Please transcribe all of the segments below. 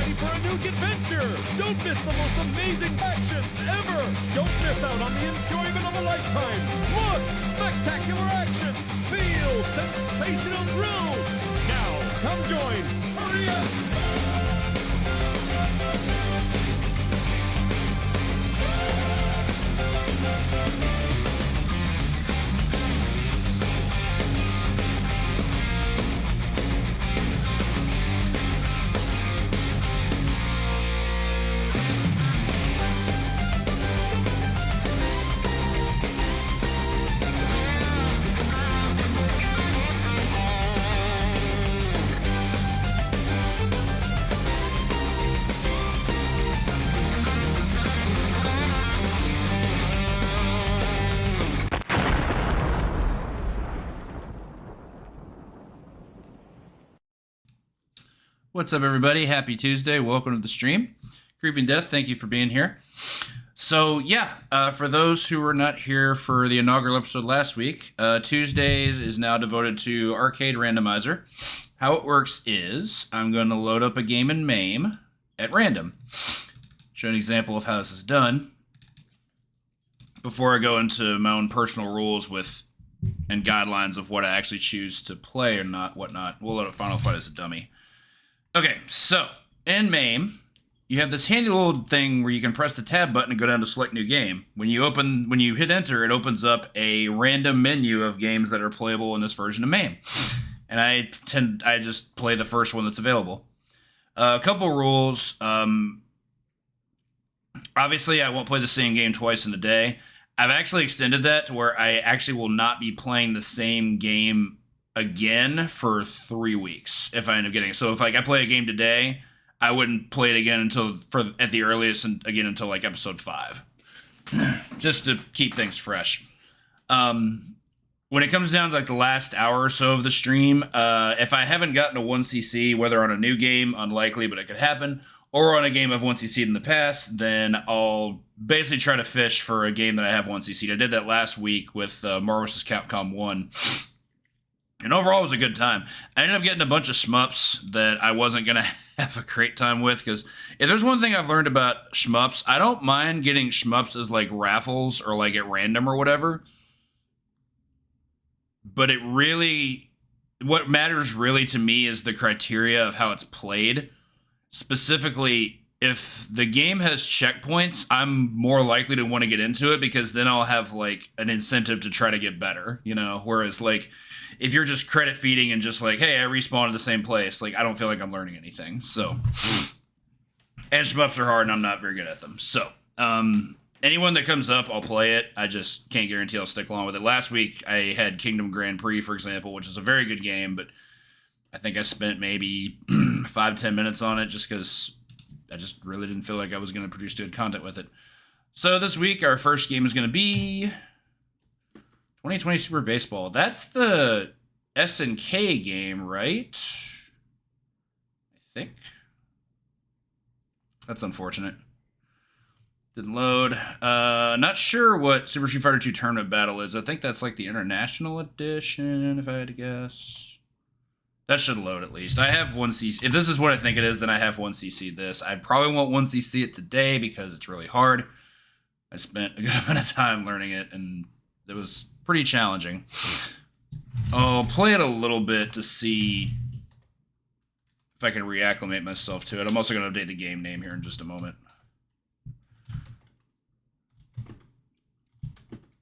ready for a new adventure! Don't miss the most amazing action ever! Don't miss out on the enjoyment of a lifetime! Look! Spectacular action! Feel sensational thrills! Now, come join! Hurry up! What's up, everybody? Happy Tuesday. Welcome to the stream. Creeping Death, thank you for being here. So, for those who were not here for the inaugural episode last week, Tuesdays is now devoted to Arcade Randomizer. How it works is, I'm going to load up a game in MAME at random. Show an example of how this is done before I go into my own personal rules and guidelines of what I actually choose to play or not, whatnot. We'll load up Final Fight as a dummy. Okay, so in MAME, you have this handy little thing where you can press the tab button and go down to select new game. When you hit enter, it opens up a random menu of games that are playable in this version of MAME. And I just play the first one that's available. A couple rules. Obviously, I won't play the same game twice in a day. I've actually extended that to where I actually will not be playing the same game again for 3 weeks if I end up getting it. So if I play a game today, I wouldn't play it again at the earliest and again until like episode 5, just to keep things fresh. When it comes down to like the last hour or so of the stream, if I haven't gotten a 1cc, whether on a new game, unlikely, but it could happen, or on a game I've 1cc'd in the past, then I'll basically try to fish for a game that I have 1cc'd. I did that last week with Marvel vs. Capcom 1. And overall, it was a good time. I ended up getting a bunch of shmups that I wasn't going to have a great time with, because if there's one thing I've learned about shmups, I don't mind getting shmups as like raffles or like at random or whatever. But what matters really to me is the criteria of how it's played. Specifically, if the game has checkpoints, I'm more likely to want to get into it, because then I'll have like an incentive to try to get better, whereas like, if you're just credit feeding and just like, hey, I respawned at the same place, like, I don't feel like I'm learning anything. So, and shmups are hard and I'm not very good at them. So, anyone that comes up, I'll play it. I just can't guarantee I'll stick along with it. Last week, I had Kingdom Grand Prix, for example, which is a very good game, but I think I spent maybe 5-10 minutes on it just because I just really didn't feel like I was going to produce good content with it. So this week, our first game is going to be 2020 Super Baseball. That's the SNK game, right? I think. That's unfortunate. Didn't load. Not sure what Super Street Fighter 2 Tournament Battle is. I think that's like the International Edition, if I had to guess. That should load at least. I have 1cc. If this is what I think it is, then I have 1cc this. I probably won't 1cc it today because it's really hard. I spent a good amount of time learning it, and it was pretty challenging. I'll play it a little bit to see if I can reacclimate myself to it. I'm also going to update the game name here in just a moment.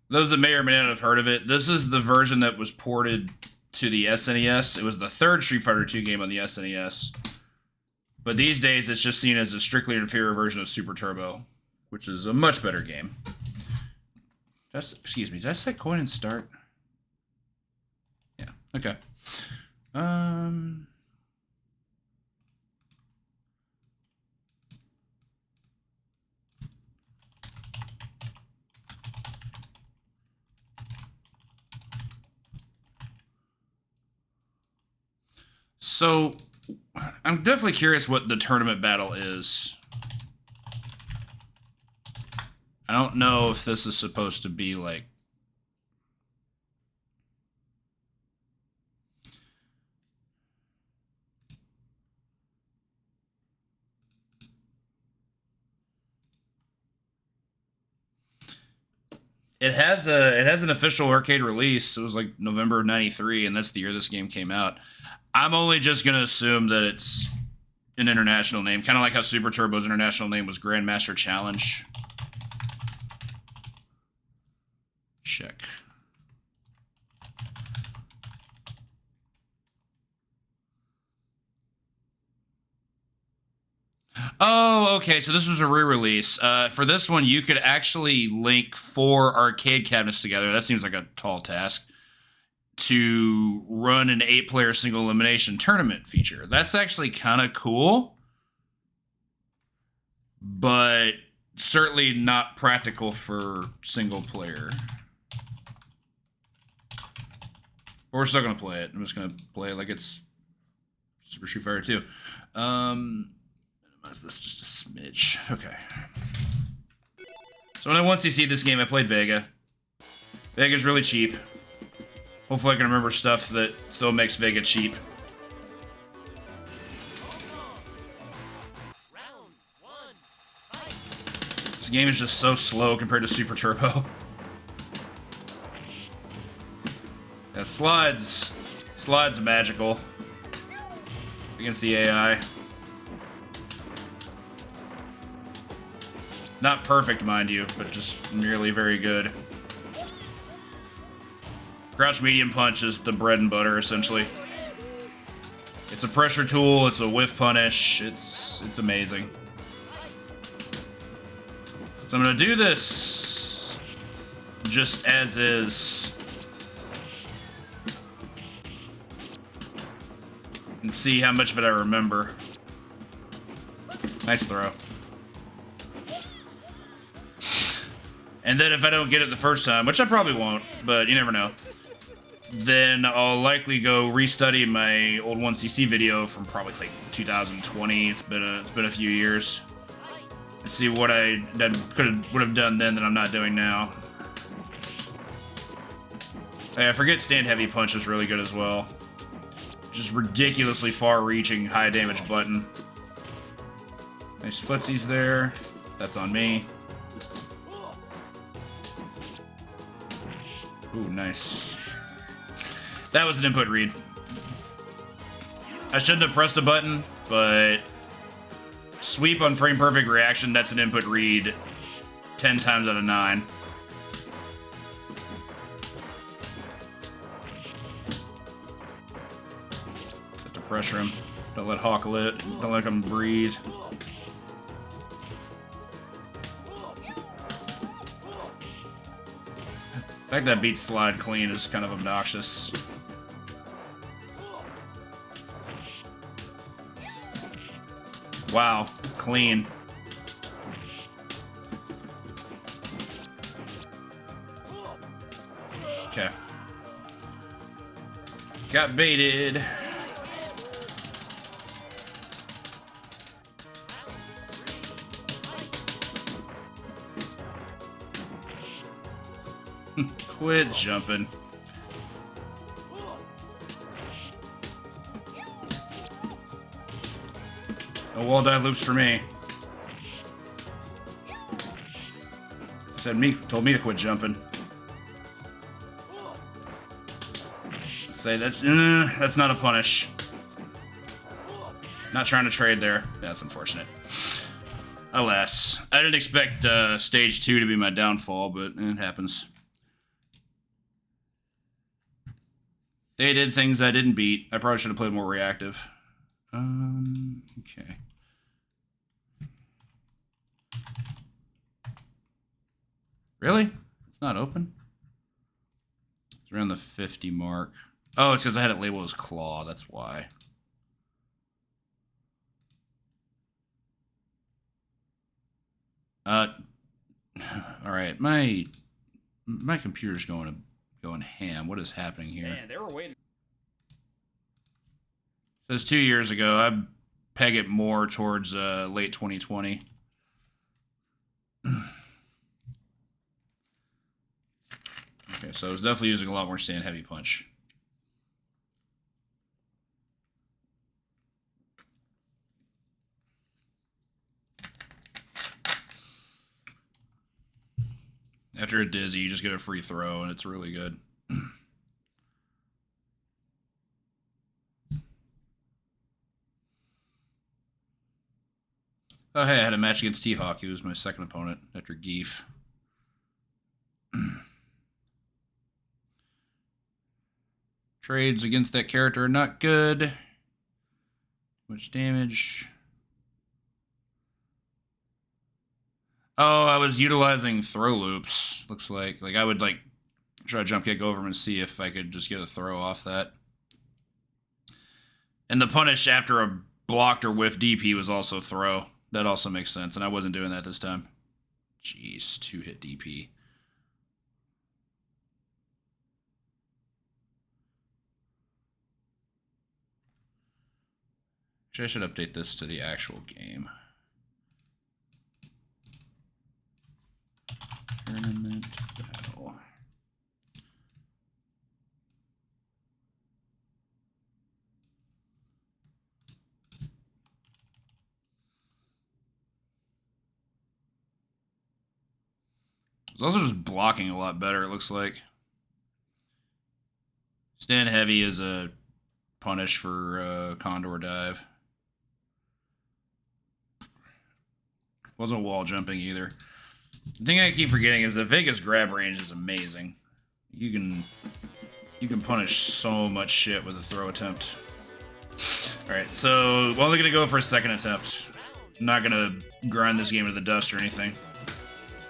Those that may or may not have heard of it, this is the version that was ported to the SNES. It was the third Street Fighter 2 game on the SNES. But these days, it's just seen as a strictly inferior version of Super Turbo, which is a much better game. Excuse me, did I say coin and start? Yeah, okay. So, I'm definitely curious what the tournament battle is. I don't know if this is supposed to be like... It has an official arcade release. It was like November of '93, and that's the year this game came out. I'm only just gonna assume that it's an international name, kind of like how Super Turbo's international name was Grandmaster Challenge. Check. Oh, okay. So this was a re-release. For this one, you could actually link 4 arcade cabinets together. That seems like a tall task. To run an 8-player single elimination tournament feature. That's actually kind of cool, but certainly not practical for single player. But we're still gonna play it. I'm just gonna play it like it's Super Street Fighter 2. Minimize this just a smidge. Okay. So when I once see this game, I played Vega. Vega's really cheap. Hopefully I can remember stuff that still makes Vega cheap. This game is just so slow compared to Super Turbo. Yeah, slides are magical against the AI. Not perfect, mind you, but just merely very good. Crouch medium punch is the bread and butter, essentially. It's a pressure tool, it's a whiff punish, it's amazing. So I'm gonna do this just as is. And see how much of it I remember. Nice throw. And then if I don't get it the first time, which I probably won't, but you never know, then I'll likely go restudy my old 1cc video from probably like 2020. It's been a few years. And see what I would have done then that I'm not doing now. Hey, I forget stand heavy punch is really good as well. Just ridiculously far-reaching high damage button. Nice footsies there. That's on me. Ooh, nice. That was an input read. I shouldn't have pressed a button, but sweep on frame perfect reaction, that's an input read 10 times out of 9. Have to pressure him. Don't let Hawk lit. Don't let him breathe. The fact that beats slide clean is kind of obnoxious. Wow, clean. Okay. Got baited. Quit jumping. No wall dive loops for me. Told me to quit jumping. Say that's not a punish. Not trying to trade there. That's unfortunate. Alas, I didn't expect stage 2 to be my downfall, but it happens. They did things I didn't beat. I probably should have played more reactive. Okay. Really? It's not open? It's around the 50 mark. Oh, it's because I had it labeled as claw. That's why. All right. My computer's going ham. What is happening here? Man, they were waiting. Says 2 years ago. I peg it more towards late 2020. Okay, so I was definitely using a lot more stand heavy punch. After a dizzy, you just get a free throw, and it's really good. Oh, hey, I had a match against T-Hawk. He was my second opponent after Geef. Trades against that character are not good. Much damage. Oh, I was utilizing throw loops, looks like. Like, I would, like, try to jump kick over him and see if I could just get a throw off that. And the punish after a blocked or whiff DP was also throw. That also makes sense, and I wasn't doing that this time. Jeez, 2-hit DP. Actually, I should update this to the actual game. Tournament battle. It's also just blocking a lot better, it looks like. Stand heavy is a punish for Condor Dive. Wasn't wall jumping either. The thing I keep forgetting is that Vega's grab range is amazing. You can punish so much shit with a throw attempt. Alright, so we're only gonna go for a second attempt. I'm not gonna grind this game to the dust or anything.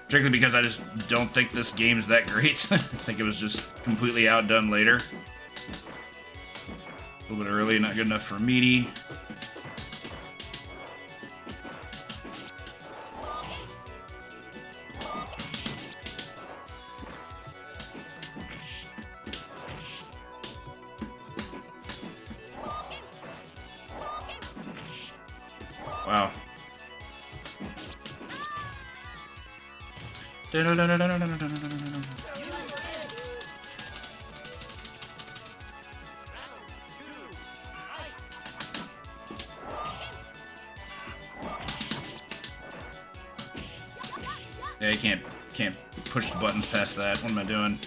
Particularly because I just don't think this game's that great. I think it was just completely outdone later. A little bit early, not good enough for meaty. Wow. Yeah, you can't push the buttons past that. What am I doing?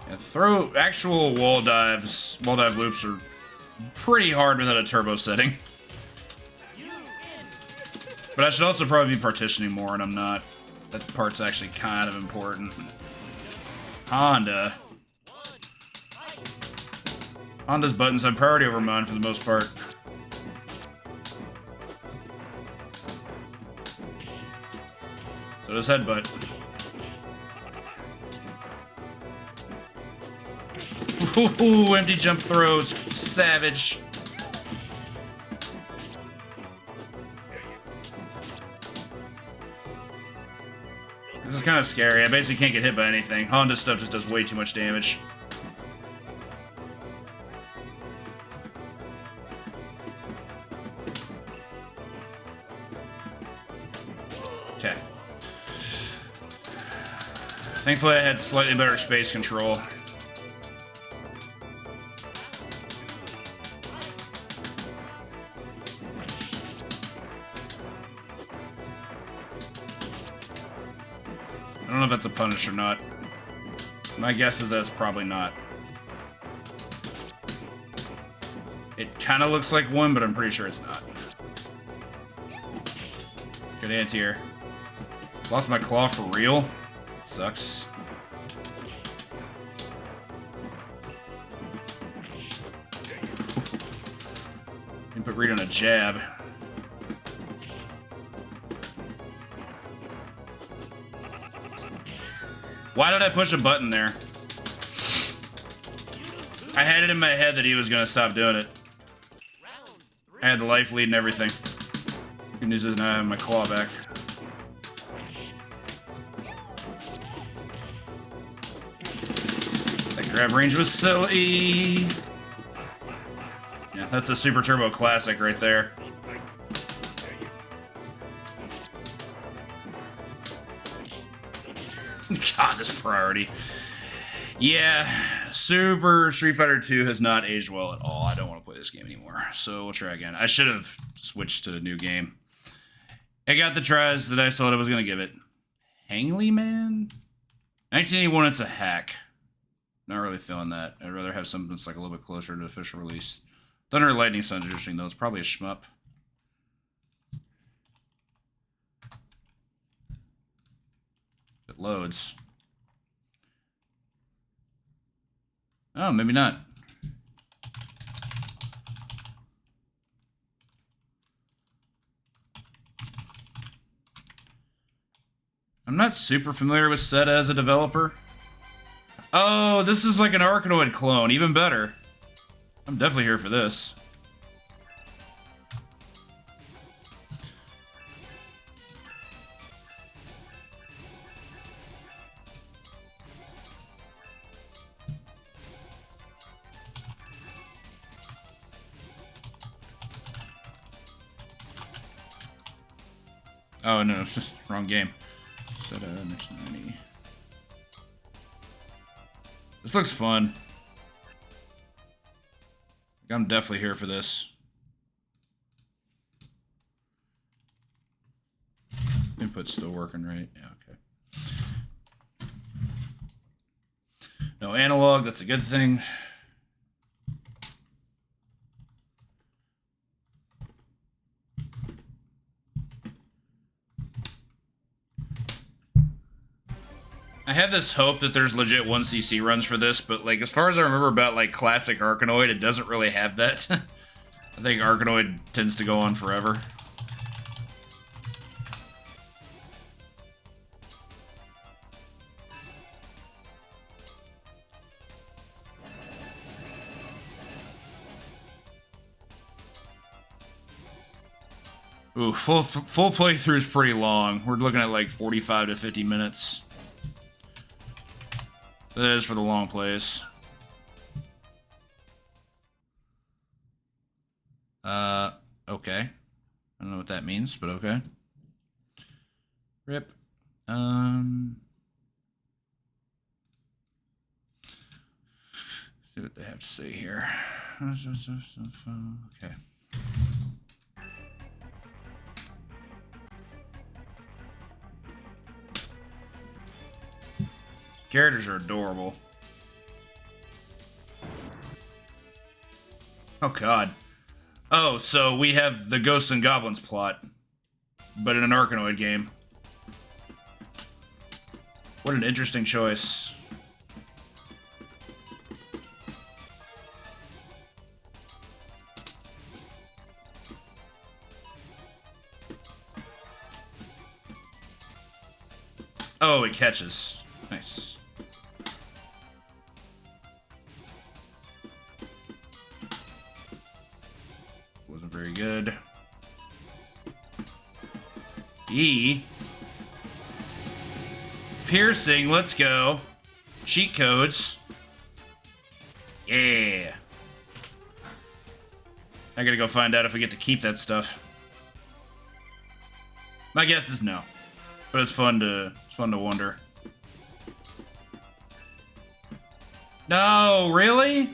Yeah, actual wall dive loops are pretty hard without a turbo setting. But I should also probably be partitioning more, and I'm not. That part's actually kind of important. Honda's buttons have priority over mine for the most part. So does headbutt. Ooh, empty jump throws. Savage. This is kind of scary. I basically can't get hit by anything. Honda stuff just does way too much damage. Okay. Thankfully, I had slightly better space control. I don't know if that's a punish or not. My guess is that it's probably not. It kind of looks like one, but I'm pretty sure it's not. Good anti-air. Lost my claw for real? Sucks. Input read on a jab. Why did I push a button there? I had it in my head that he was gonna stop doing it. I had the life lead and everything. Good news is now I have my claw back. That grab range was silly. Yeah, that's a Super Turbo classic right there. God, this priority. Yeah, Super Street Fighter 2 has not aged well at all. I don't want to play this game anymore, so we'll try again. I should have switched to a new game. I got the tries that I thought I was going to give it. Hangly Man? 1981, it's a hack. Not really feeling that. I'd rather have something that's like a little bit closer to the official release. Thunder and Lightning sounds interesting, though. It's probably a shmup. It loads. Oh, maybe not. I'm not super familiar with Seta as a developer. Oh, this is like an Arkanoid clone. Even better. I'm definitely here for this. Oh, no. Wrong game. Seta, next 90. This looks fun. I'm definitely here for this. Input's still working, right? Yeah, okay. No analog, that's a good thing. I have this hope that there's legit 1cc runs for this, but like as far as I remember about like classic Arkanoid, it doesn't really have that. I think Arkanoid tends to go on forever. Ooh, full playthrough is pretty long. We're looking at like 45 to 50 minutes. That is for the long plays. Okay. I don't know what that means, but okay. Rip. See what they have to say here. Okay. Characters are adorable. Oh god. Oh, so we have the Ghosts and Goblins plot, but in an Arkanoid game. What an interesting choice. Oh, it catches. Nice. Wasn't very good. E. Piercing, let's go. Cheat codes. Yeah. I gotta go find out if we get to keep that stuff. My guess is no. But it's fun to wonder. No, really?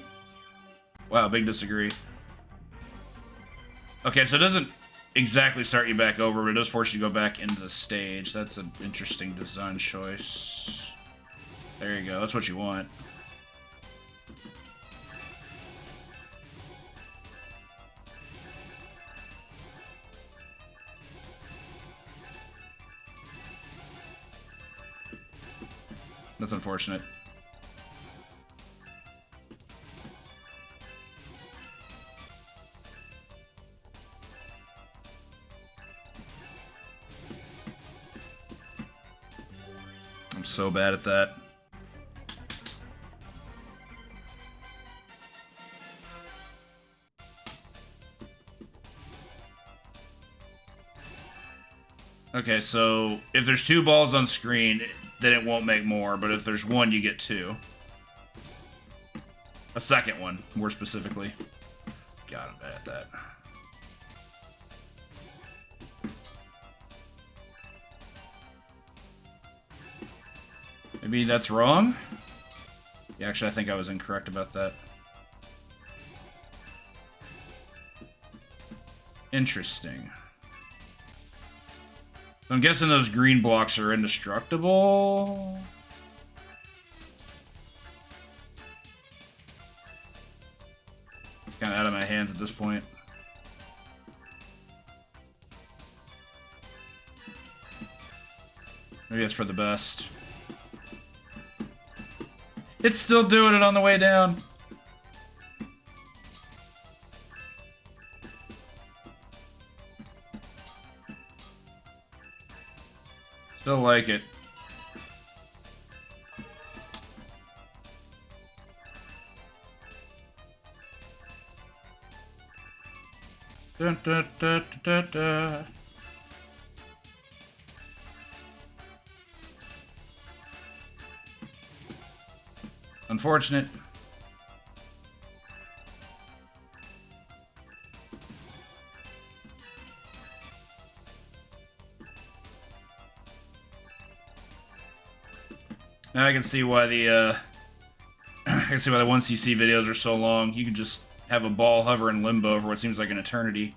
Wow, big disagree. Okay, so it doesn't exactly start you back over, but it does force you to go back into the stage. That's an interesting design choice. There you go, that's what you want. That's unfortunate. I'm so bad at that. Okay, so if there's 2 balls on screen, then it won't make more, but if there's 1, you get 2. A second one, more specifically. God, I'm bad at that. Maybe that's wrong? Yeah, actually, I think I was incorrect about that. Interesting. So I'm guessing those green blocks are indestructible. It's kind of out of my hands at this point. Maybe that's for the best. It's still doing it on the way down. Still like it. Dun, dun, dun, dun, dun. Unfortunate. Now I can see why the I can see why the 1cc videos are so long. You can just have a ball hover in limbo for what seems like an eternity.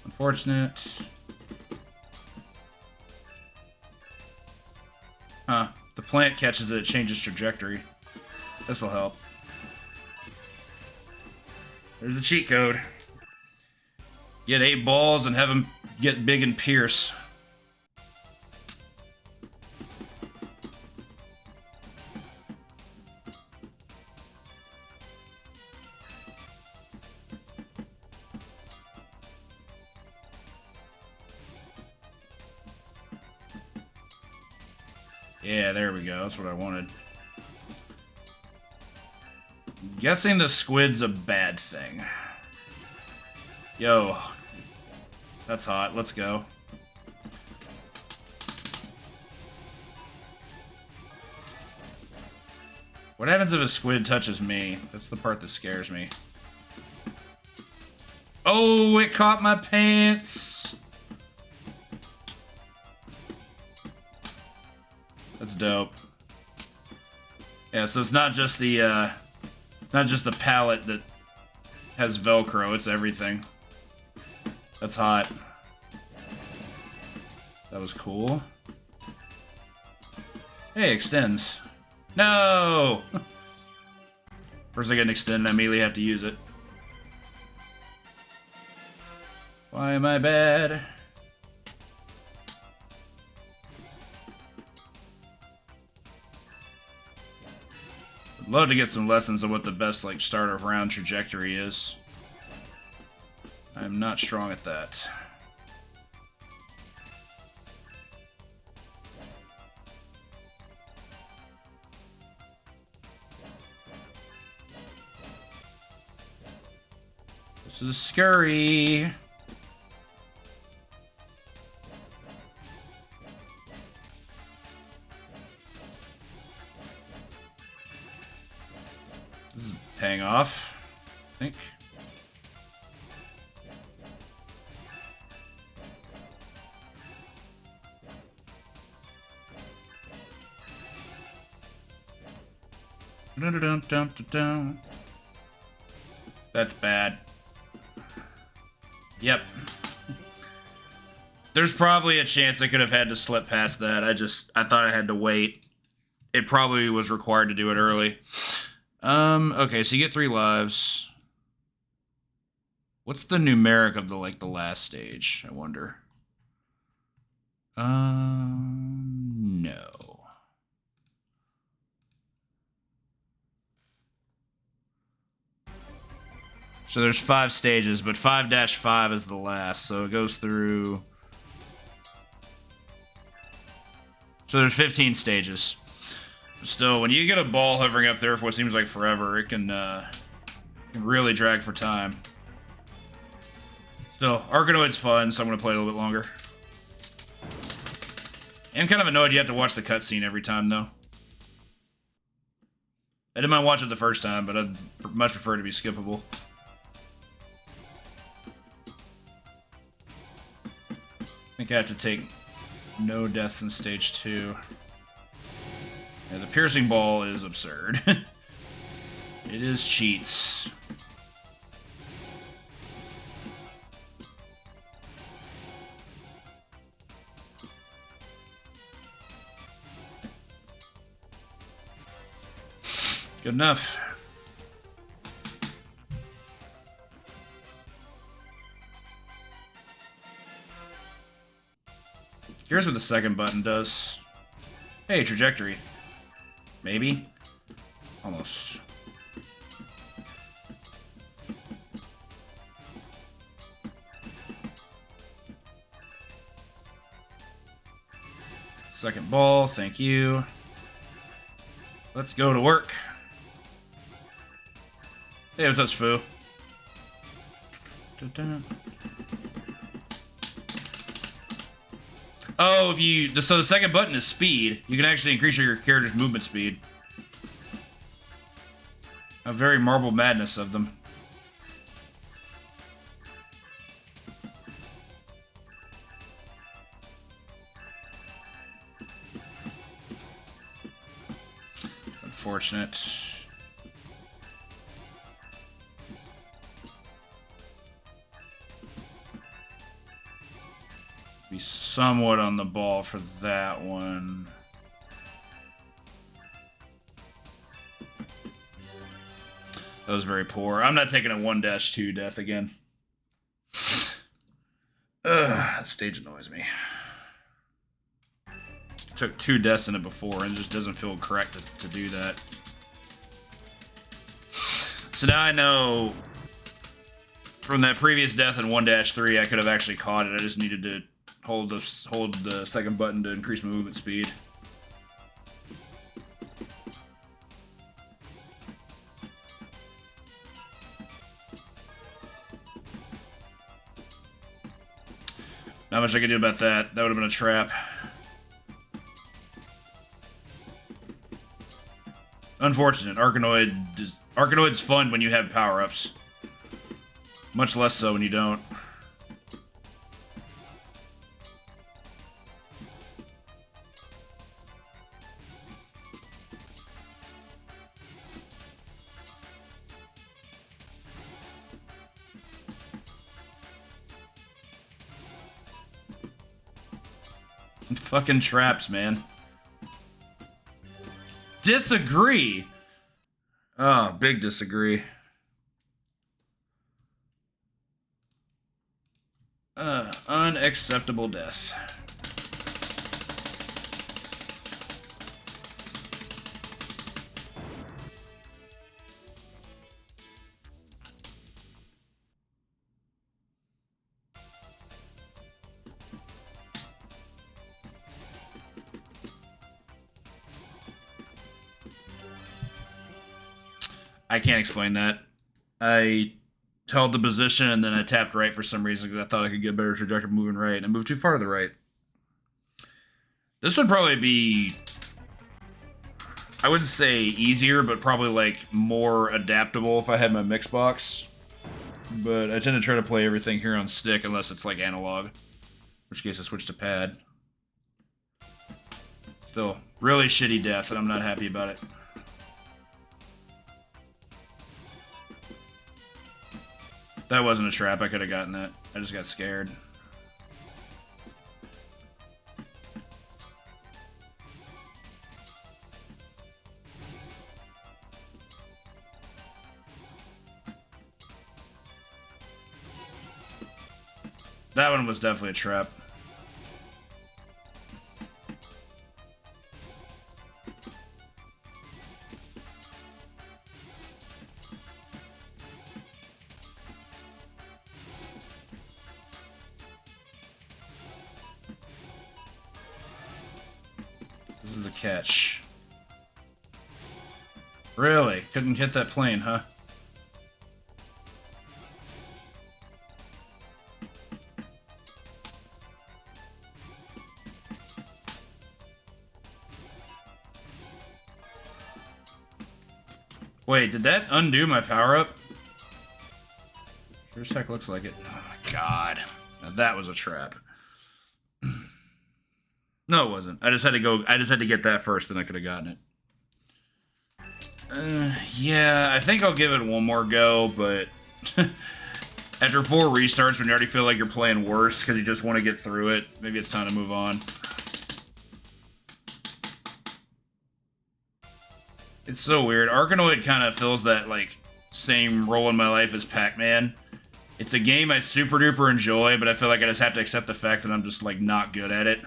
Unfortunate. Huh. If the plant catches it, it changes trajectory. This'll help. There's the cheat code. Get 8 balls and have them get big and pierce. Yeah, there we go. That's what I wanted. Guessing the squid's a bad thing. Yo. That's hot. Let's go. What happens if a squid touches me? That's the part that scares me. Oh, it caught my pants! That's dope. Yeah, so it's not just the pallet that has Velcro, it's everything. That's hot. That was cool. Hey, extends. No! First I get an extend and I immediately have to use it. Why am I bad? I'd love to get some lessons on what the best like start of round trajectory is. I'm not strong at that. This is scary. This is paying off, I think. That's bad. Yep. There's probably a chance I could have had to slip past that. I thought I had to wait. It probably was required to do it early. Okay, so you get 3 lives. What's the numeric of the last stage, I wonder? No. So there's 5 stages, but 5-5 is the last, so it goes through... So there's 15 stages. Still, when you get a ball hovering up there for what seems like forever, it can really drag for time. Still, Arkanoid's fun, so I'm going to play it a little bit longer. I'm kind of annoyed you have to watch the cutscene every time, though. I didn't mind watching it the first time, but I'd much prefer it to be skippable. I think I have to take no deaths in stage 2. Yeah, the piercing ball is absurd. It is cheats. Good enough. Here's what the second button does. Hey, trajectory. Maybe? Almost. Second ball, thank you. Let's go to work. Hey, what's up, Foo? Oh, if you... So the second button is speed. You can actually increase your character's movement speed. A very Marble Madness of them. It's unfortunate. Be somewhat on the ball for that one. That was very poor. I'm not taking a 1-2 death again. That stage annoys me. Took 2 deaths in it before and it just doesn't feel correct to do that. So now I know from that previous death in 1-3 I could have actually caught it. I just needed to hold the second button to increase my movement speed. Not much I could do about that. That would have been a trap. Unfortunate. Arkanoid's fun when you have power-ups. Much less so when you don't. Fucking traps, man. Disagree. Oh, big disagree. Unacceptable death. I can't explain that. I held the position and then I tapped right for some reason because I thought I could get a better trajectory moving right, and I moved too far to the right. This would probably be, I wouldn't say easier, but probably like more adaptable if I had my mix box. But I tend to try to play everything here on stick unless it's like analog, in which case I switch to pad. Still, really shitty death, and I'm not happy about it. That wasn't a trap. I could have gotten that. I just got scared. That one was definitely a trap. This is the catch. Really? Couldn't hit that plane, huh? Wait, did that undo my power-up? Sure as heck looks like it. Oh my god. Now that was a trap. No, it wasn't. I just had to get that first, then I could have gotten it. Yeah, I think I'll give it one more go, but after 4 restarts, when you already feel like you're playing worse because you just want to get through it, maybe it's time to move on. It's so weird. Arkanoid kind of fills that, like, same role in my life as Pac-Man. It's a game I super duper enjoy, but I feel like I just have to accept the fact that I'm just, like, not good at it.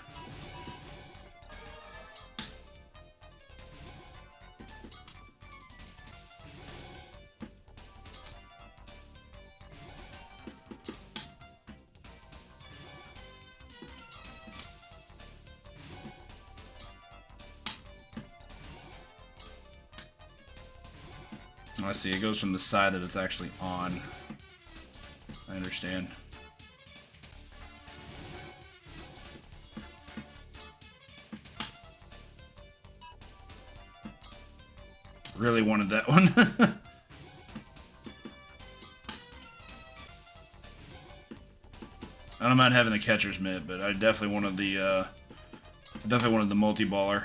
Oh, I see. It goes from the side that it's actually on. I understand. Really wanted that one. I don't mind having the catcher's mitt, but I definitely wanted the multi-baller.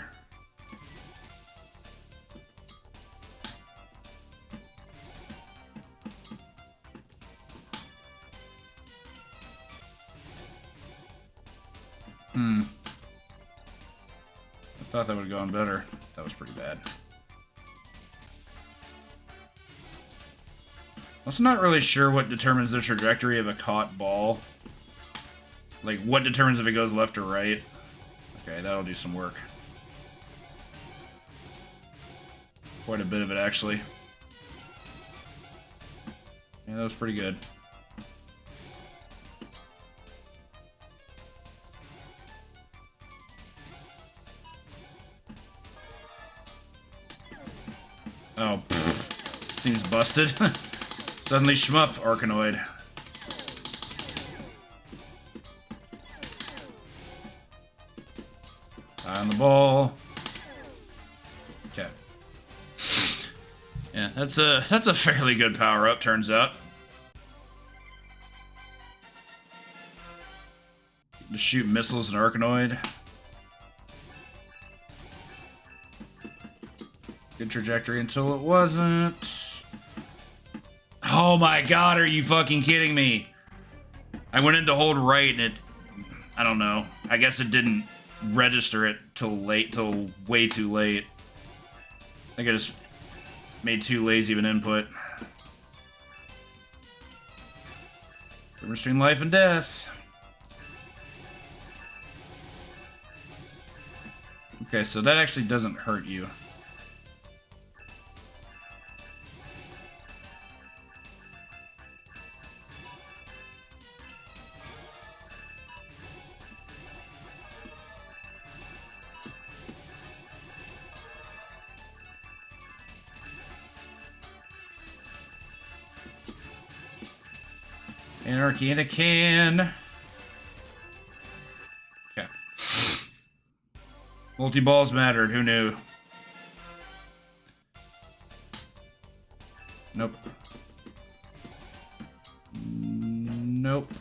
I thought that would have gone better. That was pretty bad. Also not really sure what determines the trajectory of a caught ball. Like, what determines if it goes left or right? Okay, that'll do some work. Quite a bit of it, actually. Yeah, that was pretty good. Oh, pfft. Seems busted. Suddenly shmup, Arkanoid. Eye on the ball. Okay. Yeah, that's a fairly good power-up, turns out. To shoot missiles at Arkanoid. Good trajectory until it wasn't. Oh my god, are you fucking kidding me? I went in to hold right and it... I don't know. I guess it didn't register it till way too late. I think I just made too lazy of an input. Difference between life and death. Okay, so that actually doesn't hurt you. Anarchy in a can. Okay. Multi-balls mattered. Who knew? Nope. Nope.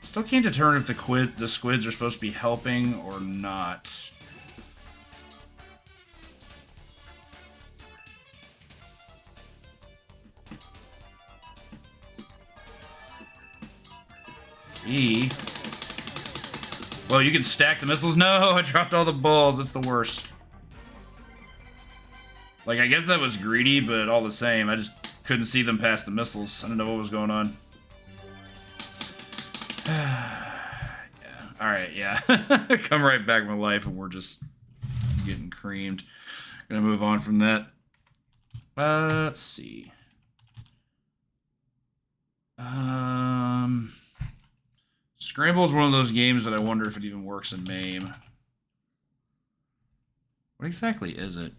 Still can't determine if the squids are supposed to be helping or not. E. Well, you can stack the missiles. No, I dropped all the balls. That's the worst. Like, I guess that was greedy, but all the same, I just couldn't see them past the missiles. I didn't know what was going on. Yeah. Alright, yeah. Come right back in my life and we're just getting creamed. Gonna move on from that. Let's see. Scramble is one of those games that I wonder if it even works in MAME. What exactly is it?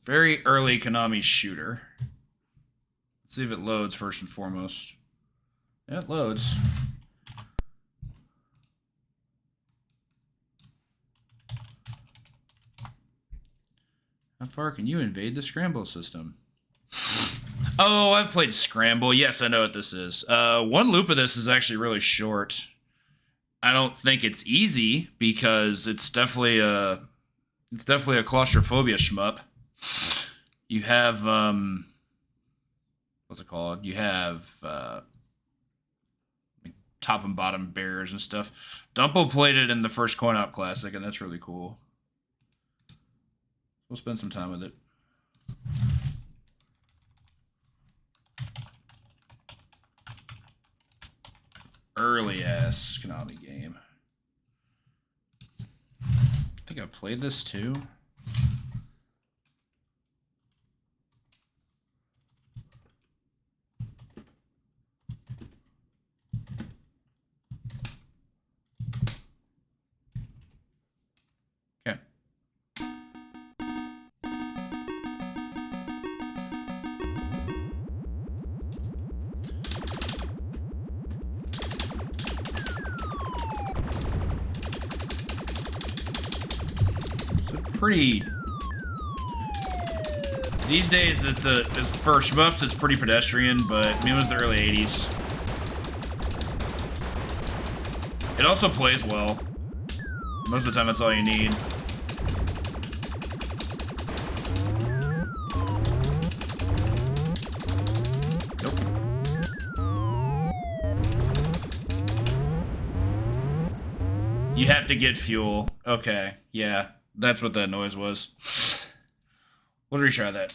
Very early Konami shooter. Let's see if it loads first and foremost. Yeah, it loads. How far can you invade the Scramble system? Oh, I've played Scramble. Yes, I know what this is. One loop of this is actually really short. I don't think it's easy because it's definitely a claustrophobia shmup. You have what's it called? You have top and bottom barriers and stuff. Dumpo played it in the first Coin Op Classic, and that's really cool. We'll spend some time with it. Early ass Konami game. I think I played this too. Okay. Pretty. These days, it's for shmups, it's pretty pedestrian, but I mean, it was the early 80s. It also plays well. Most of the time, that's all you need. Nope. You have to get fuel. Okay, yeah. That's what that noise was. We'll retry that.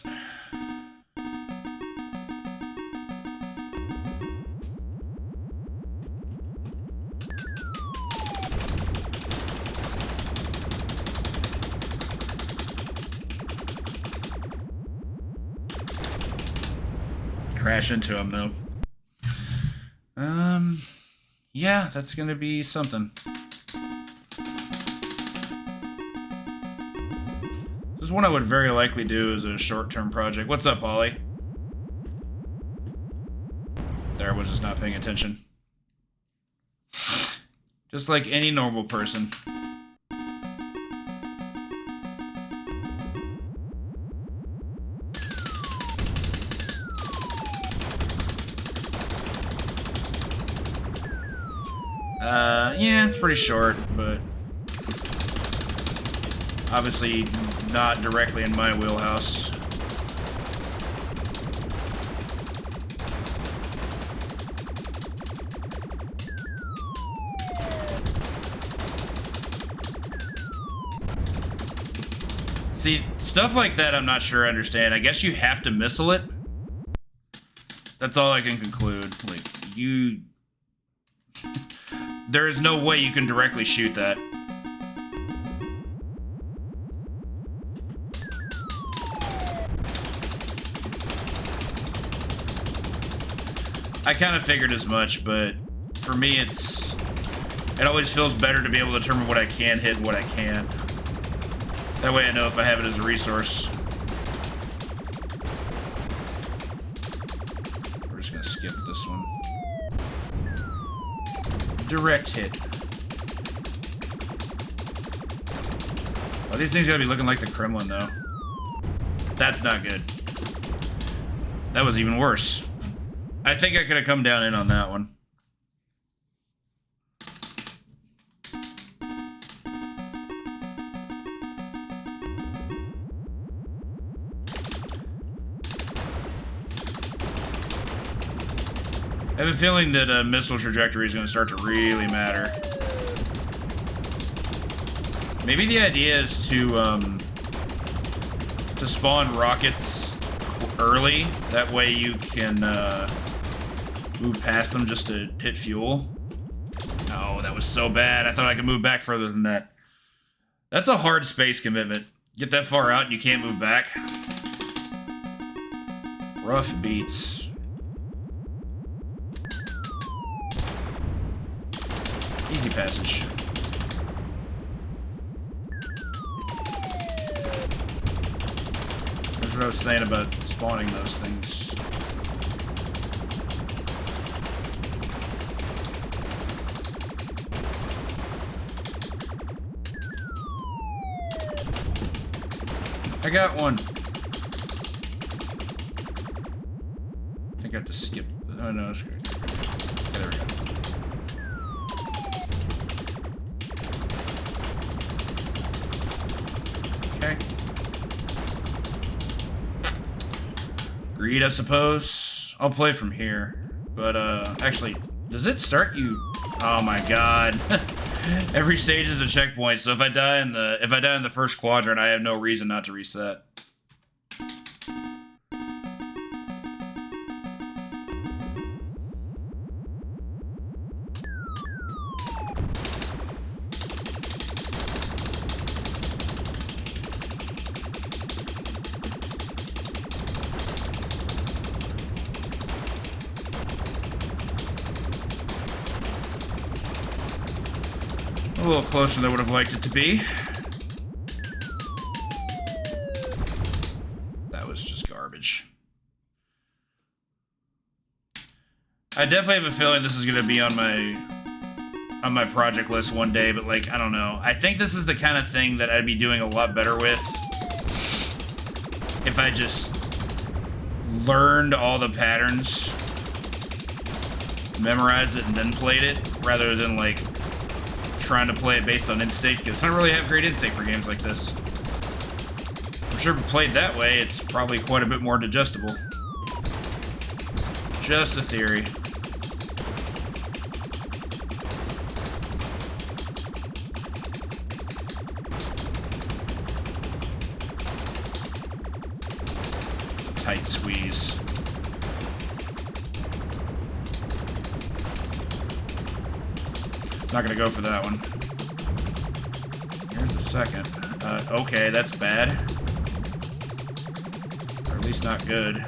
Crash into him, though. Yeah, that's gonna be something. One I would very likely do as a short-term project. What's up, Ollie? There, I was just not paying attention. Just like any normal person. Yeah, it's pretty short, but obviously not directly in my wheelhouse. See, stuff like that I'm not sure I understand. I guess you have to missile it. That's all I can conclude. Like, you... There is no way you can directly shoot that. I kind of figured as much, but for me, it always feels better to be able to determine what I can hit and what I can't. That way I know if I have it as a resource. We're just gonna skip this one. Direct hit. Oh, these things gotta be looking like the Kremlin, though. That's not good. That was even worse. I think I could have come down in on that one. I have a feeling that missile trajectory is going to start to really matter. Maybe the idea is to spawn rockets early. That way you can move past them just to hit fuel. Oh, that was so bad. I thought I could move back further than that. That's a hard space commitment. Get that far out and you can't move back. Rough beats. Easy passage. what I was saying about spawning those things. I got one. I think I have to skip. Oh no, it's good. Okay, there we go. Okay. Greed, I suppose. I'll play from here. But, actually, does it start you? Oh my god. Every stage is a checkpoint, so if I die in the first quadrant, I have no reason not to reset. A little closer than I would have liked it to be. That was just garbage. I definitely have a feeling this is gonna be on my project list one day, but like, I don't know. I think this is the kind of thing that I'd be doing a lot better with if I just learned all the patterns, memorized it, and then played it, rather than like trying to play it based on instinct, because I don't really have great instinct for games like this. I'm sure if played that way, it's probably quite a bit more digestible. Just a theory. It's a tight squeeze. Not gonna go for that one. Here's the second. Okay, that's bad. Or at least not good.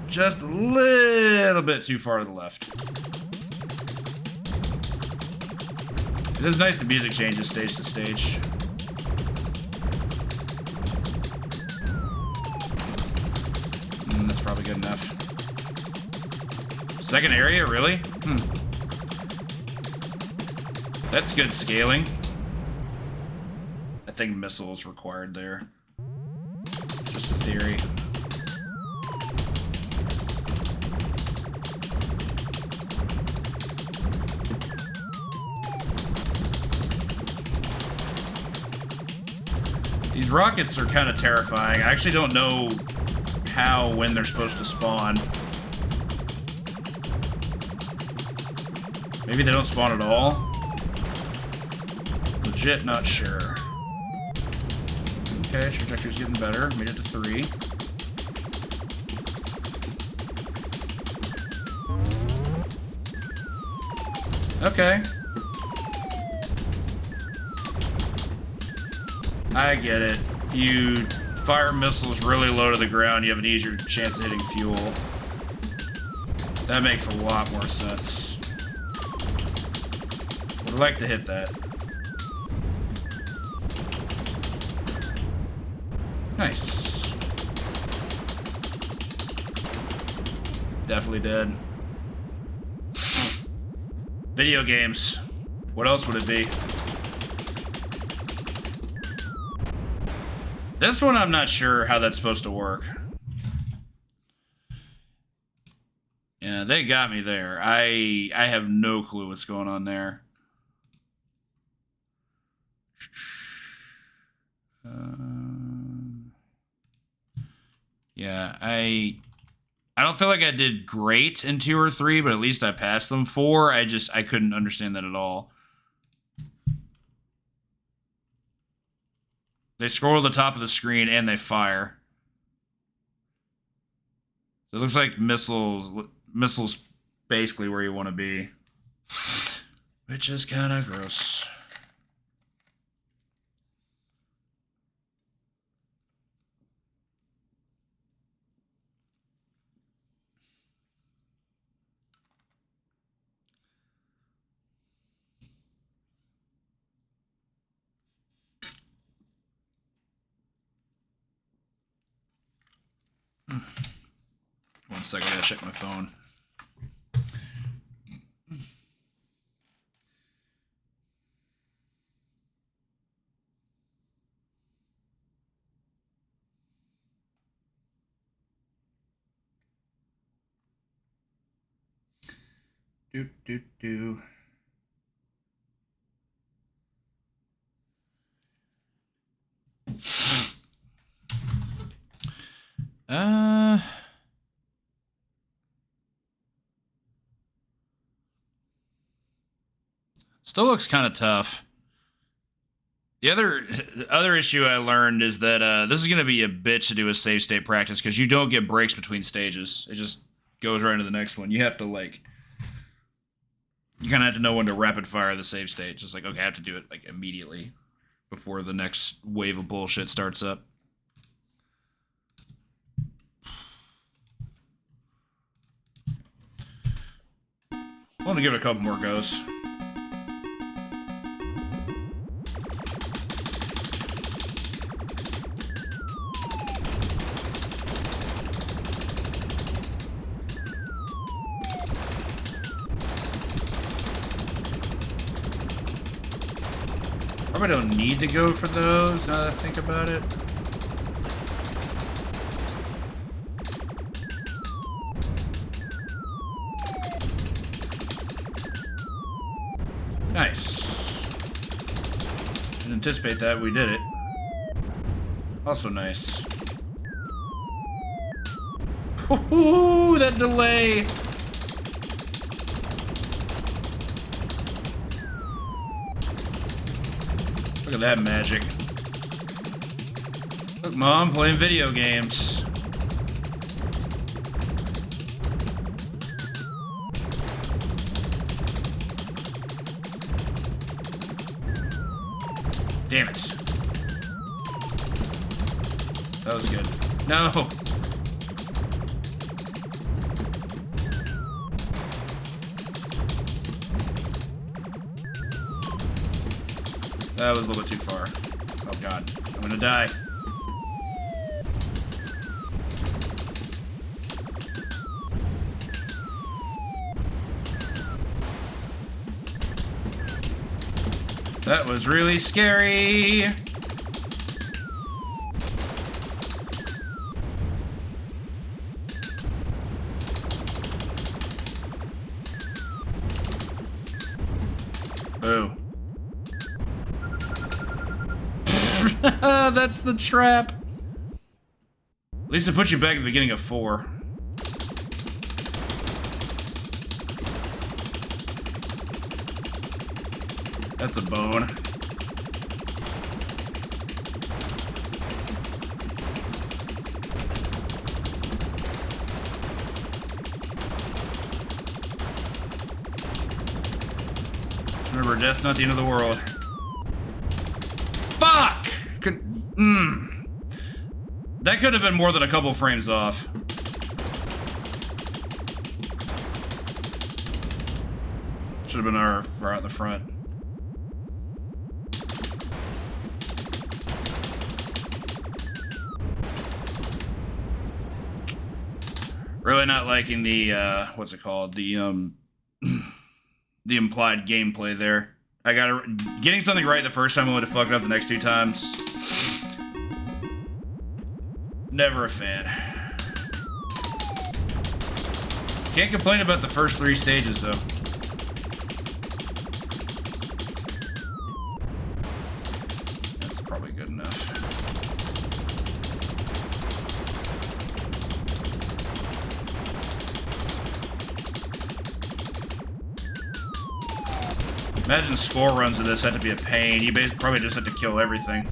Just a little bit too far to the left. It is nice the music changes stage to stage. That's probably good enough. Second area, really? That's good scaling. I think missiles required there. Just a theory. These rockets are kind of terrifying. I actually don't know when they're supposed to spawn. Maybe they don't spawn at all? Legit not sure. Okay, trajectory's getting better. Made it to 3. Okay. I get it. If you fire missiles really low to the ground, you have an easier chance of hitting fuel. That makes a lot more sense. Would like to hit that. Nice. Definitely dead. Video games. What else would it be? This one I'm not sure how that's supposed to work. Yeah, they got me there. I have no clue what's going on there. Yeah, I don't feel like I did great in 2 or 3, but at least I passed them. 4, I couldn't understand that at all. They scroll to the top of the screen and they fire. So it looks like missiles basically where you want to be. Which is kind of gross. 1 second, I gotta check my phone. Do. Still looks kind of tough. The other issue I learned is that this is going to be a bitch to do a save state practice because you don't get breaks between stages. It just goes right into the next one. You have to, like... You kind of have to know when to rapid fire the save state. Just like, okay, I have to do it, like, immediately before the next wave of bullshit starts up. I want to give it a couple more goes. Probably don't need to go for those now that I think about it. Nice. Didn't anticipate that. We did it. Also nice. Ooh, that delay. Look at that magic. Look, Mom, playing video games. Damn it. That was good. No! That was a little bit too far. Oh god. I'm gonna die. That was really scary. Boo. That's the trap. At least it puts you back at the beginning of 4. That's a bone. Remember, death's not the end of the world. Fuck! That could have been more than a couple frames off. Should have been our far out in the front. Really not liking the what's it called? The the implied gameplay there. Getting something right the first time only to fuck it up the next 2 times. Never a fan. Can't complain about the first 3 stages though. That's probably good enough. Imagine score runs of this had to be a pain. You basically probably just had to kill everything.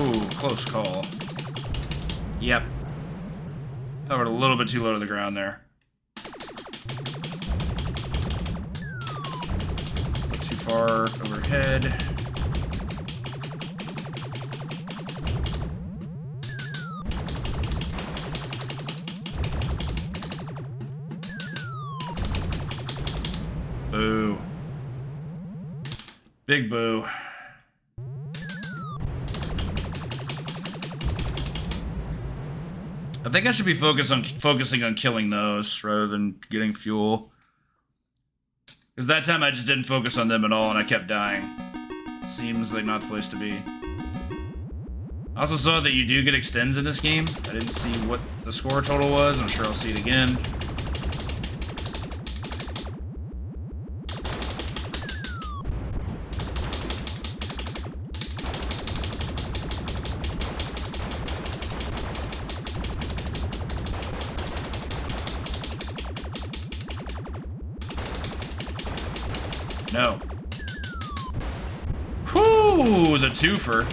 Ooh, close call. Yep. Hovered a little bit too low to the ground there. far overhead. Boo. Big boo. I think I should be focusing on killing those rather than getting fuel. Because that time I just didn't focus on them at all and I kept dying. Seems like not the place to be. I also saw that you do get extends in this game. I didn't see what the score total was. I'm sure I'll see it again. No. Whew, the twofer.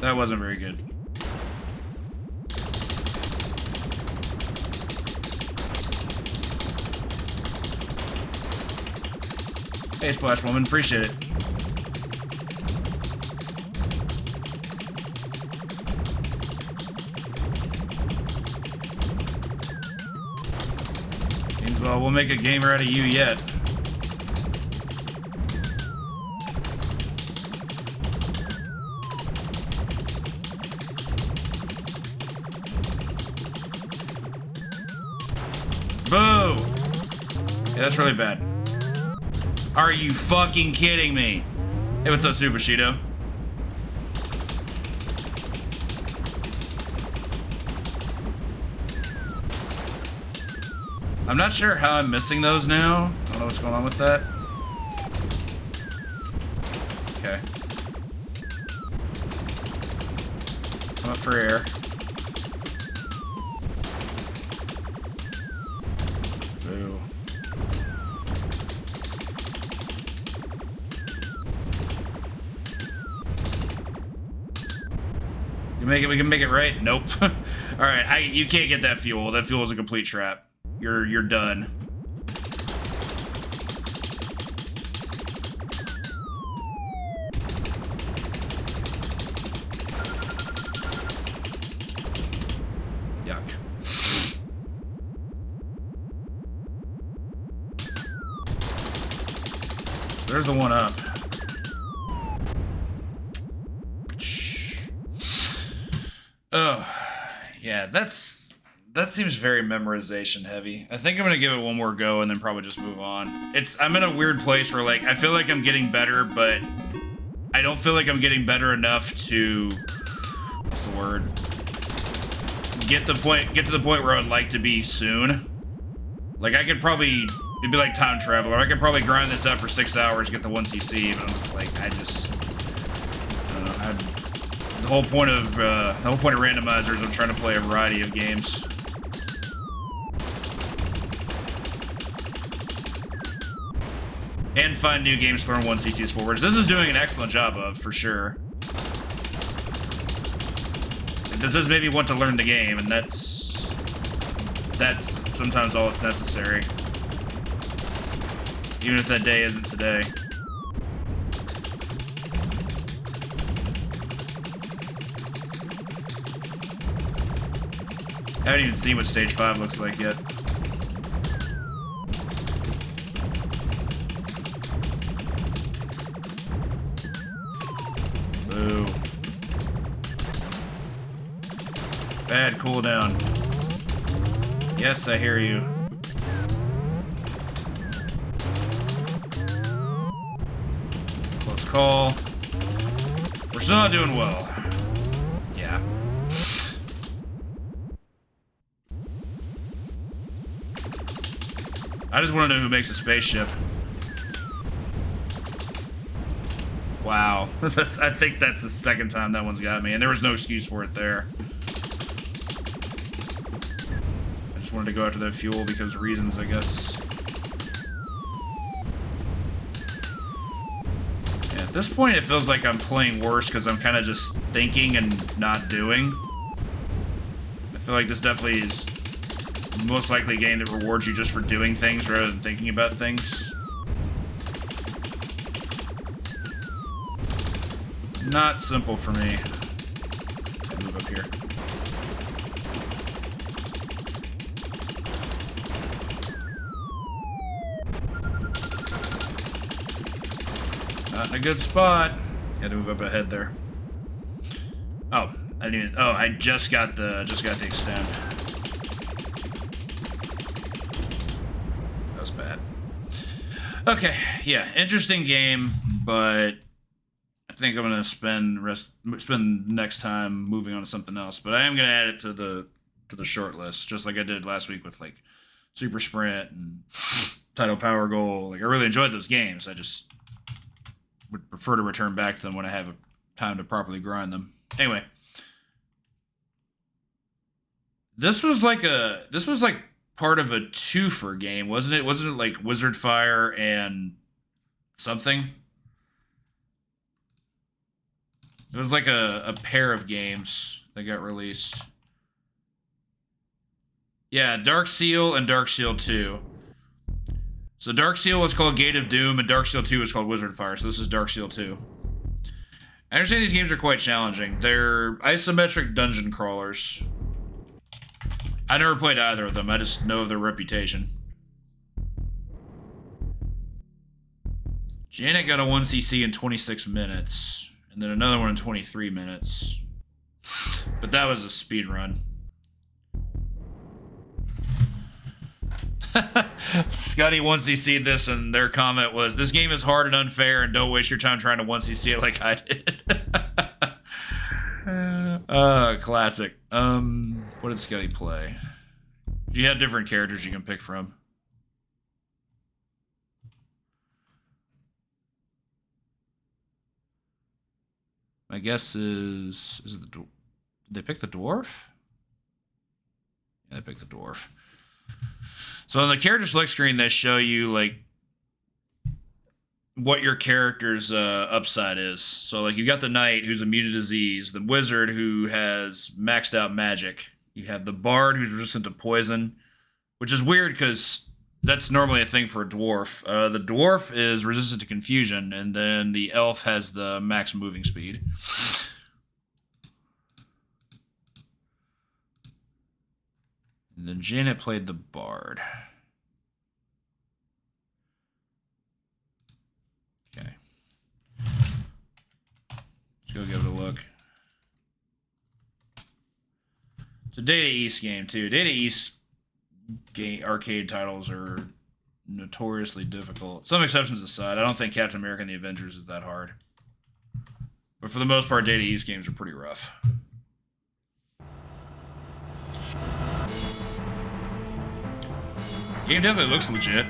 That wasn't very good. Hey, Splash Woman, appreciate it. Means well, we'll make a gamer out of you yet. Boo! Yeah, that's really bad. Are you fucking kidding me? Hey, what's up, Super Shido? I'm not sure how I'm missing those now. I don't know what's going on with that. Okay. I'm up for air. Boo. We can make it right? Nope. Alright, you can't get that fuel. That fuel is a complete trap. You're done. Yuck. There's the one up. Oh, yeah, that seems very memorization heavy. I think I'm gonna give it one more go and then probably just move on. I'm in a weird place where like I feel like I'm getting better, but I don't feel like I'm getting better enough to what's the word? Get to the point where I'd like to be soon. Like I could probably it'd be like time traveler. I could probably grind this out for 6 hours, get the 1cc, but I'm just like I don't know. The whole point of Randomizer is I'm trying to play a variety of games. And find new games to learn 1cc's forwards. This is doing an excellent job of, for sure. This is maybe want to learn the game, and that's sometimes all that's necessary. Even if that day isn't today. I haven't even seen what stage 5 looks like yet. Boo. Bad cooldown. Yes, I hear you. Close call. We're still not doing well. Yeah. I just want to know who makes a spaceship. Wow. I think that's the second time that one's got me, and there was no excuse for it there. I just wanted to go after that fuel because reasons, I guess. Yeah, at this point, it feels like I'm playing worse because I'm kind of just thinking and not doing. I feel like this definitely is most likely a game that rewards you just for doing things rather than thinking about things. Not simple for me. I'll move up here. Not in a good spot. Had to move up ahead there. Oh, I didn't even. Oh, I just got the extend. That was bad. Okay, yeah, interesting game, but I think I'm gonna spend next time moving on to something else. But I am gonna add it to the short list, just like I did last week with like Super Sprint and Title Power Goal. Like I really enjoyed those games. I just would prefer to return back to them when I have time to properly grind them. Anyway, this was like part of a twofer game, wasn't it? Wasn't it like Wizard Fire and something? It was like a pair of games that got released. Yeah, Dark Seal and Dark Seal 2. So Dark Seal was called Gate of Doom, and Dark Seal 2 was called Wizard Fire, so this is Dark Seal 2. I understand these games are quite challenging. They're isometric dungeon crawlers. I never played either of them, I just know of their reputation. Janet got a 1cc in 26 minutes, and then another one in 23 minutes. But that was a speed run. Scotty 1cc this, and their comment was, "This game is hard and unfair, and don't waste your time trying to 1cc it like I did." Classic. What did Scotty play? You have different characters you can pick from. My guess is it the did they pick the dwarf? Yeah, they picked the dwarf. So on the character select screen, they show you like what your character's upside is. So like you got the knight who's immune to disease, the wizard who has maxed out magic. You have the bard who's resistant to poison, which is weird because that's normally a thing for a dwarf. The dwarf is resistant to confusion, and then the elf has the max moving speed. And then Janet played the bard. Okay. Let's go give it a look. It's a Data East game, too. Data East arcade titles are notoriously difficult. Some exceptions aside, I don't think Captain America and the Avengers is that hard. But for the most part, Data East games are pretty rough. Game definitely looks legit.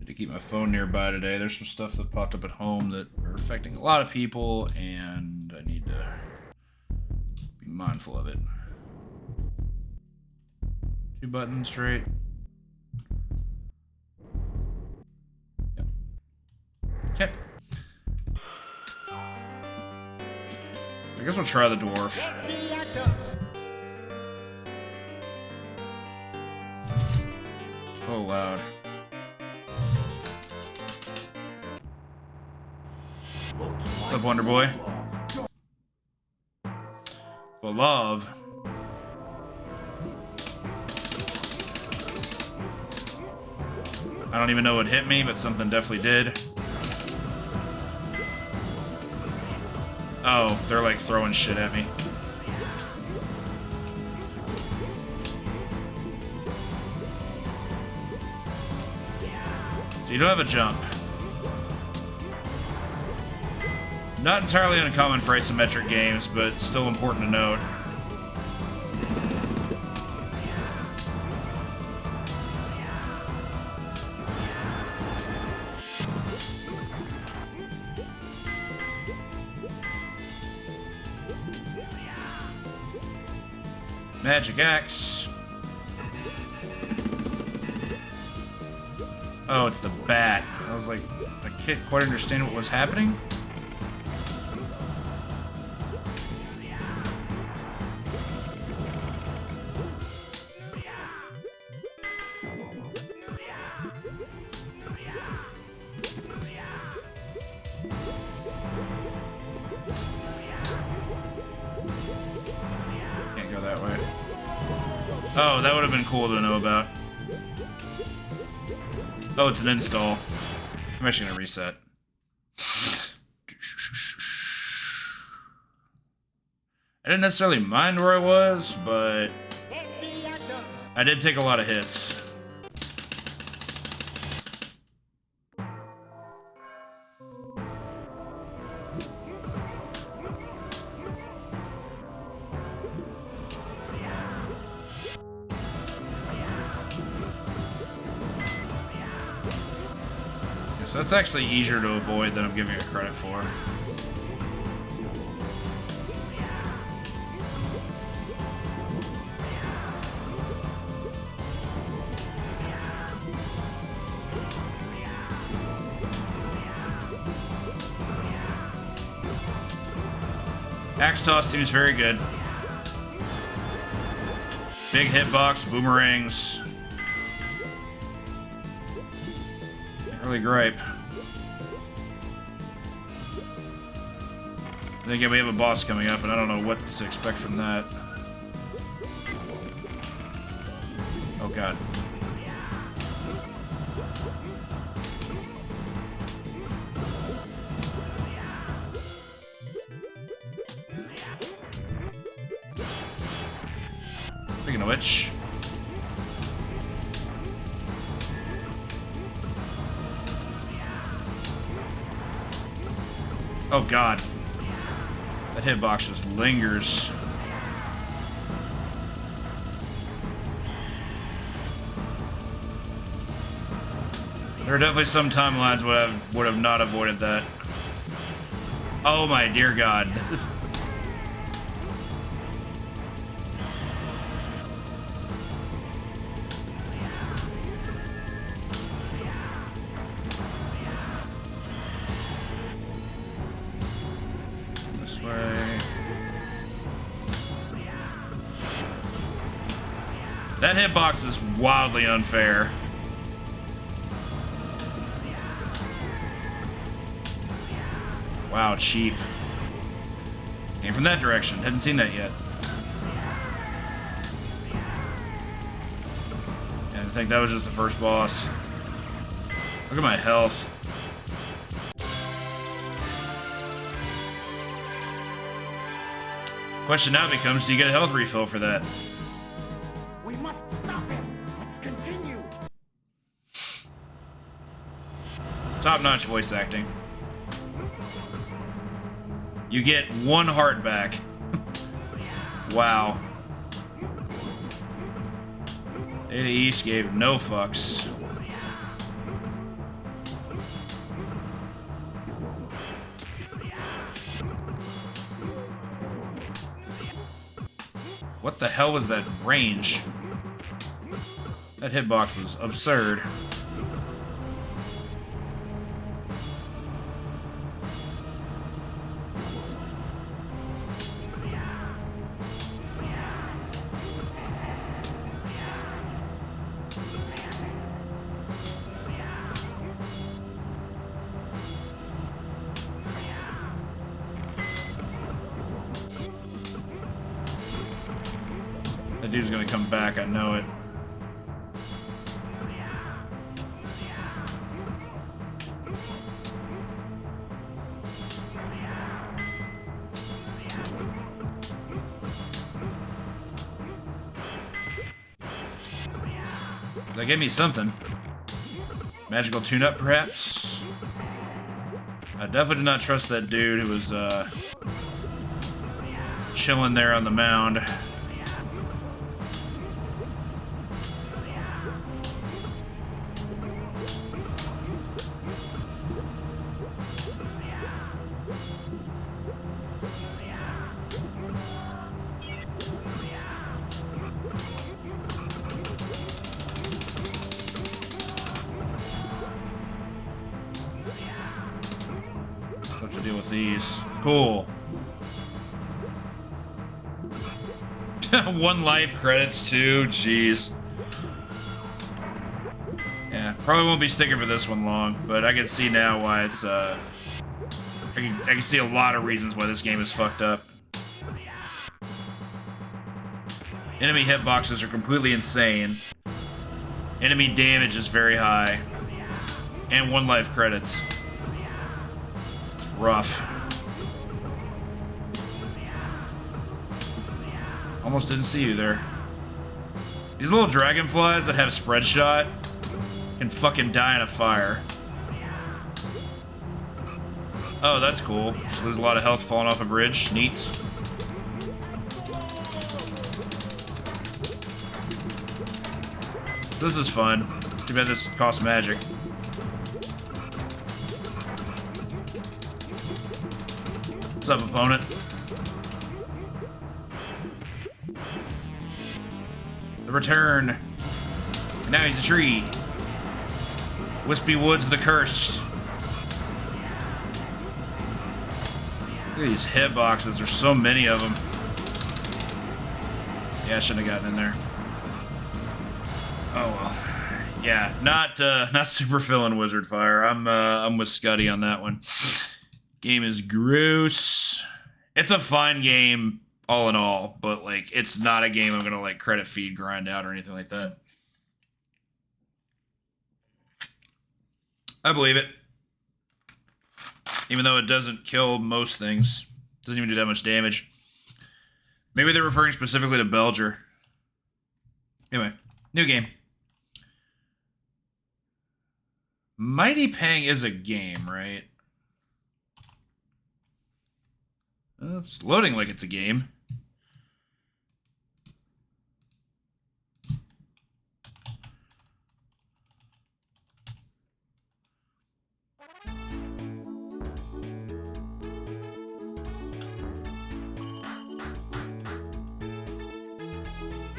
To keep my phone nearby today. There's some stuff that popped up at home that are affecting a lot of people, and I need to be mindful of it. 2 buttons straight. Yep. Okay. I guess we'll try the dwarf. Oh, loud. What's up, Wonder Boy? For love. I don't even know what hit me, but something definitely did. Oh, they're like throwing shit at me. So you don't have a jump. Not entirely uncommon for isometric games, but still important to note. Magic axe. Oh, it's the bat. I was like, I can't quite understand what was happening. Can't go that way. Oh, that would have been cool to know about. Oh, it's an install. I'm actually gonna reset. I didn't necessarily mind where I was, but I did take a lot of hits. So that's actually easier to avoid than I'm giving it credit for. Axe toss seems very good. Big hitbox, boomerangs. Can't really gripe. Then again, we have a boss coming up, and I don't know what to expect from that. Oh god. Speaking of which... Oh god. That hitbox just lingers. There are definitely some timelines would have not avoided that. Oh my dear god. This way. That hitbox is wildly unfair. Wow, cheap. Came from that direction. Hadn't seen that yet. And I think that was just the first boss. Look at my health. Question now becomes, do you get a health refill for that? We must stop him. Continue. Top-notch voice acting. You get 1 heart back. Wow. Data East gave no fucks. What the hell was that range? That hitbox was absurd. That dude's gonna come back, I know it. That gave me something. Magical tune-up, perhaps? I definitely did not trust that dude who was, chilling there on the mound. Have to deal with these. Cool. 1 life credits too. Jeez. Yeah, probably won't be sticking for this one long, but I can see now why it's I can see a lot of reasons why this game is fucked up. Enemy hitboxes are completely insane. Enemy damage is very high. And 1 life credits. Rough. Almost didn't see you there. These little dragonflies that have spread shot can fucking die in a fire. Oh, that's cool. Just lose a lot of health falling off a bridge. Neat. This is fun. Too bad this costs magic. What's up, opponent? The return. And now he's a tree. Wispy Woods the Cursed. Look at these hitboxes. There's so many of them. Yeah, I shouldn't have gotten in there. Oh well. Yeah, not super feeling Wizard Fire. I'm with Scuddy on that one. Game is gross. It's a fine game, all in all, but like it's not a game I'm gonna like credit feed grind out or anything like that. I believe it. Even though it doesn't kill most things. Doesn't even do that much damage. Maybe they're referring specifically to Belger. Anyway, new game. Mighty Pang is a game, right? It's loading like it's a game.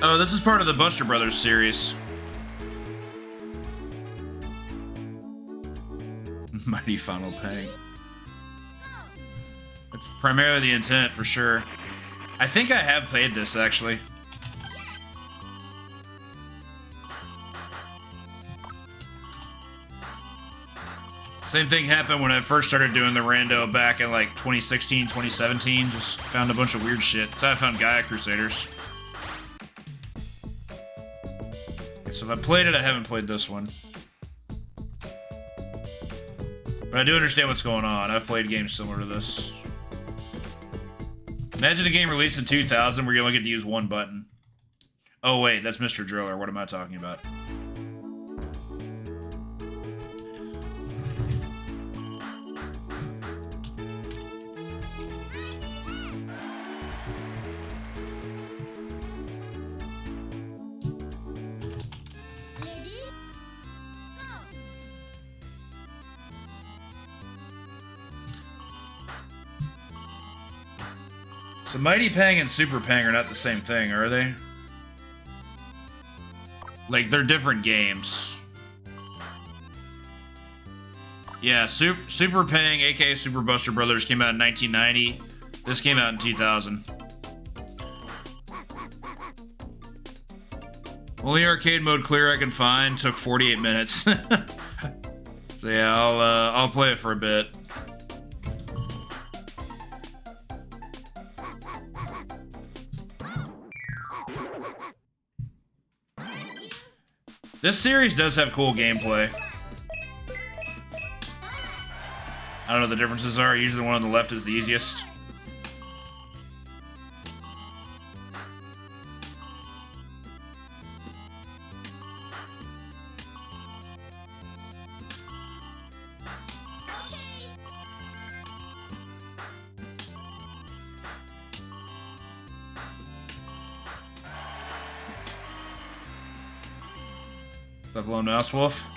Oh, this is part of the Buster Brothers series. Mighty Final Pang. That's primarily the intent, for sure. I think I have played this, actually. Same thing happened when I first started doing the rando back in like 2016, 2017. Just found a bunch of weird shit. That's how I found Gaia Crusaders. So if I played it, I haven't played this one. But I do understand what's going on. I've played games similar to this. Imagine a game released in 2000 where you only get to use 1 button. Oh wait, that's Mr. Driller. What am I talking about? So Mighty Pang and Super Pang are not the same thing, are they? Like, they're different games. Yeah, Super Pang, aka Super Buster Brothers, came out in 1990. This came out in 2000. Only arcade mode clear I can find took 48 minutes. So yeah, I'll play it for a bit. This series does have cool gameplay. I don't know what the differences are. Usually the one on the left is the easiest. Left lone mouse wolf.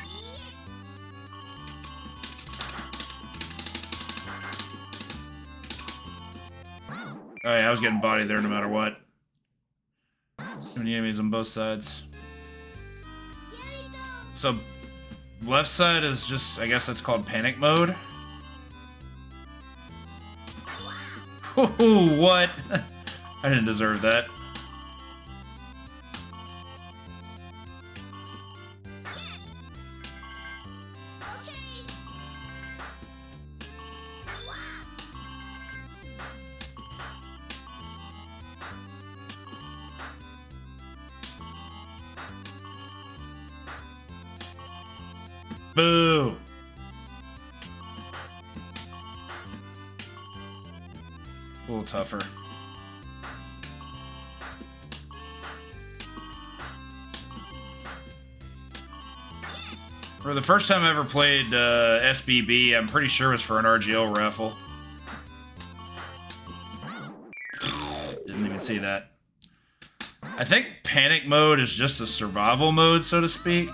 Oh yeah, I was getting bodied there no matter what. Too many enemies on both sides. So, left side is just, I guess that's called panic mode. Ooh, what? I didn't deserve that. Boo! A little tougher. For the first time I ever played SBB, I'm pretty sure it was for an RGL raffle. Didn't even see that. I think panic mode is just a survival mode, so to speak.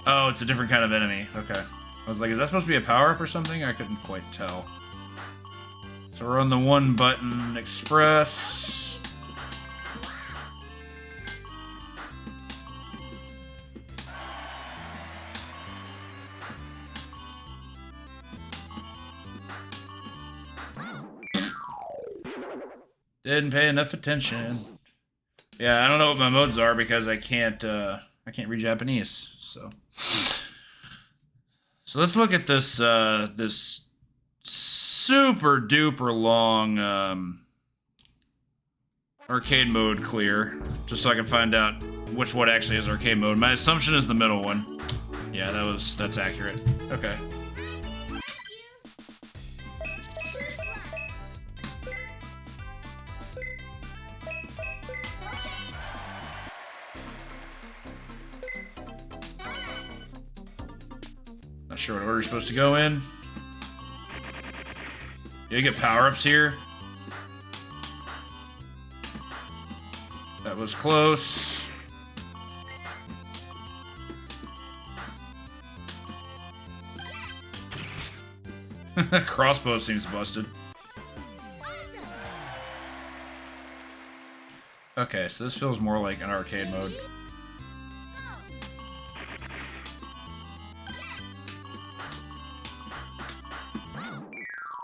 Oh, it's a different kind of enemy. Okay. I was like, is that supposed to be a power-up or something? I couldn't quite tell. So we're on the one button express. Didn't pay enough attention. Yeah, I don't know what my modes are because I can't read Japanese, so. So let's look at this this super duper long arcade mode clear, just so I can find out which one actually is arcade mode. My assumption is the middle one. Yeah, that's accurate. Okay. Not sure what order you're supposed to go in. You get power-ups here. That was close. Crossbow seems busted. Okay, so this feels more like an arcade mode.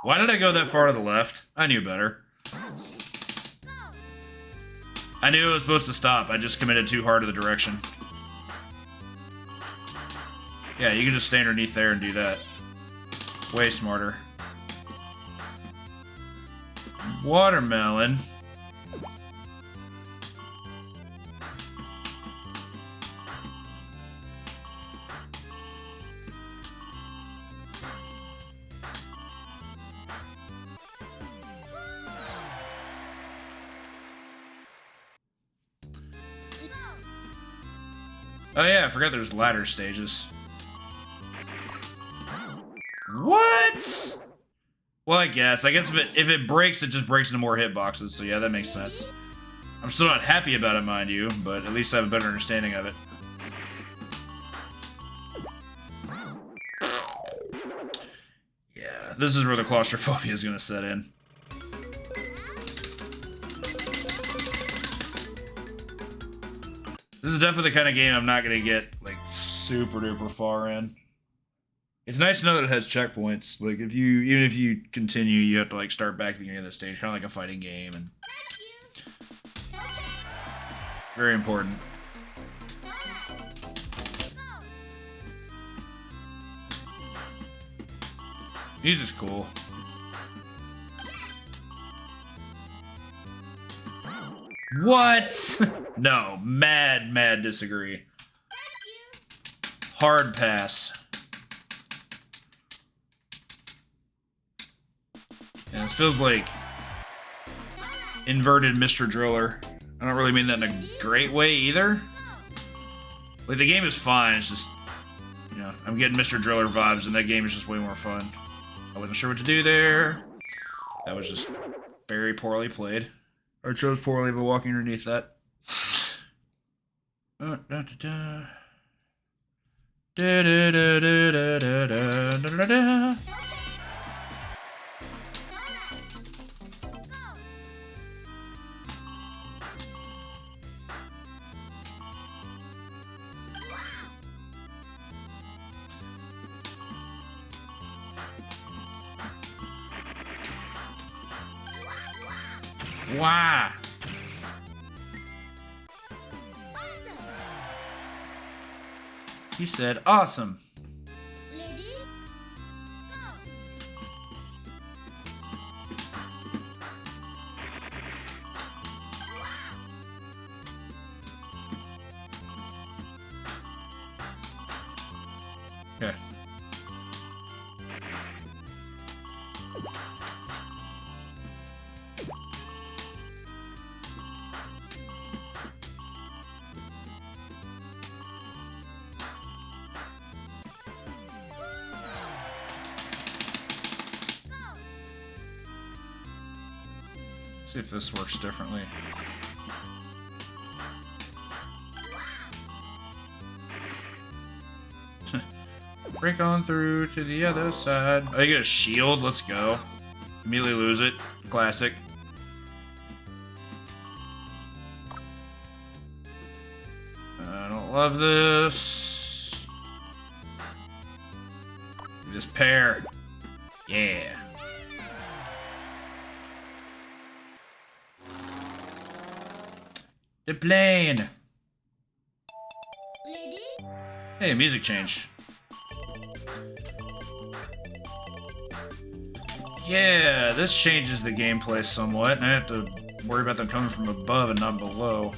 Why did I go that far to the left? I knew better. I knew it was supposed to stop. I just committed too hard to the direction. Yeah, you can just stay underneath there and do that. Way smarter. Watermelon. Oh yeah, I forgot there's ladder stages. What? Well, I guess if it breaks, it just breaks into more hitboxes. So yeah, that makes sense. I'm still not happy about it, mind you, but at least I have a better understanding of it. Yeah, this is where the claustrophobia is gonna set in. This is definitely the kind of game I'm not gonna get like super duper far in. It's nice to know that it has checkpoints. Like even if you continue, you have to like start back at the beginning of the stage, kind of like a fighting game, and very important. Music's cool. What? No, mad disagree. Hard pass. And this feels like inverted Mr. Driller. I don't really mean that in a great way either. Like, the game is fine, it's just, you know, I'm getting Mr. Driller vibes, and that game is just way more fun. I wasn't sure what to do there. That was just very poorly played. I chose poorly by walking underneath that. Wow. He said, awesome. Okay. See if this works differently. Break on through to the other side. Oh, you get a shield? Let's go. Immediately lose it. Classic. I don't love this. This pair. Yeah. The plane. Hey, music change. Yeah, this changes the gameplay somewhat, and I have to worry about them coming from above and not below.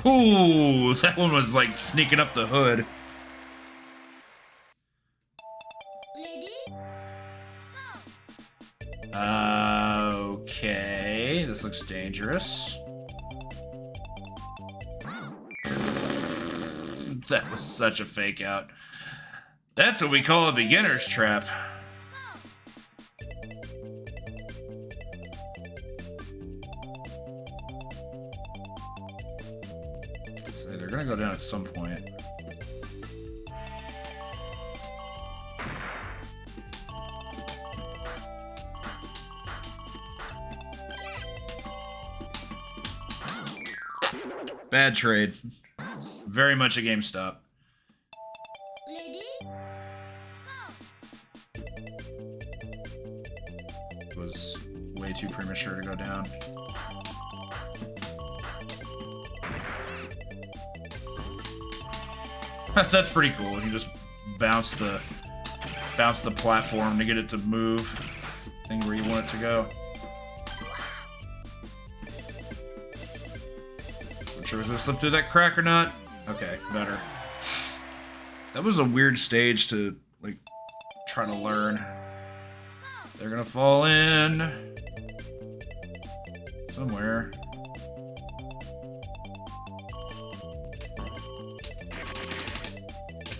Ooh, that one was like sneaking up the hood. Okay, this looks dangerous. That was such a fake out. That's what we call a beginner's trap. So they're gonna go down at some point. Bad trade. Very much a GameStop. It was way too premature to go down. That's pretty cool. You just bounce the platform to get it to move. Thing where you want it to go. Sure was gonna slip through that crack or not. Okay, better. That was a weird stage to like try to learn. They're gonna fall in somewhere.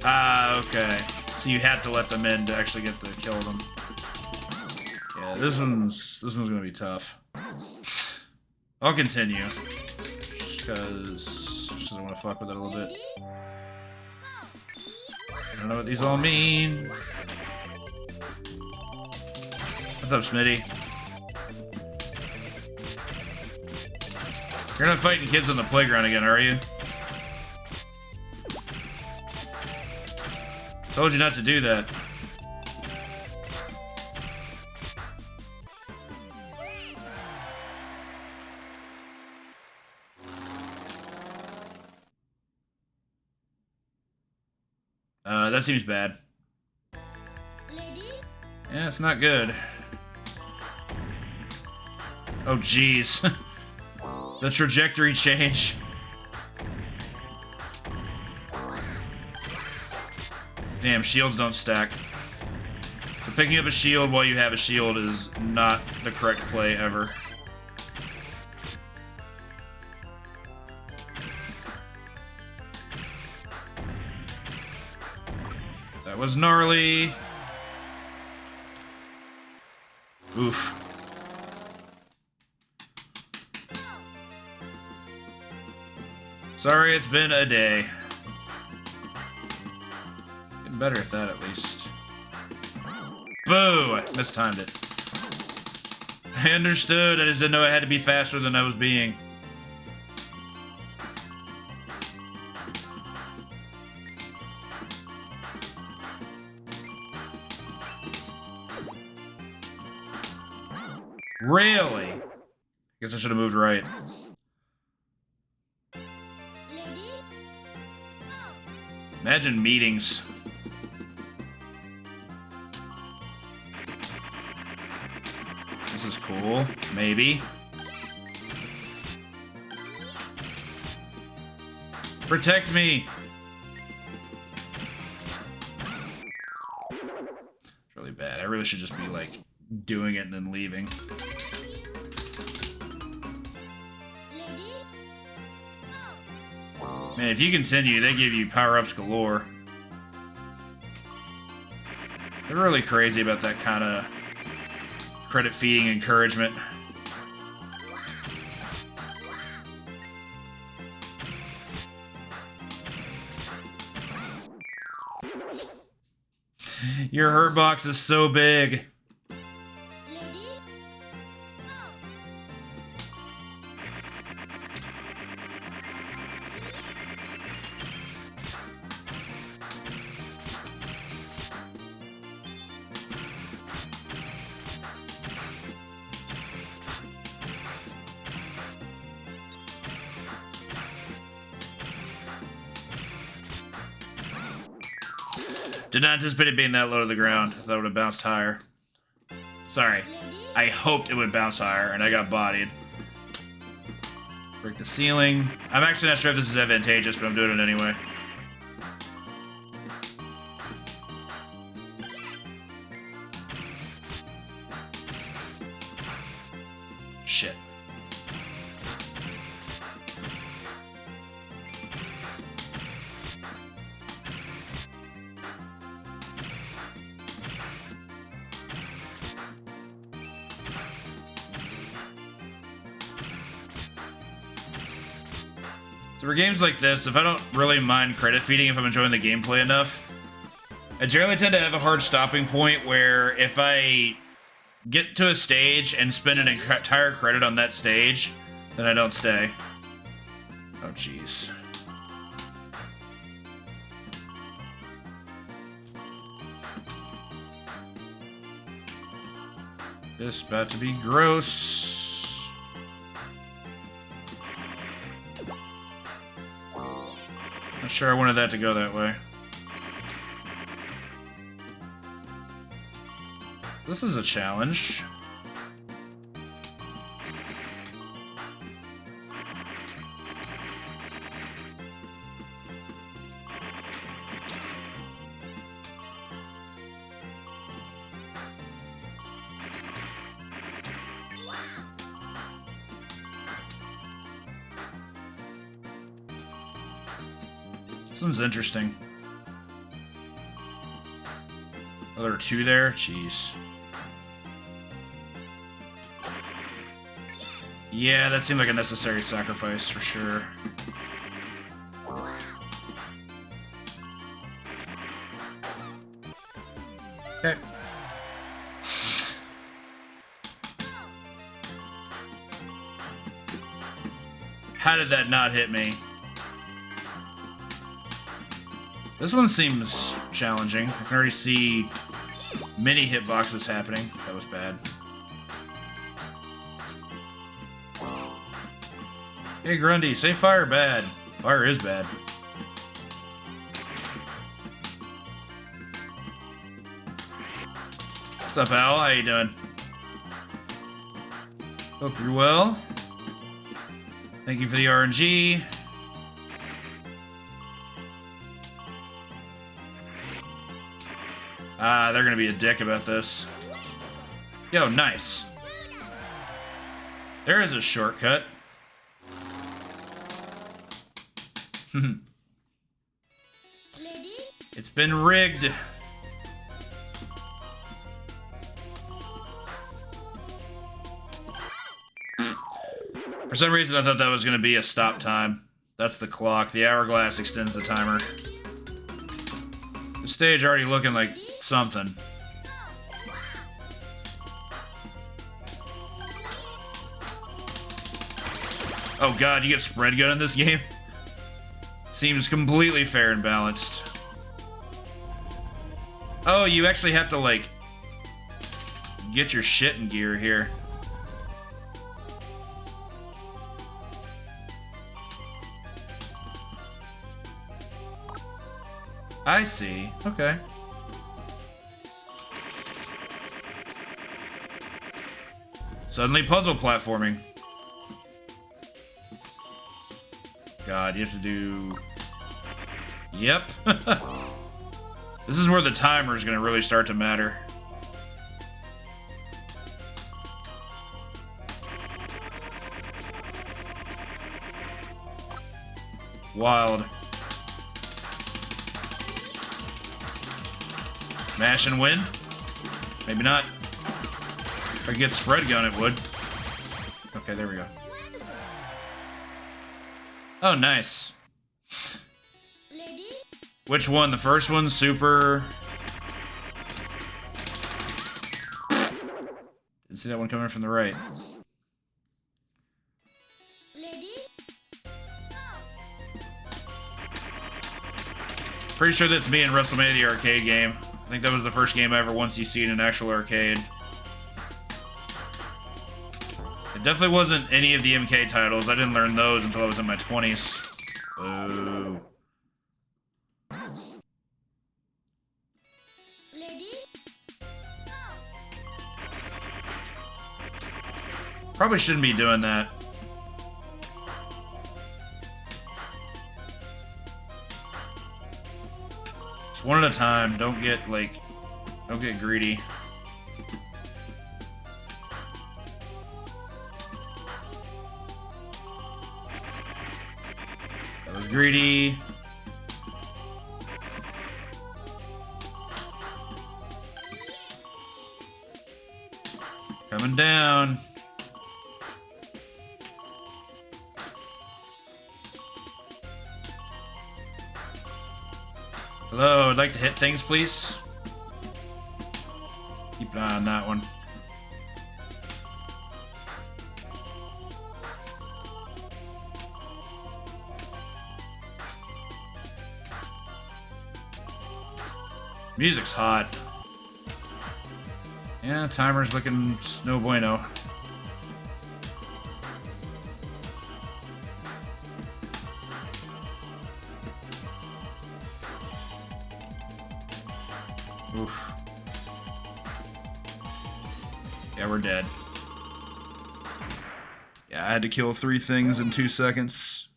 Ah, okay. So you had to let them in to actually get to kill them. Yeah, this one's gonna be tough. I'll continue. Because I want to fuck with it a little bit. I don't know what these all mean. What's up, Smitty? You're not fighting kids on the playground again, are you? Told you not to do that. That seems bad. Yeah, it's not good. Oh, jeez. The trajectory change. Damn, shields don't stack. So picking up a shield while you have a shield is not the correct play ever. That was gnarly. Oof. Sorry, it's been a day. Getting better at that, at least. Boo! I mistimed it. I understood, I just didn't know I had to be faster than I was being. Really? Guess I should have moved right. Imagine meetings. This is cool. Maybe. Protect me! It's really bad. I really should just be, like, doing it and then leaving. Man, if you continue, they give you power-ups galore. They're really crazy about that kind of credit-feeding encouragement. Your hurt box is so big. Did not anticipate it being that low to the ground. I thought it would have bounced higher. Sorry. I hoped it would bounce higher, and I got bodied. Break the ceiling. I'm actually not sure if this is advantageous, but I'm doing it anyway. Shit. So for games like this, if I don't really mind credit feeding if I'm enjoying the gameplay enough, I generally tend to have a hard stopping point where if I get to a stage and spend an entire credit on that stage, then I don't stay. Oh, jeez. This is about to be gross. Not sure I wanted that to go that way. This is a challenge. This one's interesting. Oh, there are two there? Jeez. Yeah, that seemed like a necessary sacrifice for sure. Okay. How did that not hit me? This one seems challenging. I can already see many hitboxes happening. That was bad. Hey Grundy, say fire bad. Fire is bad. What's up, Al? How you doing? Hope you're well. Thank you for the RNG. Ah, they're gonna be a dick about this. Yo, nice. There is a shortcut. It's been rigged. For some reason, I thought that was going to be a stop time. That's the clock. The hourglass extends the timer. The stage already looking like something. Oh god, you get spread gun in this game? Seems completely fair and balanced. Oh, you actually have to, like, get your shit in gear here. I see. Okay. Suddenly puzzle platforming. God, you have to do... Yep. This is where the timer is going to really start to matter. Wild. Mash and win? Maybe not. If I get spread gun, it would. Okay, there we go. Oh, nice. Which one? The first one? Super... Didn't see that one coming from the right. Pretty sure that's me in WrestleMania arcade game. I think that was the first game I ever once you see in an actual arcade. It definitely wasn't any of the MK titles. I didn't learn those until I was in my 20s. Boo. Probably shouldn't be doing that. Just one at a time. Don't get greedy. That was greedy. Coming down. Hello, I'd like to hit things, please. Keep an eye on that one. Music's hot. Yeah, timer's looking no bueno. Oof. Yeah, we're dead. Yeah, I had to kill 3 things in 2 seconds.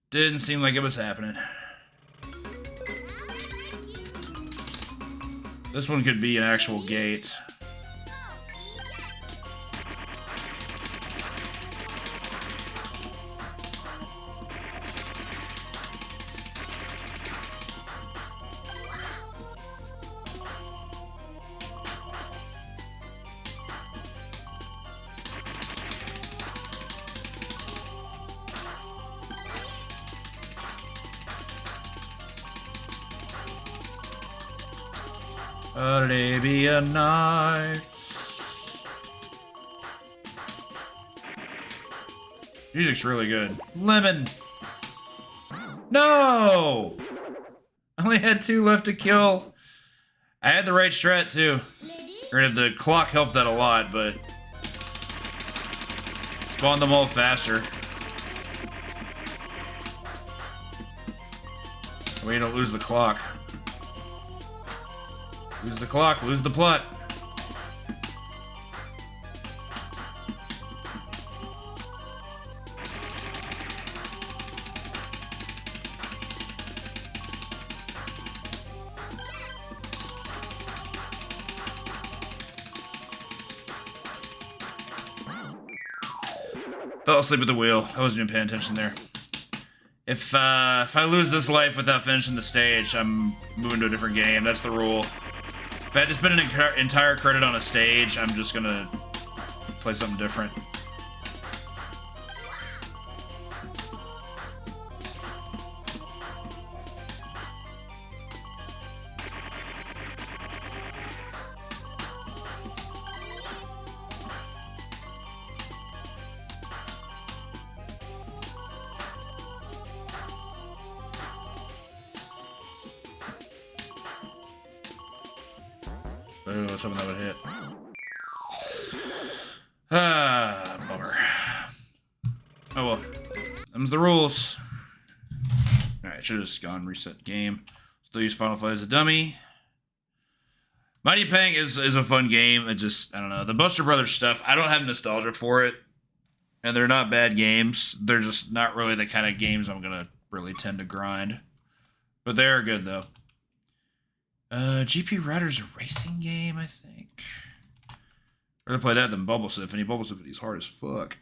Didn't seem like it was happening. This one could be an actual gate. Arabia Nights. Music's really good. Lemon. No! I only had 2 left to kill. I had the right strat too. Granted, the clock helped that a lot, but spawned them all faster. We don't lose the clock. Lose the clock, lose the plot. Fell asleep at the wheel. I wasn't even paying attention there. If I lose this life without finishing the stage, I'm moving to a different game. That's the rule. If I had to spend an entire credit on a stage, I'm just gonna play something different. Oh, something that would hit. Ah, bummer. Oh well. Them's the rules. Alright, should have just gone reset game. Still use Final Fight as a dummy. Mighty Pang is a fun game. It just, I don't know. The Buster Brothers stuff, I don't have nostalgia for it. And they're not bad games. They're just not really the kind of games I'm gonna really tend to grind. But they are good though. GP Riders racing game, I think. I'd rather play that than Bubble Symphony. Bubble Symphony is hard as fuck.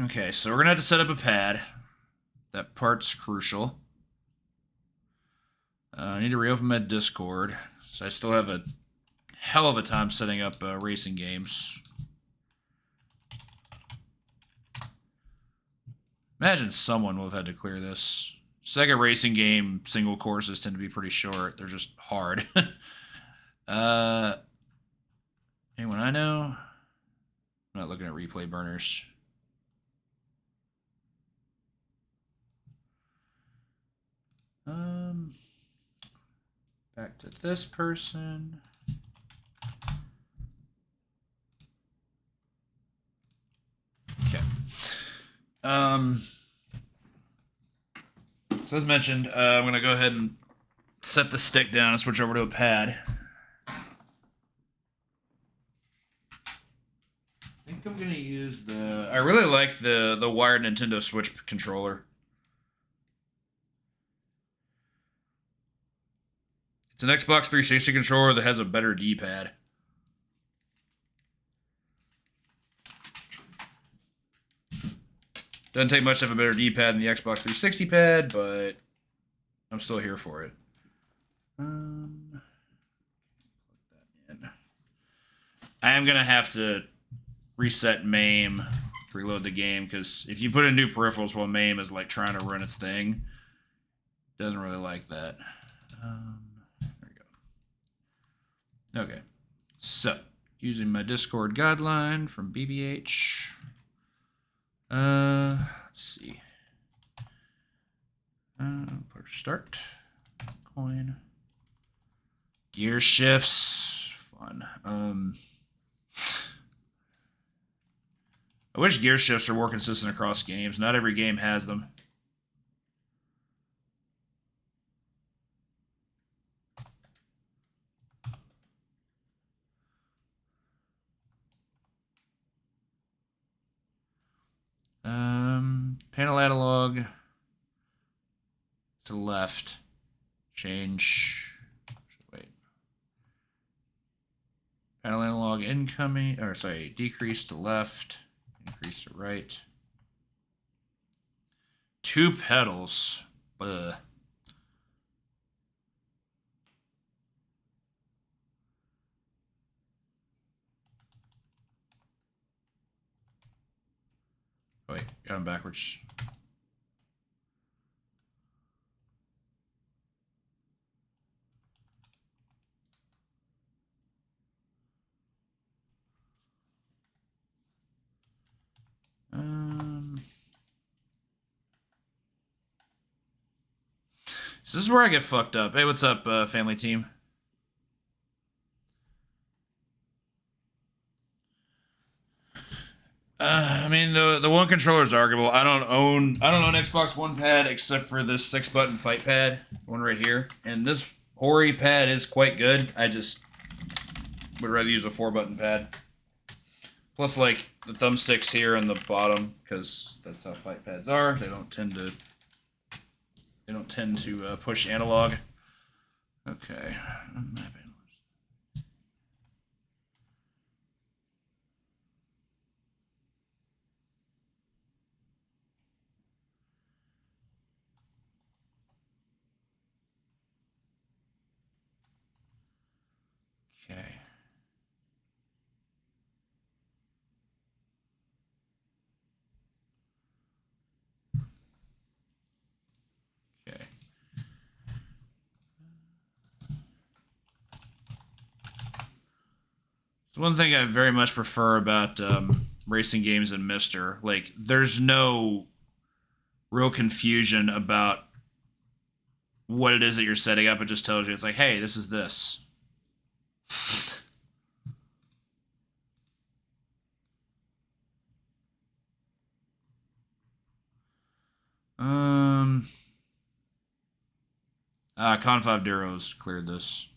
Okay, so we're gonna have to set up a pad. That part's crucial. I need to reopen my Discord. So I still have a hell of a time setting up racing games. Imagine someone will have had to clear this. Sega racing game single courses tend to be pretty short. They're just hard. Anyone I know? I'm not looking at replay burners. Back to this person. Okay. So as mentioned, I'm going to go ahead and set the stick down and switch over to a pad. I think I'm going to use the... I really like the wired Nintendo Switch controller. It's an Xbox 360 controller that has a better D-pad. Doesn't take much to have a better D-pad than the Xbox 360 pad, but I'm still here for it. Plug that in. I am going to have to reset MAME to reload the game, because if you put in new peripherals while MAME is like trying to run its thing, it doesn't really like that. There we go. Okay. So, using my Discord guideline from BBH. Let's see. Push start. Coin. Gear shifts. Fun. I wish gear shifts are more consistent across games. Not every game has them. Panel analog to the left. Change. Wait. Panel analog incoming, or sorry, decrease to left, increase to right. 2 pedals. Ugh. Wait, got them backwards. So this is where I get fucked up. Hey, what's up, family team? I mean, the one controller is arguable. I don't own Xbox One pad except for this 6-button fight pad, one right here. And this Hori pad is quite good. I just would rather use a 4-button pad. Plus, like, the thumbsticks here on the bottom, because that's how fight pads are. They don't tend to push analog. Okay. It's one thing I very much prefer about racing games in Mister. Like, there's no real confusion about what it is that you're setting up. It just tells you, it's like, hey, this is this. Con 5 Duros cleared this.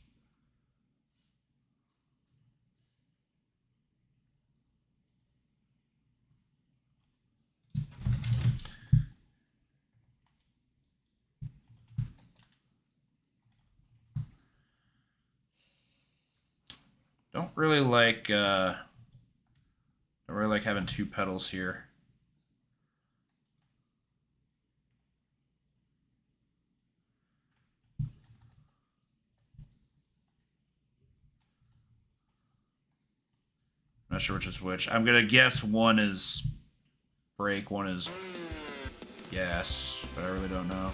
Don't really like having two pedals here. I'm not sure which is which. I'm gonna guess one is brake, one is gas, but I really don't know.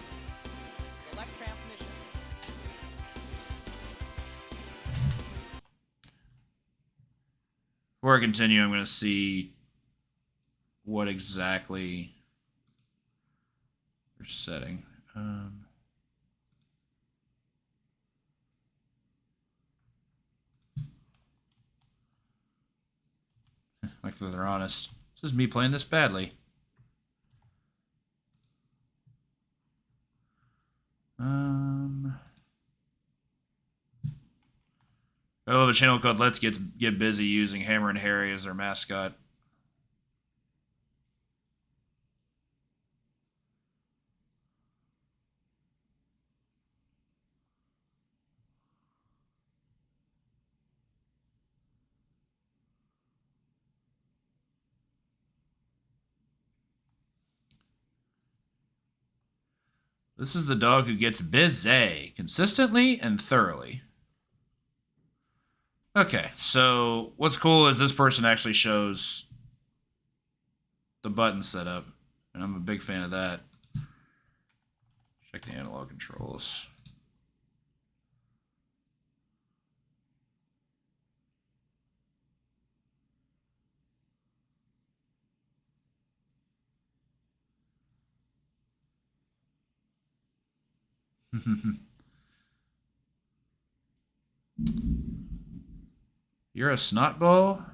Select transmission. Before I continue, I'm gonna see what exactly they're setting. Like they're honest. This is me playing this badly. I love a channel called Let's Get Busy using Hammer and Harry as their mascot. This is the dog who gets busy consistently and thoroughly. Okay, so what's cool is this person actually shows the button setup, and I'm a big fan of that. Check the analog controls. You're a snotball?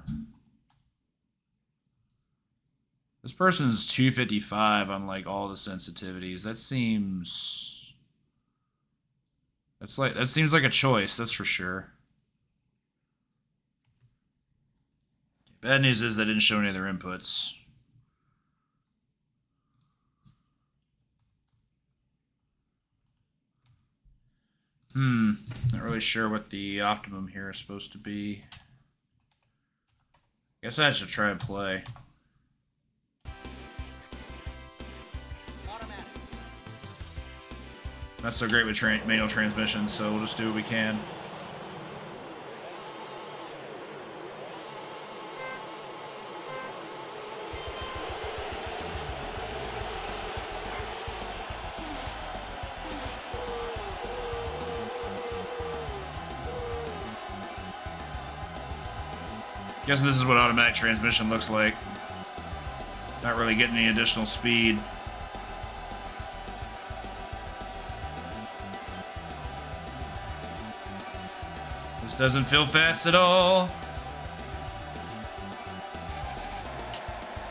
This person's 255 on like all the sensitivities. That seems that seems like a choice, that's for sure. Bad news is they didn't show any of their inputs. Not really sure what the optimum here is supposed to be. Guess I should try and play. Automatic. Not so great with manual transmission, so we'll just do what we can. Guessing this is what automatic transmission looks like. Not really getting any additional speed. This doesn't feel fast at all.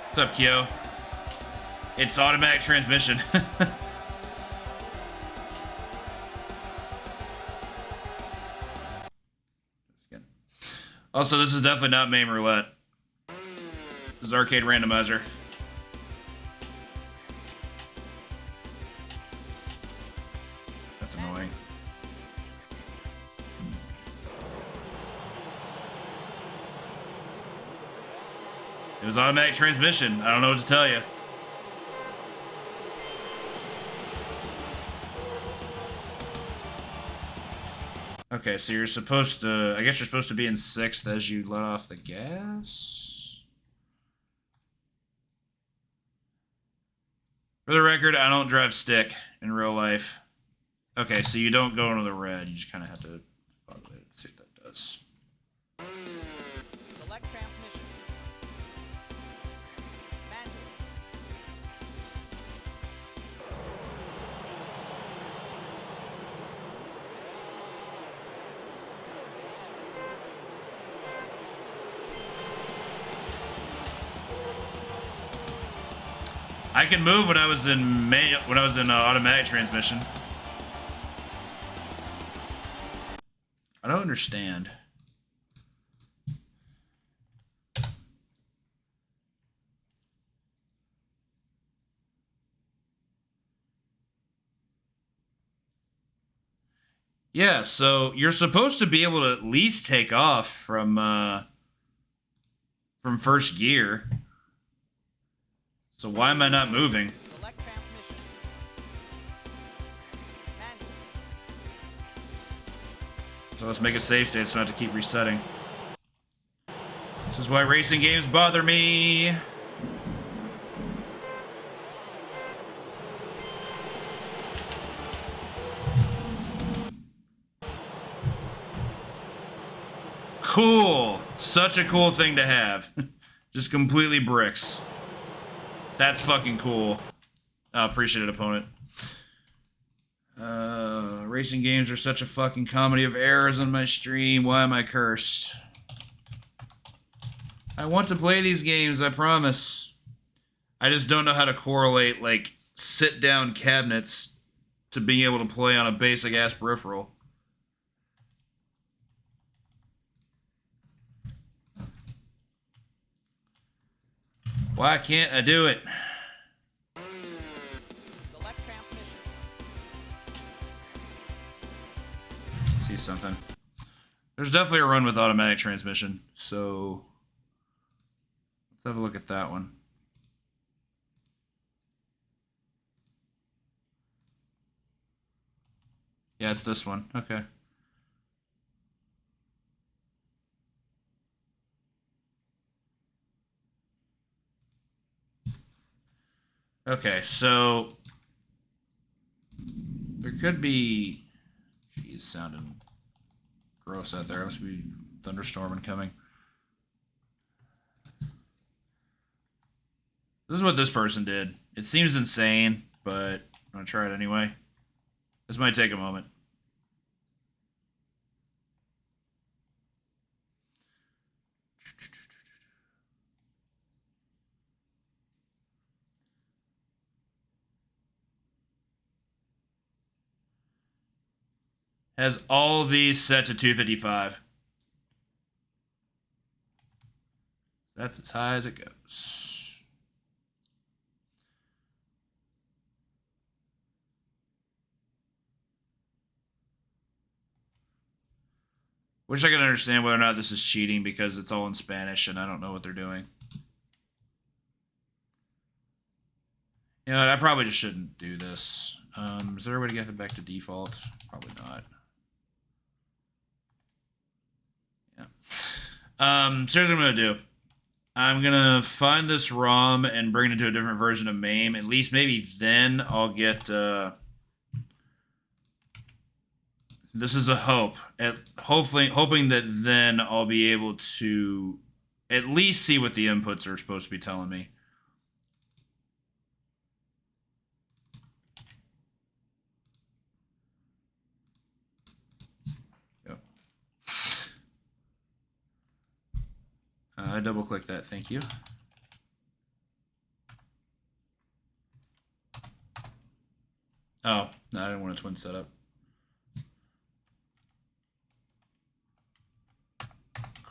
What's up, Kyo? It's automatic transmission. Also, this is definitely not main roulette. This is arcade randomizer. That's annoying. It was automatic transmission. I don't know what to tell you. Okay, so you're supposed to... I guess you're supposed to be in 6th as you let off the gas? For the record, I don't drive stick in real life. Okay, so you don't go into the red. You just kind of have to... Let's see what that does. Select transmission. Manual. I can move when I was in automatic transmission. I don't understand. Yeah, so you're supposed to be able to at least take off from first gear. So why am I not moving? Select transmission. Manual. So let's make a save state so I don't have to keep resetting. This is why racing games bother me. Cool. Such a cool thing to have. Just completely bricks. That's fucking cool. I appreciate it, opponent. Racing games are such a fucking comedy of errors on my stream. Why am I cursed? I want to play these games, I promise. I just don't know how to correlate, like, sit-down cabinets to being able to play on a basic-ass peripheral. Why can't I do it? Select transmission. See something. There's definitely a run with automatic transmission, so let's have a look at that one. Yeah, it's this one. Okay. Okay, so there could be... Jeez, sounding gross out there. Must be thunderstorm incoming. This is what this person did. It seems insane, but I'm gonna try it anyway. This might take a moment. Has all these set to 255. That's as high as it goes. Wish I could understand whether or not this is cheating because it's all in Spanish and I don't know what they're doing. You know what, I probably just shouldn't do this. Is there a way to get it back to default? Probably not. Yeah. So here's what I'm going to do. I'm going to find this ROM and bring it into a different version of MAME. At least maybe then I'll get... this is a hope. Hoping that then I'll be able to at least see what the inputs are supposed to be telling me. Yep. I double click that. Thank you. Oh, no, I didn't want a twin setup.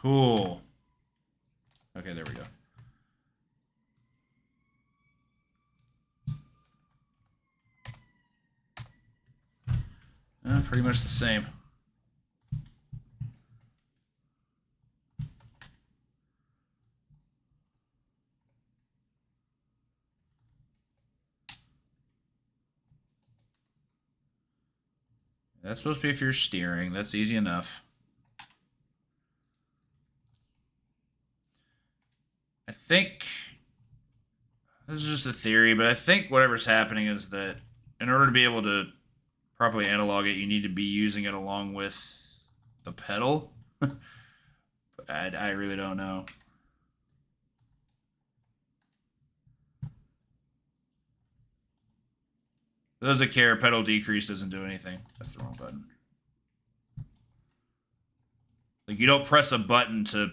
Cool. Okay, there we go. Pretty much the same. That's supposed to be if you're steering. That's easy enough. I think this is just a theory, but I think whatever's happening is that in order to be able to properly analog it, you need to be using it along with the pedal. But I really don't know. For those that care, pedal decrease doesn't do anything. That's the wrong button. Like, you don't press a button to...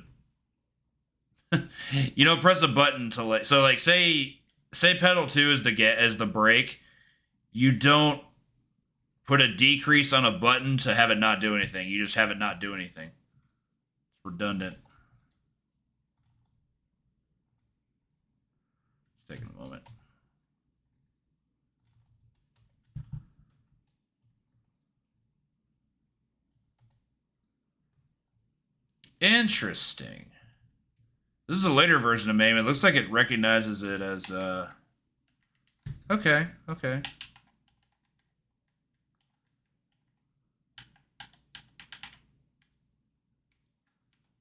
you don't press a button to, like... So, like, say pedal 2 is the brake. You don't put a decrease on a button to have it not do anything. You just have it not do anything. It's redundant. It's taking a moment. Interesting. This is a later version of MAME. It looks like it recognizes it as, Okay, okay.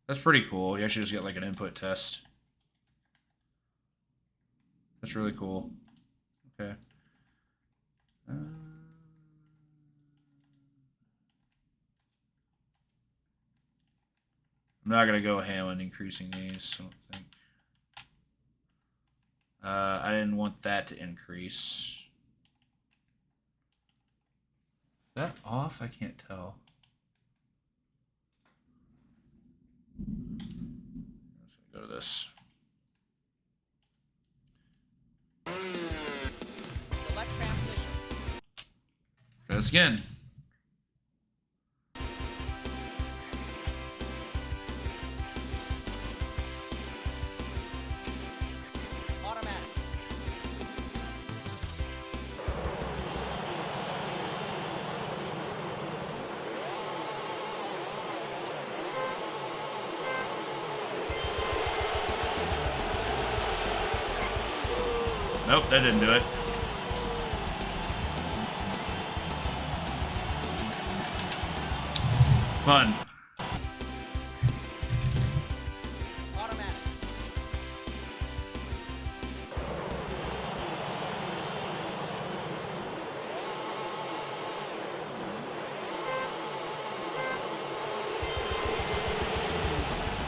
That's pretty cool. You actually just get, like, an input test. That's really cool. Okay. I'm not going to go ham on increasing these, I don't think. I didn't want that to increase. Is that off? I can't tell. I'm just going to go to this. Select transmission. Try this again. Automatic. Nope, that didn't do it. Fun. Automatic.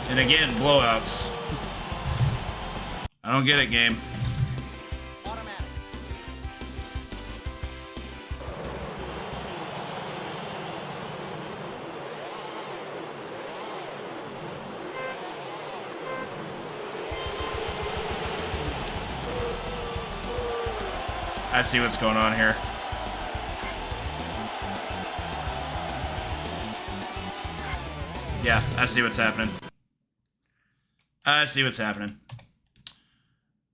And again, blowouts. I don't get it, game. Automatic. I see what's going on here. Yeah, I see what's happening. I see what's happening.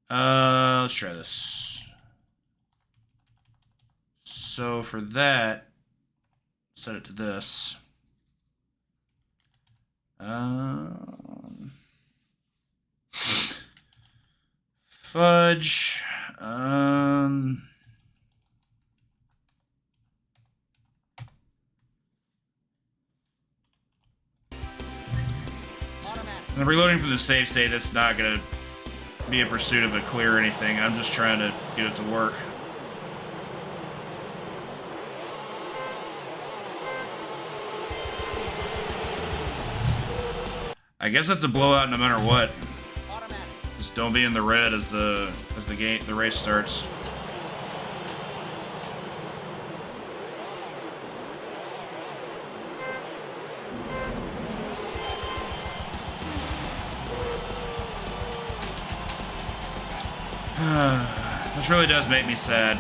Let's try this. So for that, set it to this. Fudge. I'm reloading from the save state. That's not gonna be a pursuit of a clear or anything. I'm just trying to get it to work. I guess that's a blowout no matter what. Automatic. Just don't be in the red as the race starts. This really does make me sad.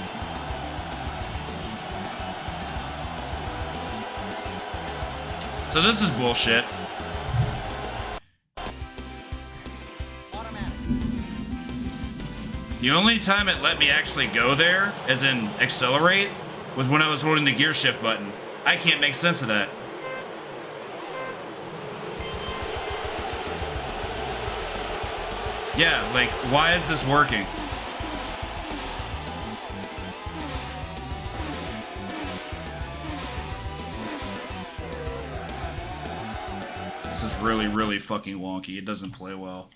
So this is bullshit. Automatic. The only time it let me actually go there, as in accelerate, was when I was holding the gear shift button. I can't make sense of that. Yeah, like, why is this working? This is really, really fucking wonky. It doesn't play well.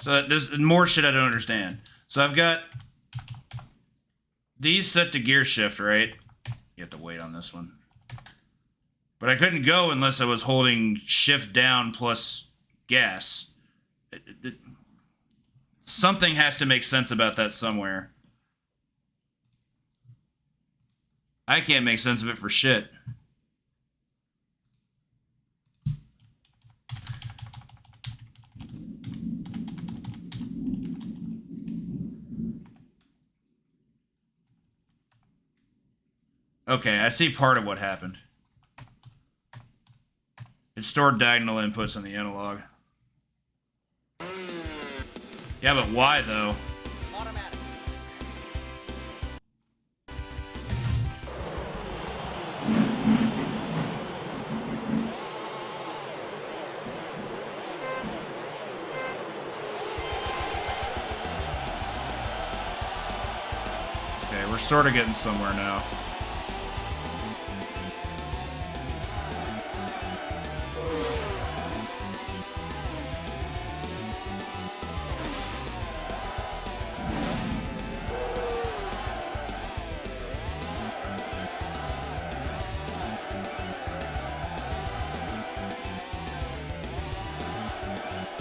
So there's more shit I don't understand. So I've got these set to gear shift, right? You have to wait on this one. But I couldn't go unless I was holding shift down plus gas. Something has to make sense about that somewhere. I can't make sense of it for shit. Okay, I see part of what happened. It stored diagonal inputs on the analog. Yeah, but why, though? Automatic. Okay, we're sort of getting somewhere now.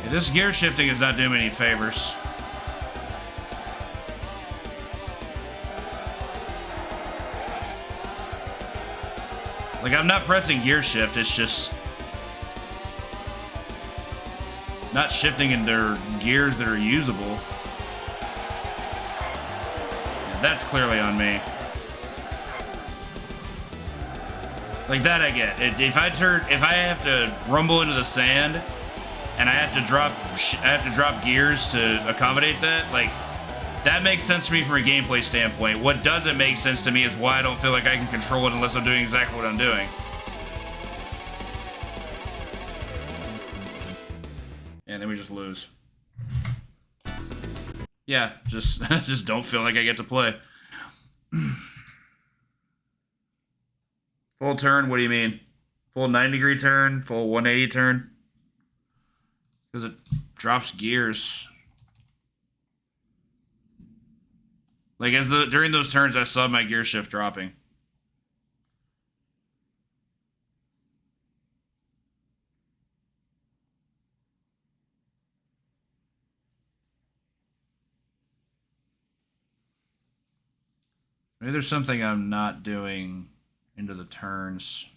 This gear shifting is not doing me any favors. Like, I'm not pressing gear shift, it's just not shifting into gears that are usable. Yeah, that's clearly on me. Like that I get. If I have to rumble into the sand and I have to drop gears to accommodate that, like, that makes sense to me from a gameplay standpoint. What doesn't make sense to me is why I don't feel like I can control it unless I'm doing exactly what I'm doing. And then we just lose. Yeah, just don't feel like I get to play. Full turn, what do you mean? Full 90-degree turn, full 180 turn? Because it drops gears. Like, during those turns, I saw my gear shift dropping. Maybe there's something I'm not doing into the turns.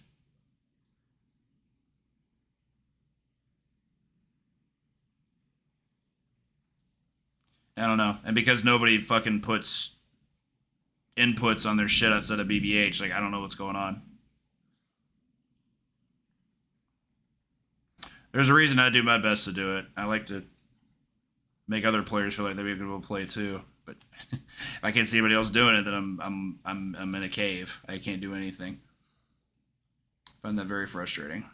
I don't know. And because nobody fucking puts inputs on their shit outside of BBH, like, I don't know what's going on. There's a reason I do my best to do it. I like to make other players feel like they'd be able to play too. But if I can't see anybody else doing it, then I'm in a cave. I can't do anything. I find that very frustrating.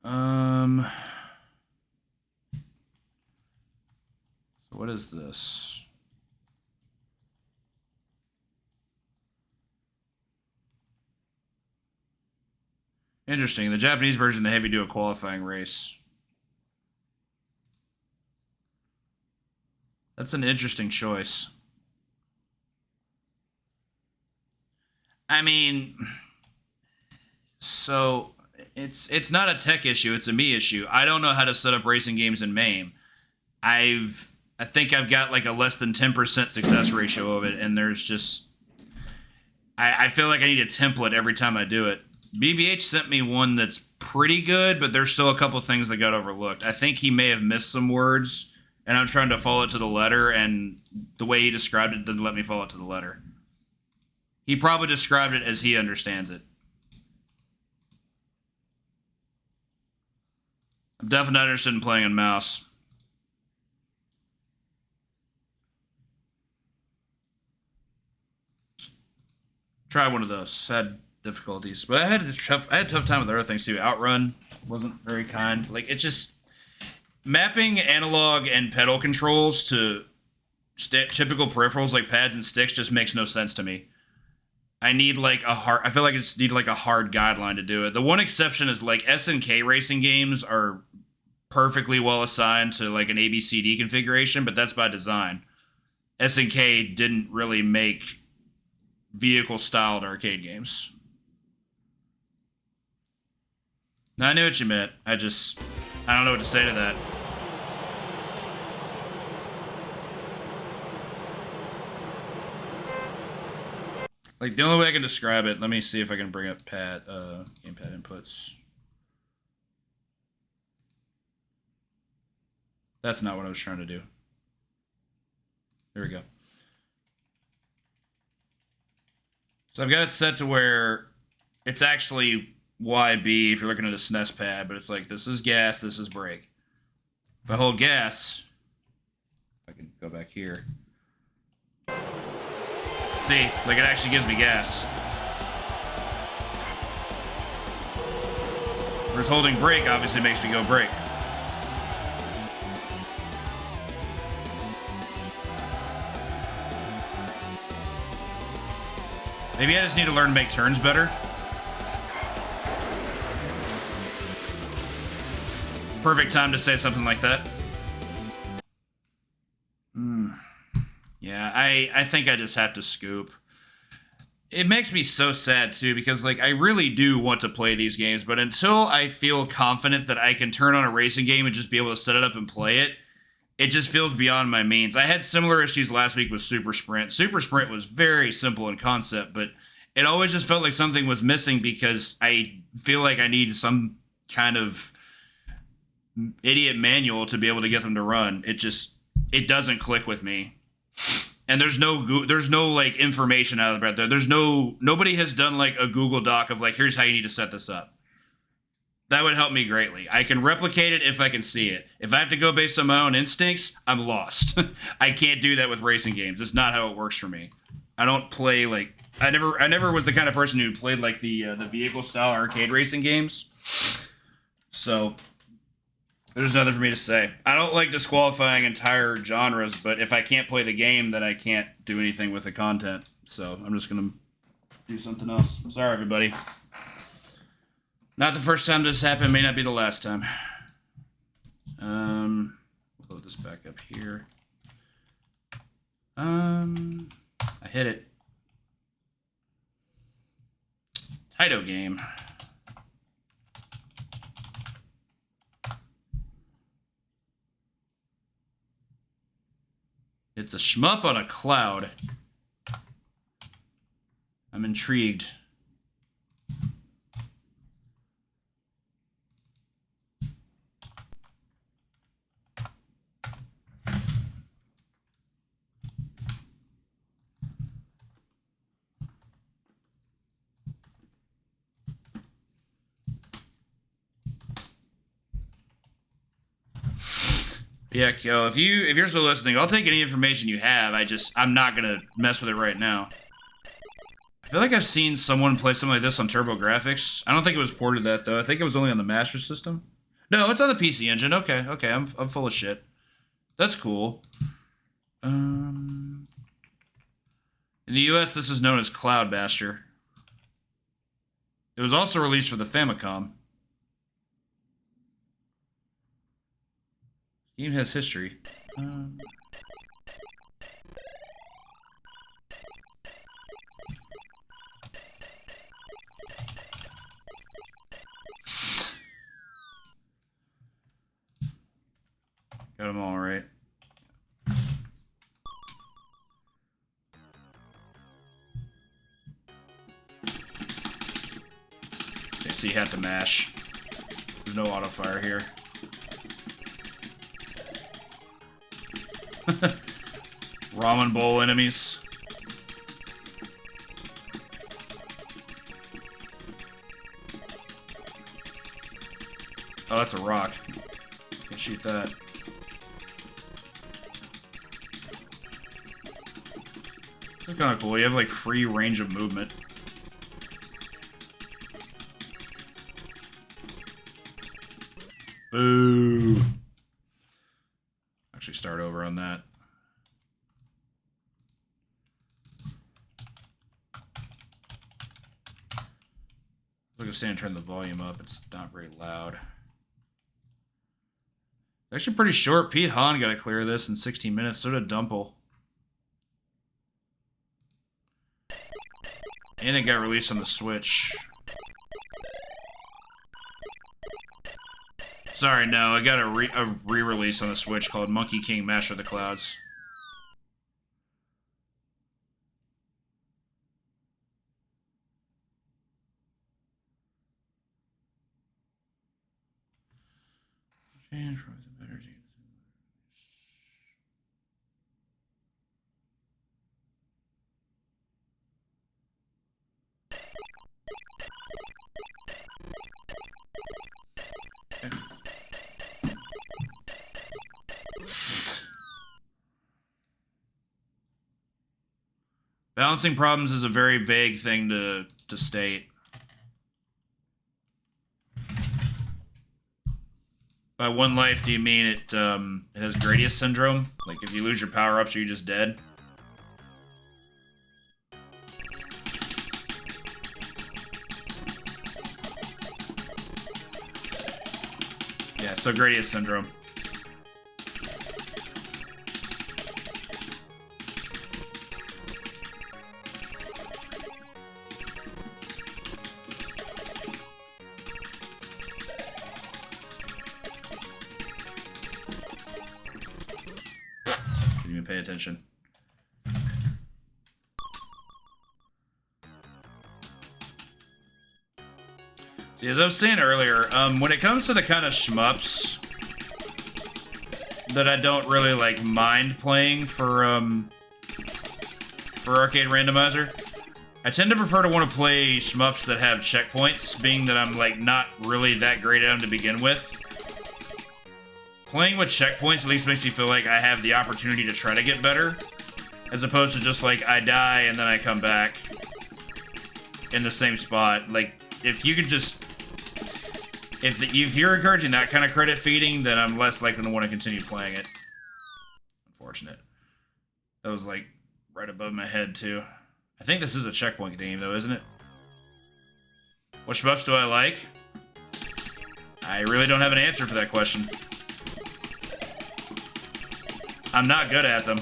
So what is this? Interesting. The Japanese version, the heavy do a qualifying race. That's an interesting choice. I mean, so it's not a tech issue, it's a me issue. I don't know how to set up racing games in MAME. I think I've got like a less than 10% success ratio of it, and there's just I feel like I need a template every time I do it. BBH sent me one that's pretty good, but there's still a couple things that got overlooked. I think he may have missed some words, and I'm trying to follow it to the letter, and the way he described it didn't let me follow it to the letter. He probably described it as he understands it. I'm definitely not interested in playing on mouse. Try one of those. Had difficulties, but I had a tough time with other things too. Outrun wasn't very kind. Like, it just mapping analog and pedal controls to typical peripherals like pads and sticks just makes no sense to me. I need like I feel like I just need like a hard guideline to do it. The one exception is like SNK racing games are perfectly well assigned to like an ABCD configuration, but that's by design. SNK didn't really make vehicle-styled arcade games. Now, I knew what you meant. I don't know what to say to that. Like, the only way I can describe it, let me see if I can bring up gamepad inputs. That's not what I was trying to do. There we go. So I've got it set to where it's actually YB if you're looking at a SNES pad, but it's like, this is gas, this is brake. If I hold gas, I can go back here. See, like it actually gives me gas. Whereas holding brake obviously makes me go brake. Maybe I just need to learn to make turns better. Perfect time to say something like that. Yeah, I think I just have to scoop. It makes me so sad, too, because, like, I really do want to play these games, but until I feel confident that I can turn on a racing game and just be able to set it up and play it, it just feels beyond my means. I had similar issues last week with Super Sprint. Super Sprint was very simple in concept, but it always just felt like something was missing because I feel like I need some kind of idiot manual to be able to get them to run. It doesn't click with me. And there's no like information out about there. Nobody has done like a Google Doc of like, here's how you need to set this up. That would help me greatly. I can replicate it if I can see it. If I have to go based on my own instincts, I'm lost. I can't do that with racing games. It's not how it works for me. I don't play like I never was the kind of person who played like the vehicle style arcade racing games. So there's nothing for me to say. I don't like disqualifying entire genres, but if I can't play the game, then I can't do anything with the content. So I'm just gonna do something else. I'm sorry, everybody. Not the first time this happened, may not be the last time. Load this back up here. I hit it. Taito game. It's a shmup on a cloud. I'm intrigued. Yeah, Kyo, if you're still listening, I'll take any information you have. I'm not gonna mess with it right now. I feel like I've seen someone play something like this on TurboGrafx. I don't think it was ported to that though. I think it was only on the Master System. No, it's on the PC Engine. Okay, I'm full of shit. That's cool. In the US, this is known as Cloudmaster. It was also released for the Famicom. Game has history. Got them all right. Okay, so you have to mash. There's no auto fire here. Ramen bowl enemies. Oh, that's a rock. Can't shoot that. That's kind of cool. You have like free range of movement. Boo. Actually start over on that. Look at Stan, turn the volume up. It's not very loud. Actually pretty short. Pete Hahn got to clear this in 16 minutes. So did Dumple. And it got released on the Switch. Sorry, no, I got a re-release on the Switch called Monkey King Master of the Clouds. Balancing problems is a very vague thing to state. By one life, do you mean it has Gradius syndrome? Like if you lose your power-ups, are you just dead? Yeah, so Gradius syndrome. Pay attention. See, as I was saying earlier, when it comes to the kind of shmups that I don't really like mind playing for Arcade Randomizer, I tend to prefer to want to play shmups that have checkpoints, being that I'm like not really that great at them to begin with. Playing with checkpoints at least makes me feel like I have the opportunity to try to get better, as opposed to just like I die and then I come back in the same spot. Like if you could just, if you're encouraging that kind of credit feeding, then I'm less likely to want to continue playing it. Unfortunate. That was like right above my head too. I think this is a checkpoint game though, isn't it? What shmups do I like? I really don't have an answer for that question. I'm not good at them.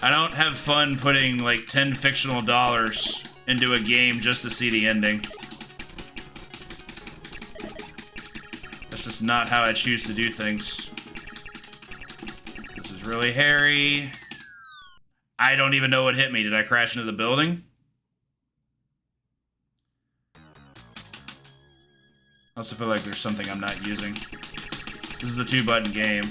I don't have fun putting like 10 fictional dollars into a game just to see the ending. That's just not how I choose to do things. Really hairy. I don't even know what hit me. Did I crash into the building? I also feel like there's something I'm not using. This is a 2-button game.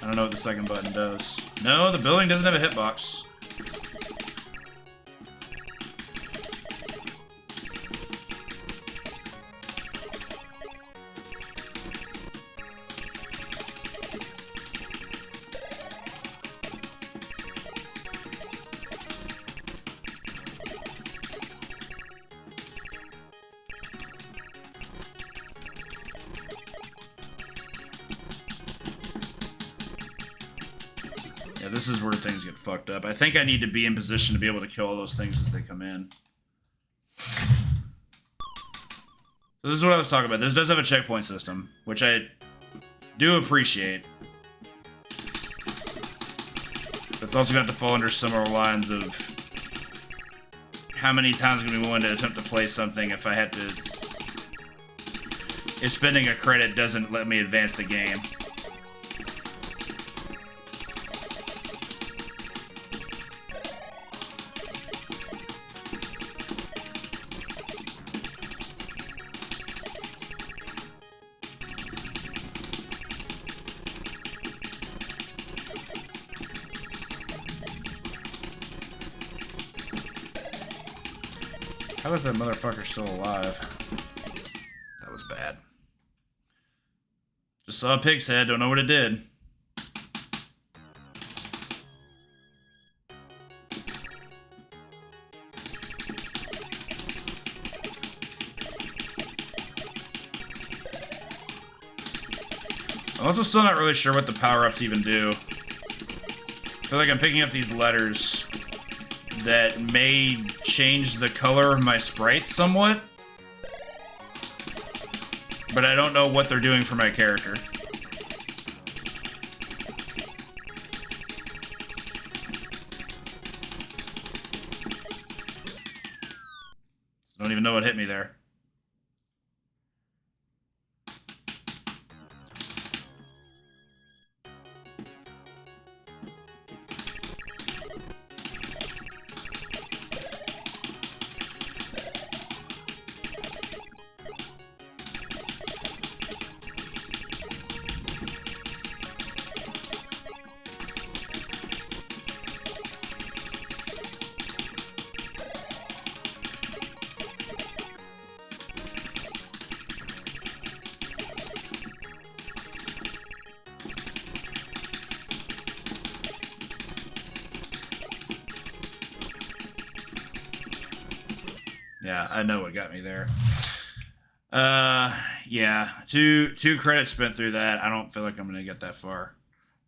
I don't know what the second button does. No, the building doesn't have a hitbox. This is where things get fucked up. I think I need to be in position to be able to kill all those things as they come in. So this is what I was talking about. This does have a checkpoint system, which I do appreciate. It's also got to fall under similar lines of how many times I'm going to be willing to attempt to play something if I have to... if spending a credit doesn't let me advance the game. How is that motherfucker still alive? That was bad. Just saw a pig's head, don't know what it did. I'm also still not really sure what the power-ups even do. I feel like I'm picking up these letters that may change the color of my sprites somewhat. But I don't know what they're doing for my character. I don't even know what hit me there. Yeah, I know what got me there. Yeah, two credits spent through that. I don't feel like I'm gonna get that far.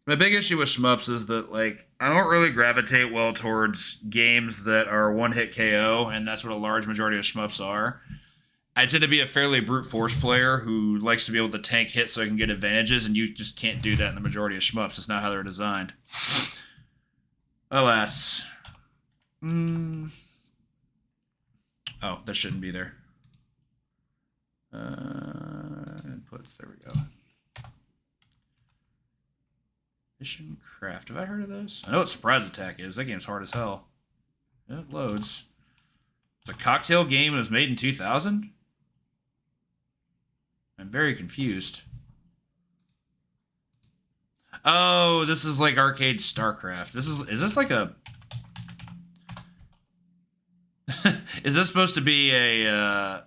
My big issue with shmups is that, like, I don't really gravitate well towards games that are one-hit KO, and that's what a large majority of shmups are. I tend to be a fairly brute force player who likes to be able to tank hits so I can get advantages, and you just can't do that in the majority of shmups. It's not how they're designed. Alas. Oh, that shouldn't be there. Inputs, there we go. Mission Craft. Have I heard of this? I know what Surprise Attack is. That game's hard as hell. It loads. It's a cocktail game and it was made in 2000? I'm very confused. Oh, this is like arcade StarCraft. Is this like a... Is this supposed to be a,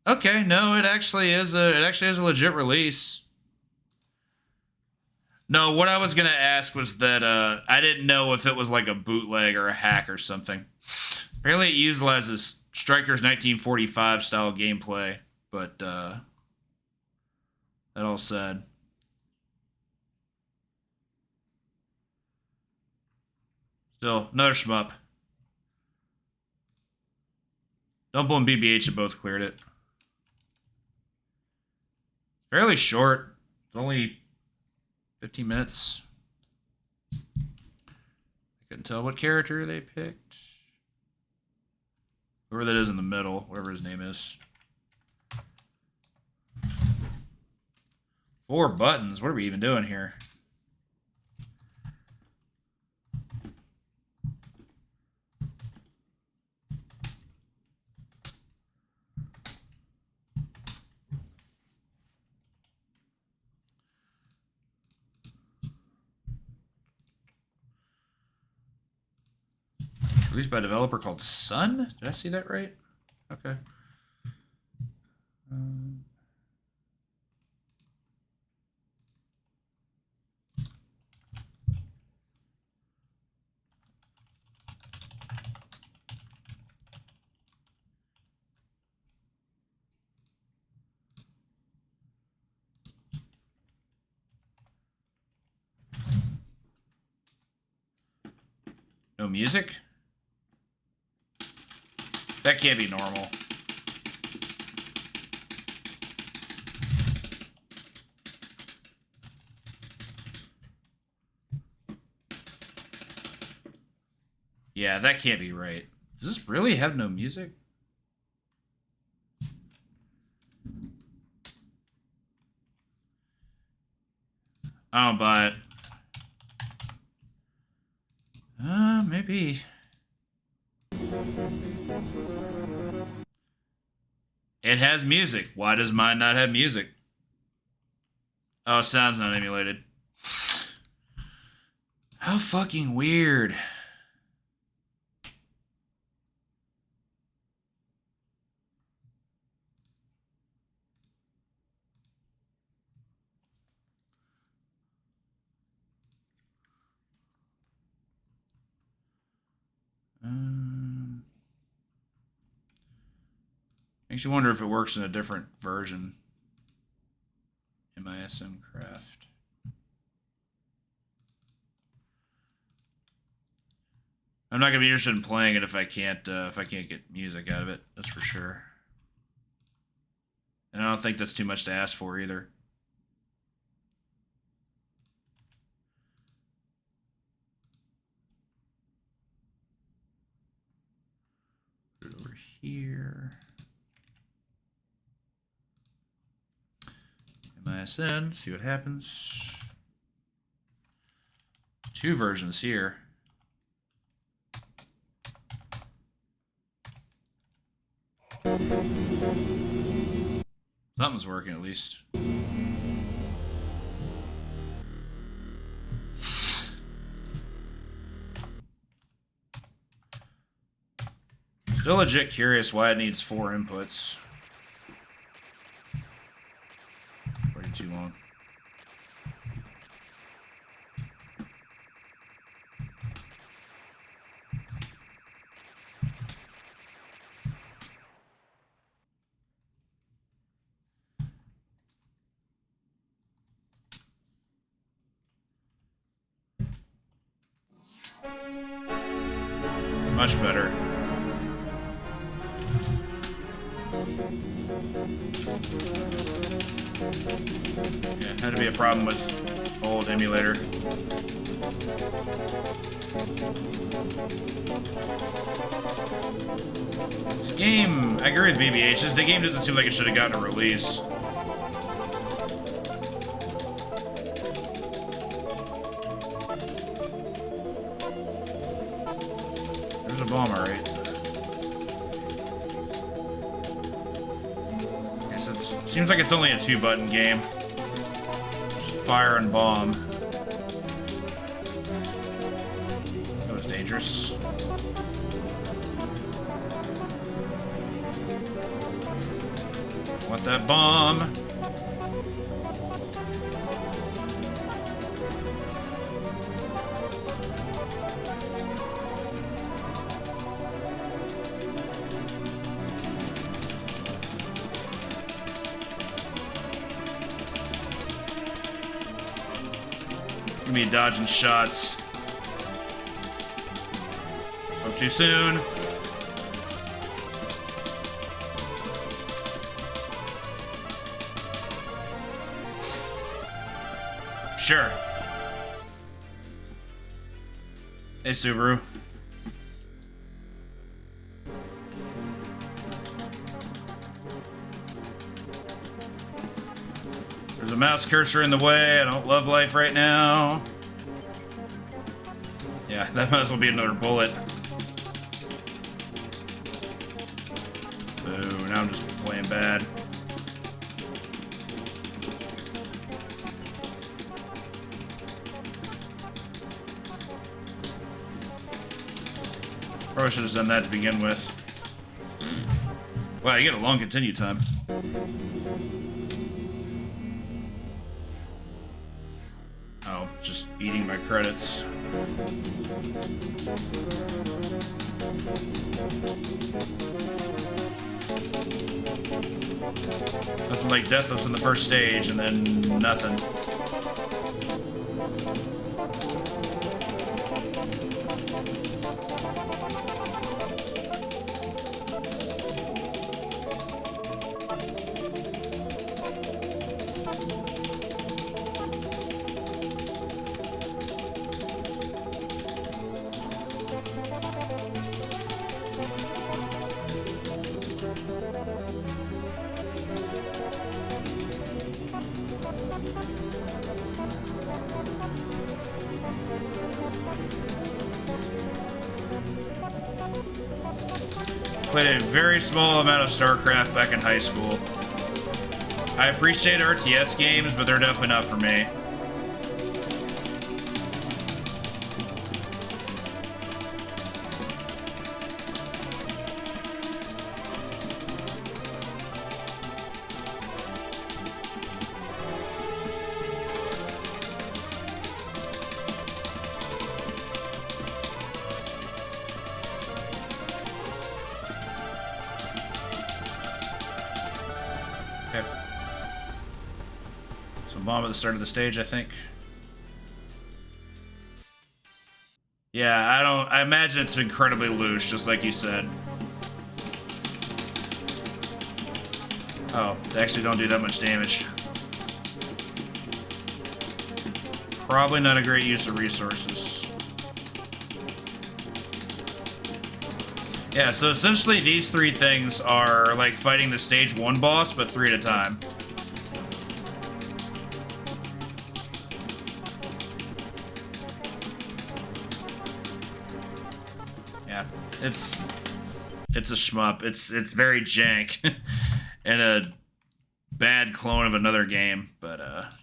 Okay, no, it actually is a legit release. No, what I was gonna ask was that, I didn't know if it was like a bootleg or a hack or something. Apparently it utilizes Striker's 1945 style gameplay, but, that all said. Still, another shmup. Dumble and BBH have both cleared it. Fairly short. It's only 15 minutes. I couldn't tell what character they picked. Whoever that is in the middle, whatever his name is. 4 buttons. What are we even doing here? Released by a developer called Sun? Did I see that right? Okay. No music? That can't be normal. Yeah, that can't be right. Does this really have no music? I don't buy it. Maybe. It has music. Why does mine not have music? Oh, sound's not emulated. How fucking weird. Makes you wonder if it works in a different version. MISM Craft. I'm not gonna be interested in playing it if I can't get music out of it. That's for sure. And I don't think that's too much to ask for either. Put it over here. MISN, see what happens. 2 versions here. Something's working at least. Still legit curious why it needs 4 inputs. Way too long. Much better. Yeah, had to be a problem with old emulator. This game, I agree with BBH, the game doesn't seem like it should have gotten a release. There's a bomb, alright. Seems like it's only a 2-button game. Just fire and bomb. That was dangerous. Want that bomb? Me dodging shots. Spoke too soon. Sure. Hey, Subaru. There's a mouse cursor in the way. I don't love life right now. Yeah, that might as well be another bullet. Boo, now I'm just playing bad. Probably should have done that to begin with. Wow, you get a long continue time. Oh, just eating my credits. Nothing like Deathless in the first stage, and then nothing. Played a very small amount of StarCraft back in high school. I appreciate RTS games, but they're definitely not for me. Okay. So bomb at the start of the stage, I think. Yeah, I imagine it's incredibly loose, just like you said. Oh, they actually don't do that much damage. Probably not a great use of resources. Yeah, so essentially these three things are like fighting the stage 1 boss, but 3 at a time. Yeah, it's a shmup. It's very jank and a bad clone of another game, but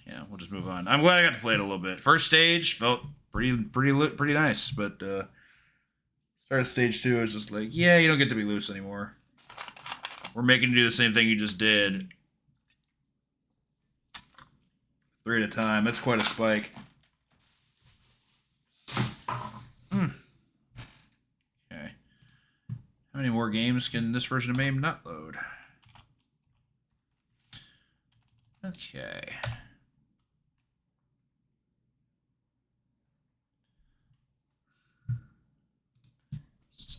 yeah, we'll just move on. I'm glad I got to play it a little bit. First stage felt pretty nice, but start of stage 2 is just like, yeah, you don't get to be loose anymore. We're making you do the same thing you just did. 3 at a time. That's quite a spike. Okay. How many more games can this version of MAME not load? Okay.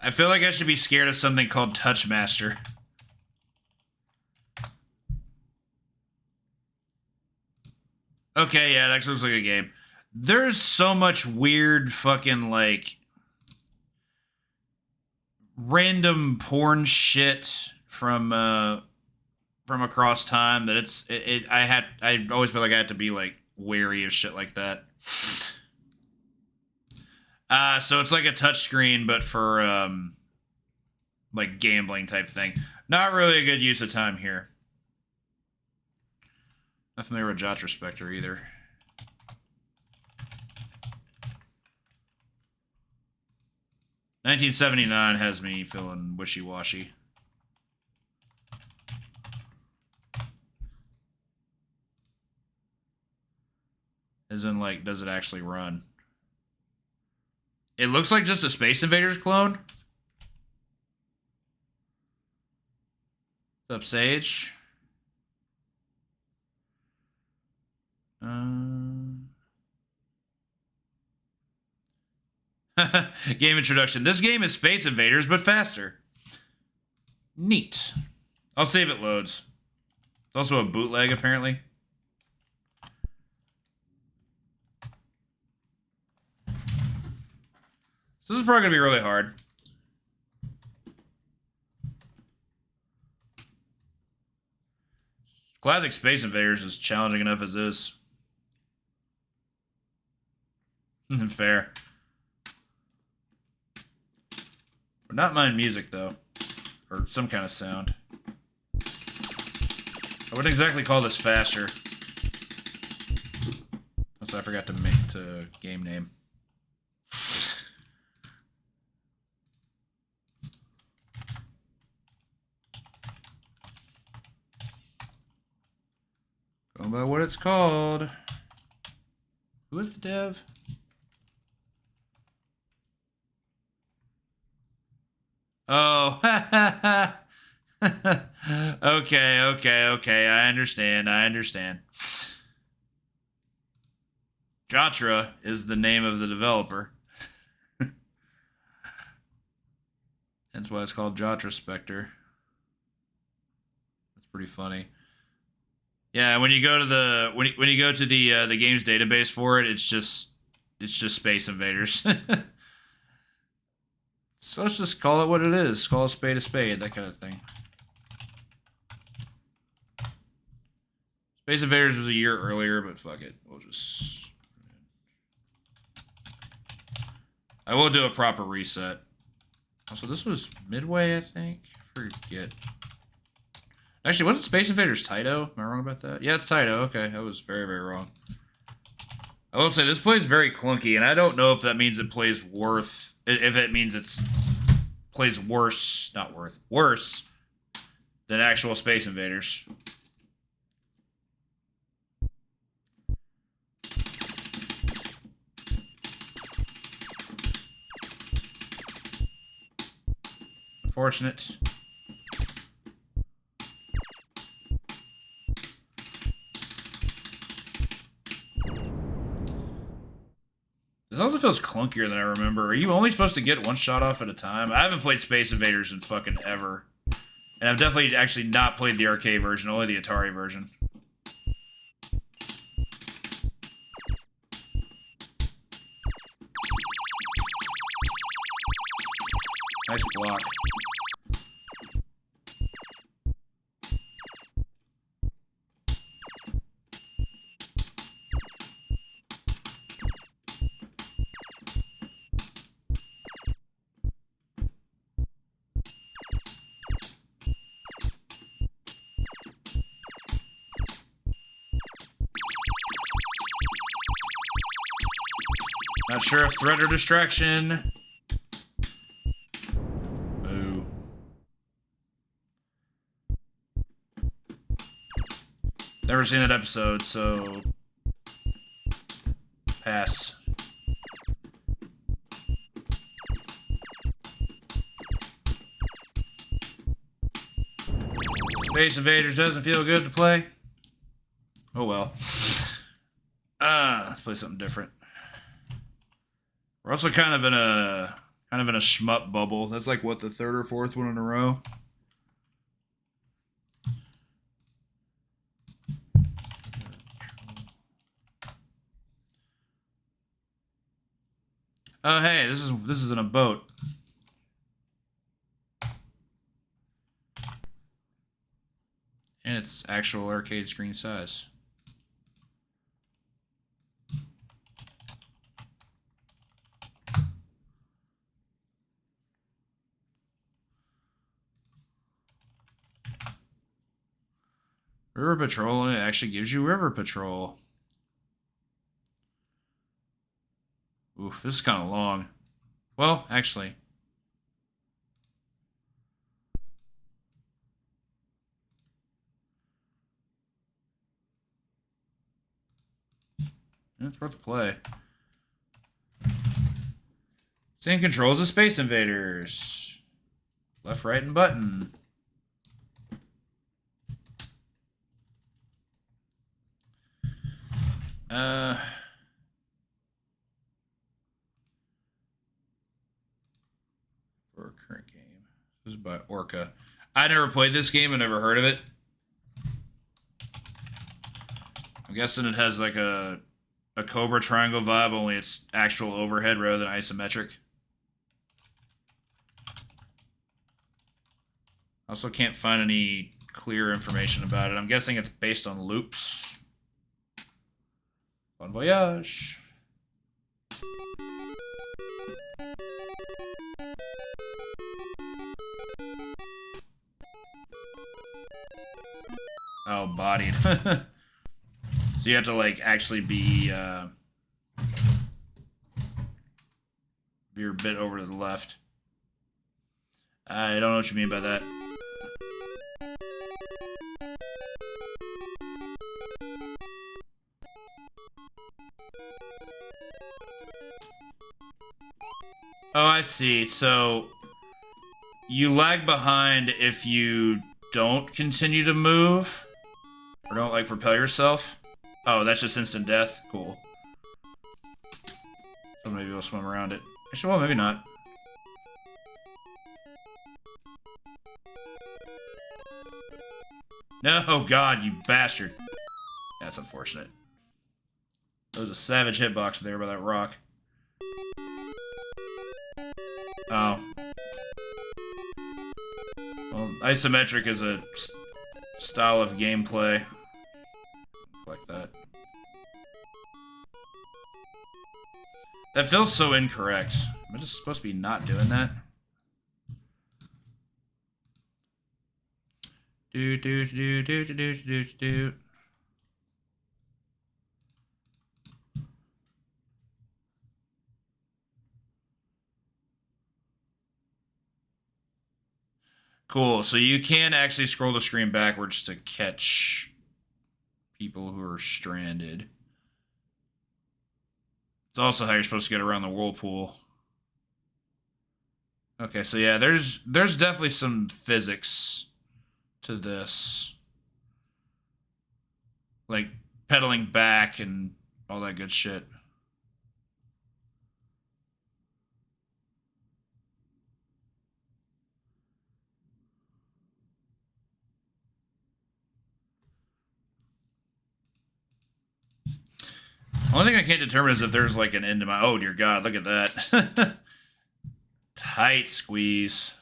I feel like I should be scared of something called Touch Master. Okay, yeah, it actually looks like a game. There's so much weird fucking, like, random porn shit from across time that I always feel like I had to be, like, wary of shit like that. So it's like a touchscreen, but for, like, gambling type thing. Not really a good use of time here. Not familiar with Jatra Spectre either. $1979 has me feeling wishy-washy. As in, like, does it actually run? It looks like just a Space Invaders clone. What's up, Sage? Game introduction. This game is Space Invaders, but faster. Neat. I'll save it loads. It's also a bootleg, apparently. So this is probably going to be really hard. Classic Space Invaders is challenging enough as is. Fair. Would not mind music, though. Or some kind of sound. I wouldn't exactly call this faster. Unless I forgot to make to game name. Going by what it's called. Who is the dev? Oh, okay. I understand. Jatra is the name of the developer. That's why it's called Jatra Spectre. That's pretty funny. Yeah, when you go to the when you go to the games database for it, it's just Space Invaders. So let's just call it what it is. Call a spade, that kind of thing. Space Invaders was a year earlier, but fuck it. We'll just... I will do a proper reset. Also, this was Midway, I think. I forget. Actually, wasn't Space Invaders Taito? Am I wrong about that? Yeah, it's Taito. Okay, I was very, very wrong. I will say, this plays very clunky, and I don't know if that means it plays if it means plays worse, not worse than actual Space Invaders. Unfortunate. This also feels clunkier than I remember. Are you only supposed to get one shot off at a time? I haven't played Space Invaders in fucking ever. And I've definitely actually not played the arcade version, only the Atari version. Nice block. Not sure if threat or distraction. Boo. Never seen that episode, so pass. Space Invaders doesn't feel good to play. Oh well. Let's play something different. We're also kind of in a shmup bubble. That's like what, the third or fourth one in a row. Oh hey, this is in a boat. And it's actual arcade screen size. River Patrol, it actually gives you River Patrol. Oof, this is kind of long. Well, actually. It's worth the play. Same controls as Space Invaders. Left, right, and button. For a current game. This is by Orca. I never played this game. I never heard of it. I'm guessing it has like a Cobra Triangle vibe, only it's actual overhead rather than isometric. Also can't find any clear information about it. I'm guessing it's based on loops. Bon voyage. Oh, bodied. So you have to like actually be veer a bit over to the left. I don't know what you mean by that. Oh, I see. So you lag behind if you don't continue to move or don't like propel yourself. Oh, that's just instant death. Cool. So maybe we'll swim around it. Actually, well, maybe not. No, God, you bastard. That's unfortunate. There was a savage hitbox there by that rock. Oh. Well, isometric is a style of gameplay. Like that. That feels so incorrect. Am I just supposed to be not doing that? Do. Cool. So you can actually scroll the screen backwards to catch people who are stranded. It's also how you're supposed to get around the whirlpool. Okay, so yeah, there's definitely some physics to this. Like pedaling back and all that good shit. Only thing I can't determine is if there's like an end to my... Oh, dear God, look at that. Tight squeeze.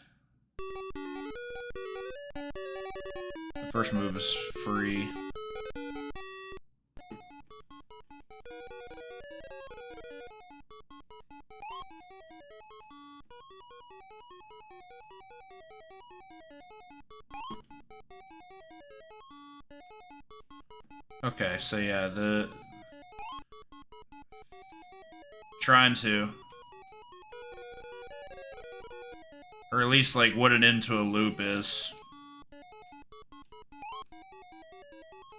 The first move is free. Okay, so yeah, trying to. Or at least, like, what an end to a loop is.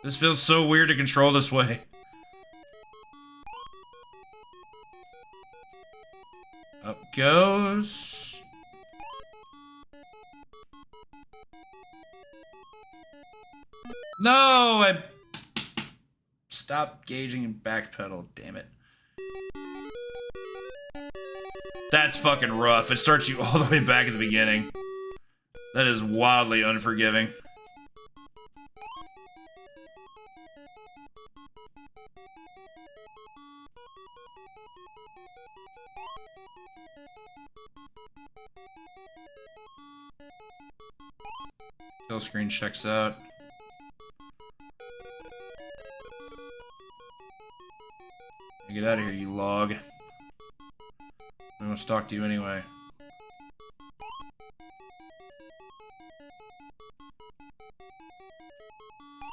This feels so weird to control this way. Up goes. No! I... Stop gauging and backpedal, damn it. That's fucking rough. It starts you all the way back at the beginning. That is wildly unforgiving. Kill screen checks out. Get out of here, you log. We won't talk to you anyway.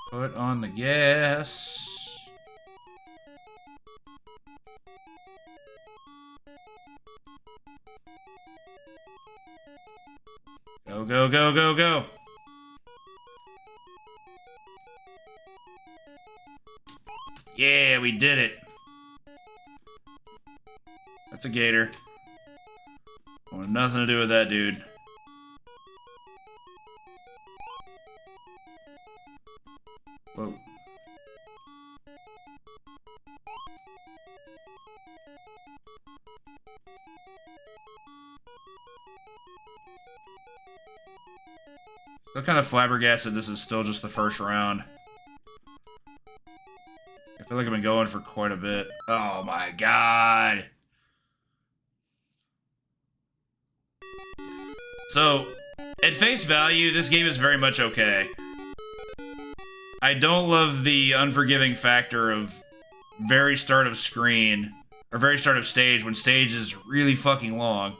Put on the gas. Go, go, go, go, go. Yeah, we did it. That's a gator. I want nothing to do with that dude. Whoa. Still kind of flabbergasted this is still just the first round. I feel like I've been going for quite a bit. Oh my god. So, at face value, this game is very much okay. I don't love the unforgiving factor of very start of screen, or very start of stage, when stage is really fucking long.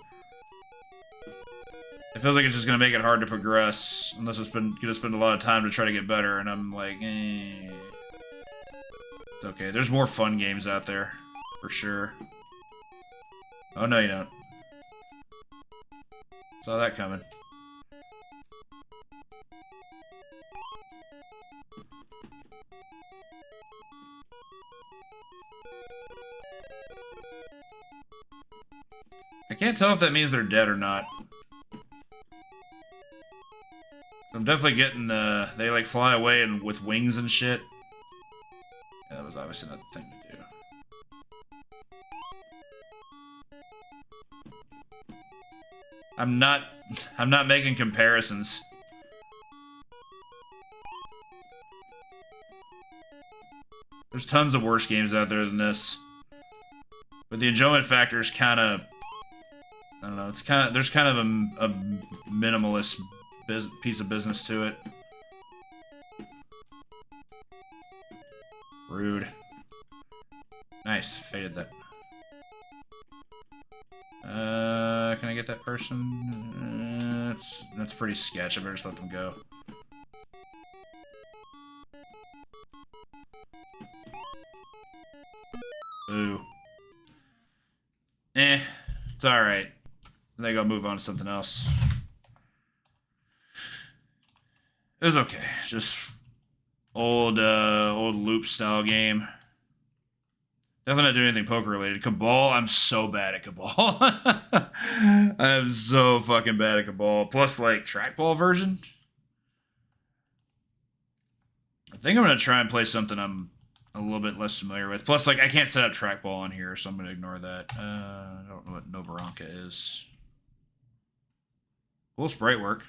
It feels like it's just gonna make it hard to progress, unless it's gonna spend a lot of time to try to get better, and I'm like, eh. It's okay, there's more fun games out there, for sure. Oh, no you don't. Saw that coming. I can't tell if that means they're dead or not. I'm definitely getting, they like fly away and with wings and shit. Yeah, that was obviously not the thing to do. I'm not making comparisons. There's tons of worse games out there than this. But the enjoyment factor is kind of, I don't know, it's kind of, there's kind of a minimalist piece of business to it. Rude. Nice, faded that. Can I get that person? That's pretty sketch. I better just let them go. Ooh. It's alright. I think I'll move on to something else. It was okay. Just old loop style game. Definitely not doing anything poker related. Cabal, I'm so bad at Cabal. I am so fucking bad at Cabal. Plus, like, trackball version. I think I'm gonna try and play something I'm a little bit less familiar with. Plus, like, I can't set up trackball on here, so I'm gonna ignore that. I don't know what Noboranka is. Cool sprite work.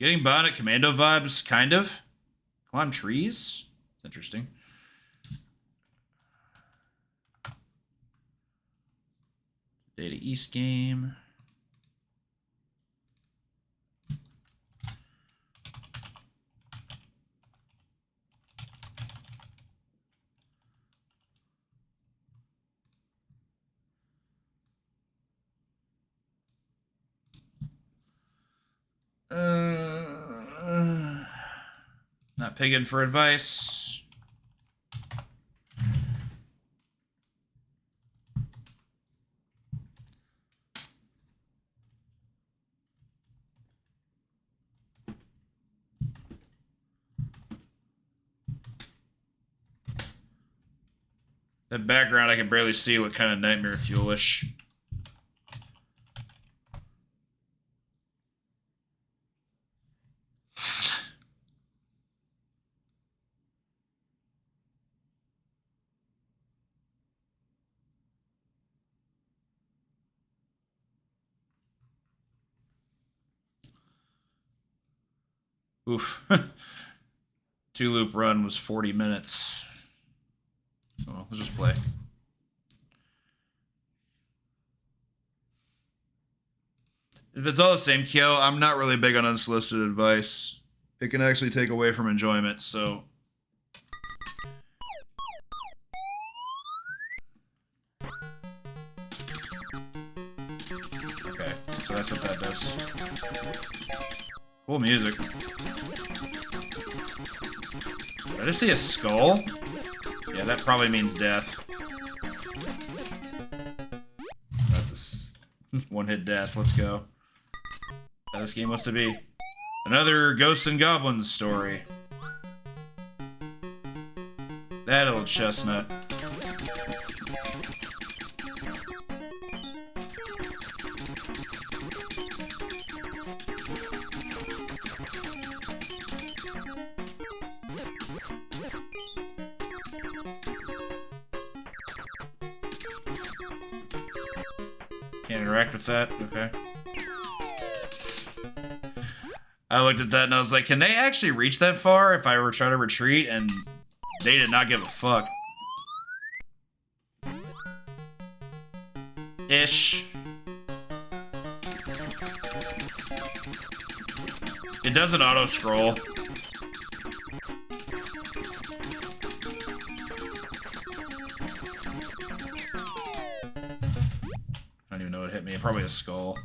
Getting Bionic Commando vibes, kind of. Climb trees? It's interesting. Data East game. Not pigging for advice. That background I can barely see look kind of Nightmare Fuel-ish. Oof. 2-loop run was 40 minutes. Oh, let's just play. If it's all the same, Kyo, I'm not really big on unsolicited advice. It can actually take away from enjoyment, so... Okay, so that's what that does. Cool music. Did I just see a skull? Yeah, that probably means death. That's a one-hit death. Let's go. How this game wants to be. Another Ghosts and Goblins story. That little chestnut. Can't interact with that? Okay. I looked at that and I was like, can they actually reach that far if I were trying to retreat? And they did not give a fuck. Ish. It doesn't auto-scroll. I don't even know what hit me. Probably a skull.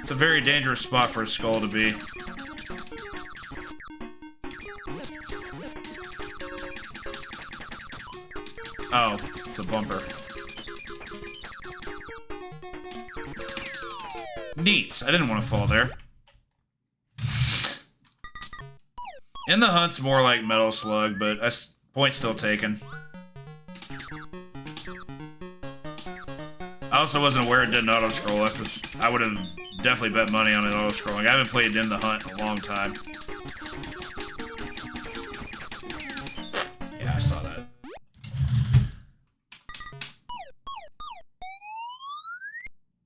It's a very dangerous spot for a skull to be. Oh, it's a bumper. Neat. I didn't want to fall there. In the Hunt's more like Metal Slug, but point still taken. I also wasn't aware it didn't auto-scroll. I would have definitely bet money on it auto-scrolling. I haven't played In the Hunt in a long time. Yeah, I saw that.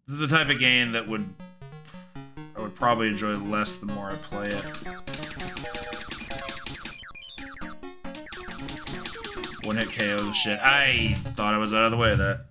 This is the type of game that I would probably enjoy less the more I play it. One-hit KOs and shit. I thought I was out of the way of that.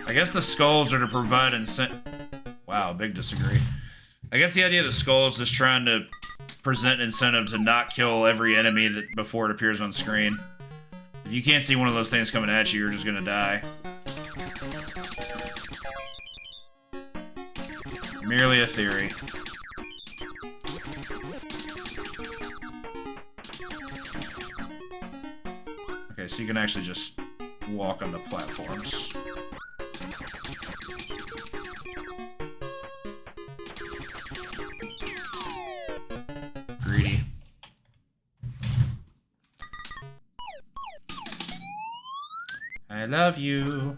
I guess the skulls are to provide incentive. Wow, big disagree. I guess the idea of the skulls is trying to present incentive to not kill every enemy that before it appears on screen. If you can't see one of those things coming at you, you're just gonna die. Merely a theory. Okay, so you can actually just walk on the platforms. love you.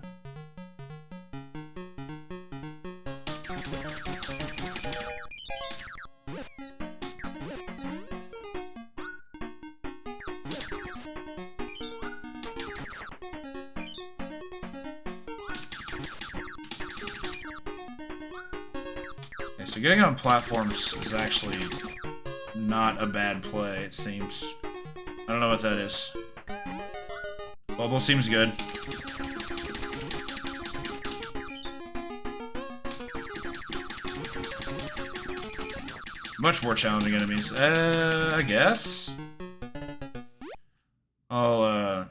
Okay, so getting on platforms is actually not a bad play, it seems. I don't know what that is. Bubble seems good. Much more challenging enemies. I guess. I'll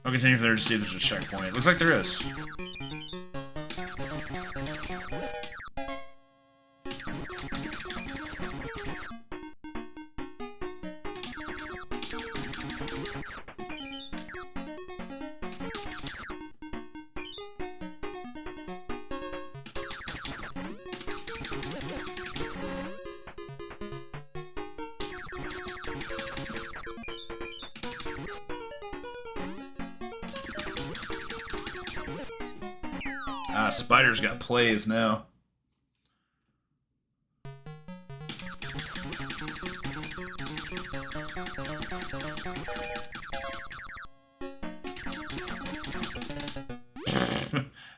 continue from there to see if there's a checkpoint. Looks like there is. Ah, Spider's got plays now.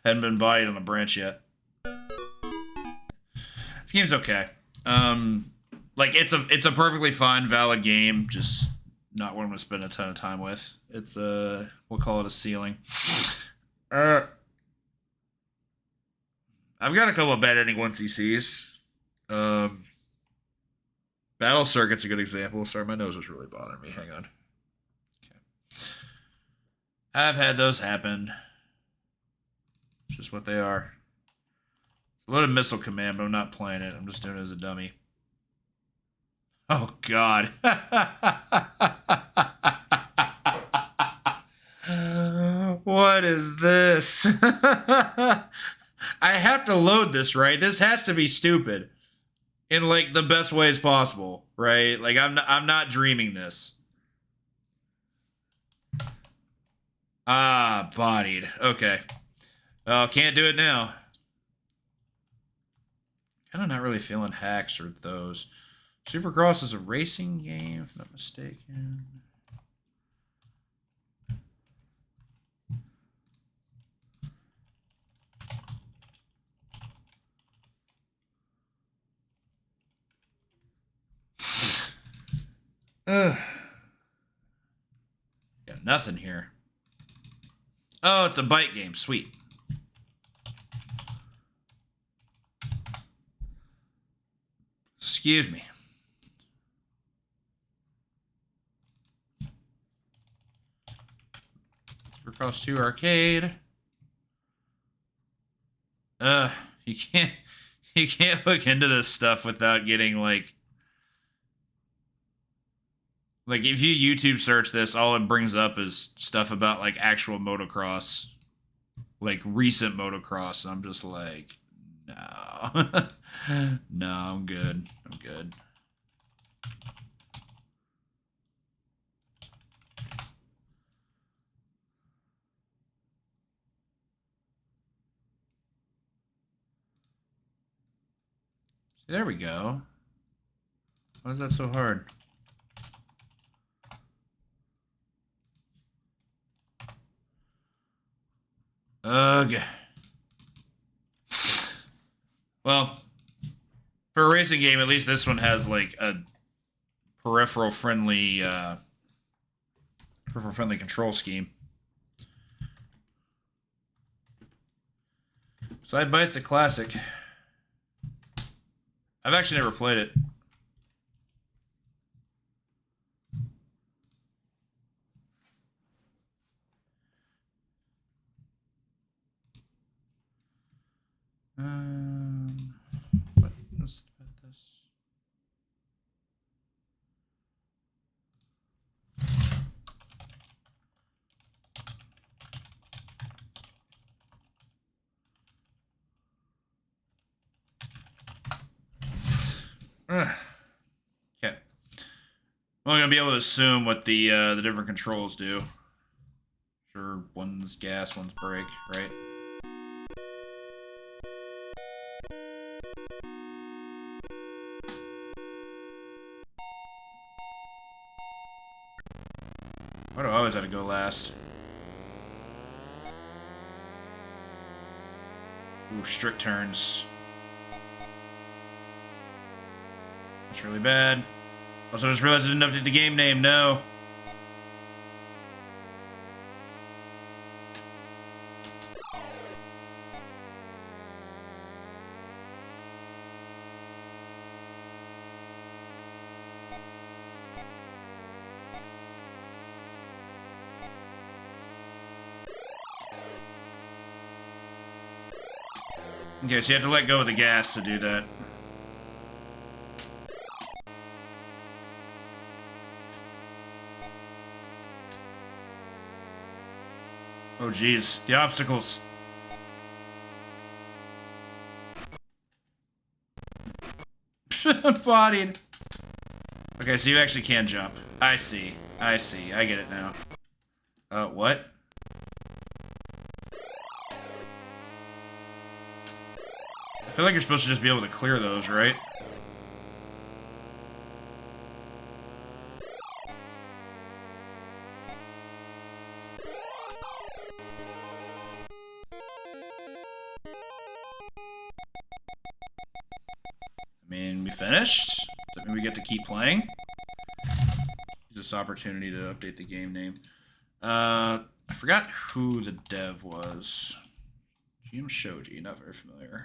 Hadn't been bodied on a branch yet. This game's okay. Like it's a perfectly fine, valid game, just not what I'm gonna spend a ton of time with. It's we'll call it a ceiling. I've got a couple of bad ending 1CCs. Battle Circuit's a good example. Sorry, my nose was really bothering me. Hang on. Okay. I've had those happen. It's just what they are. A loaded missile command, but I'm not playing it. I'm just doing it as a dummy. Oh, God. What is this? I have to load this, right? This has to be stupid in like the best ways possible, right? Like I'm not dreaming this. Ah, bodied. Okay. Well, can't do it now. Kind of not really feeling hacks or those. Supercross is a racing game, if I'm not mistaken. Got nothing here. Oh, it's a bite game. Sweet. Excuse me. Supercross 2 arcade. You can't look into this stuff without getting like if you YouTube search this, all it brings up is stuff about like actual motocross, like recent motocross, and I'm just like, no. No, I'm good. I'm good. There we go. Why is that so hard? Ugh. Well, for a racing game, at least this one has like a peripheral friendly control scheme. Side Bite's a classic. I've actually never played it. What was about this? Okay. I'm only gonna be able to assume what the different controls do. Sure, one one's gas, one's brake, right? Why do I always have to go last? Ooh, strict turns. That's really bad. Also, I just realized I didn't update the game name. No. Okay, so you have to let go of the gas to do that. Oh, geez. The obstacles. Bodied. Okay, so you actually can jump. I see. I see. I get it now. What? I feel like you're supposed to just be able to clear those, right? I mean, we finished? Does that mean we get to keep playing? Use this opportunity to update the game name. I forgot who the dev was. GM Shoji, not very familiar.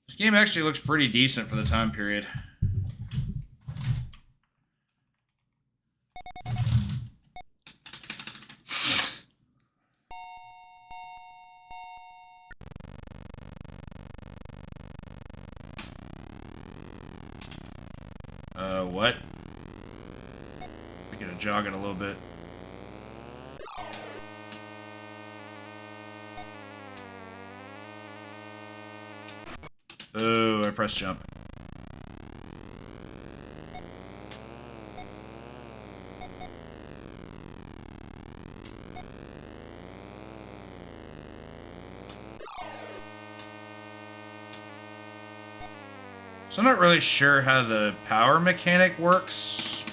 This game actually looks pretty decent for the time period. What? We gotta jog it a little bit. Oh, I pressed jump. So I'm not really sure how the power mechanic works.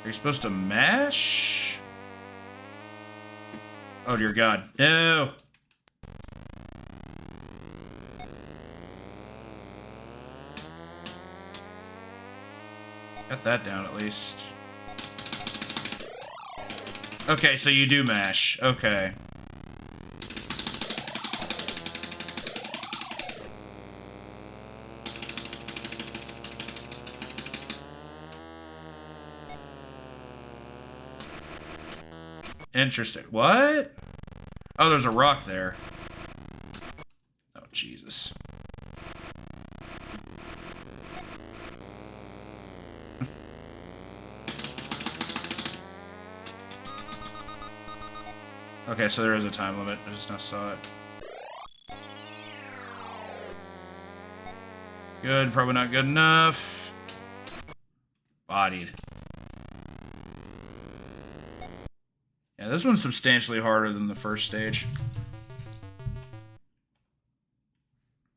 Are you supposed to mash? Oh dear God, no! Got that down at least. Okay, so you do mash. Okay. Interesting. What? Oh, there's a rock there. Oh, Jesus. Okay, so there is a time limit. I just now saw it. Good, probably not good enough. Bodied. Yeah, this one's substantially harder than the first stage.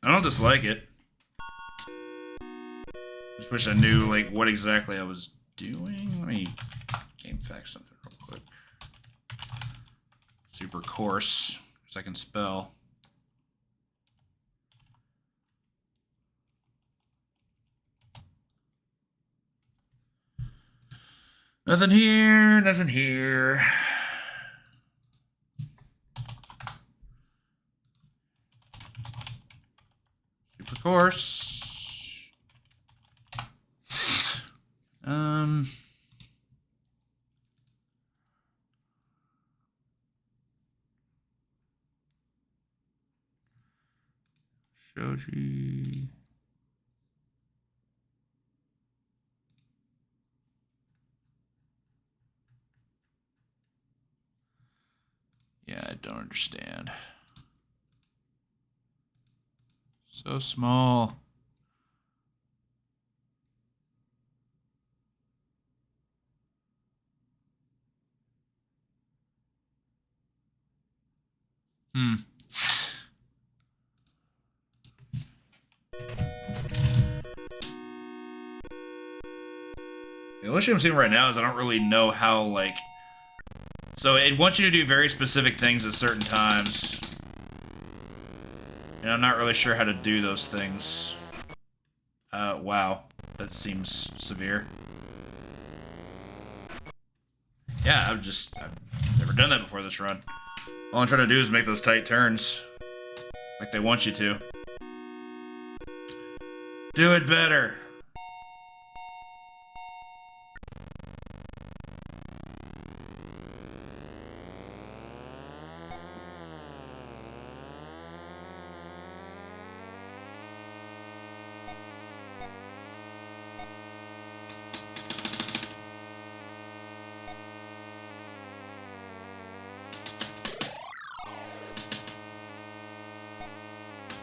I don't dislike it. Just wish I knew, like, what exactly I was doing. Let me game fact something real quick. Super coarse, because I can spell. Nothing here, nothing here. Super coarse. Shoji. Yeah, I don't understand. So small. Hmm. The only issue I'm seeing right now is I don't really know how, like... So it wants you to do very specific things at certain times. And I'm not really sure how to do those things. Wow. That seems severe. Yeah, I've never done that before this run. All I'm trying to do is make those tight turns. Like they want you to. Do it better.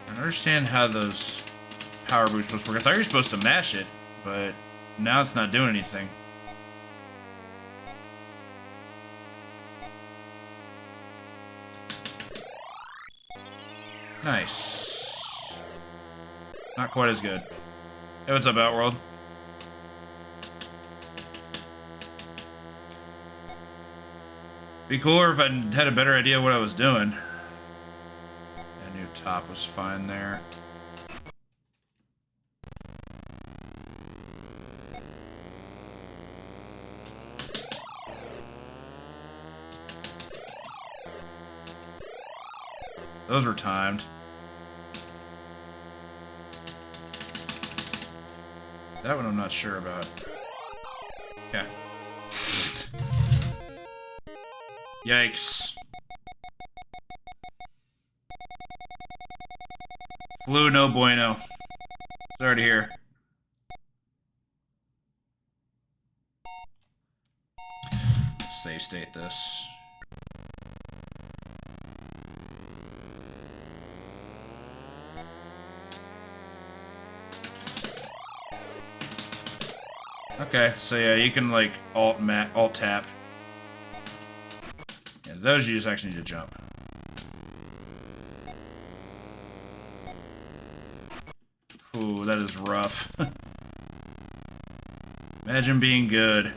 I don't understand how those power boosts supposed to work. I thought you were supposed to mash it, but now it's not doing anything. Nice. Not quite as good. Hey, what's up, Outworld? Be cooler if I had a better idea what I was doing. I knew top was fine there. Those were timed. That one I'm not sure about. Yeah. Yikes. Flu no bueno. Sorry to hear. Save state this. Okay, so yeah, you can like alt tap. Yeah, those you just actually need to jump. Ooh, that is rough. Imagine being good.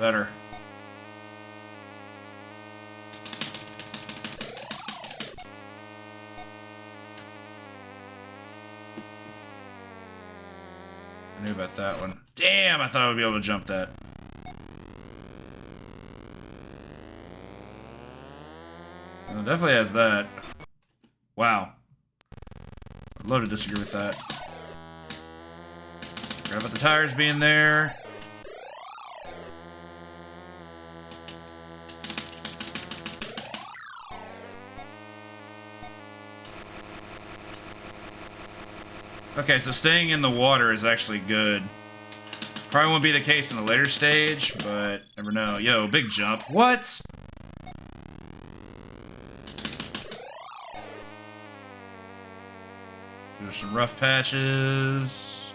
Better. I knew about that one. Damn, I thought I would be able to jump that. Well, it definitely has that. Wow. I'd love to disagree with that. Forgot about the tires being there. Okay, so staying in the water is actually good. Probably won't be the case in a later stage, but never know. Yo, big jump. What? There's some rough patches.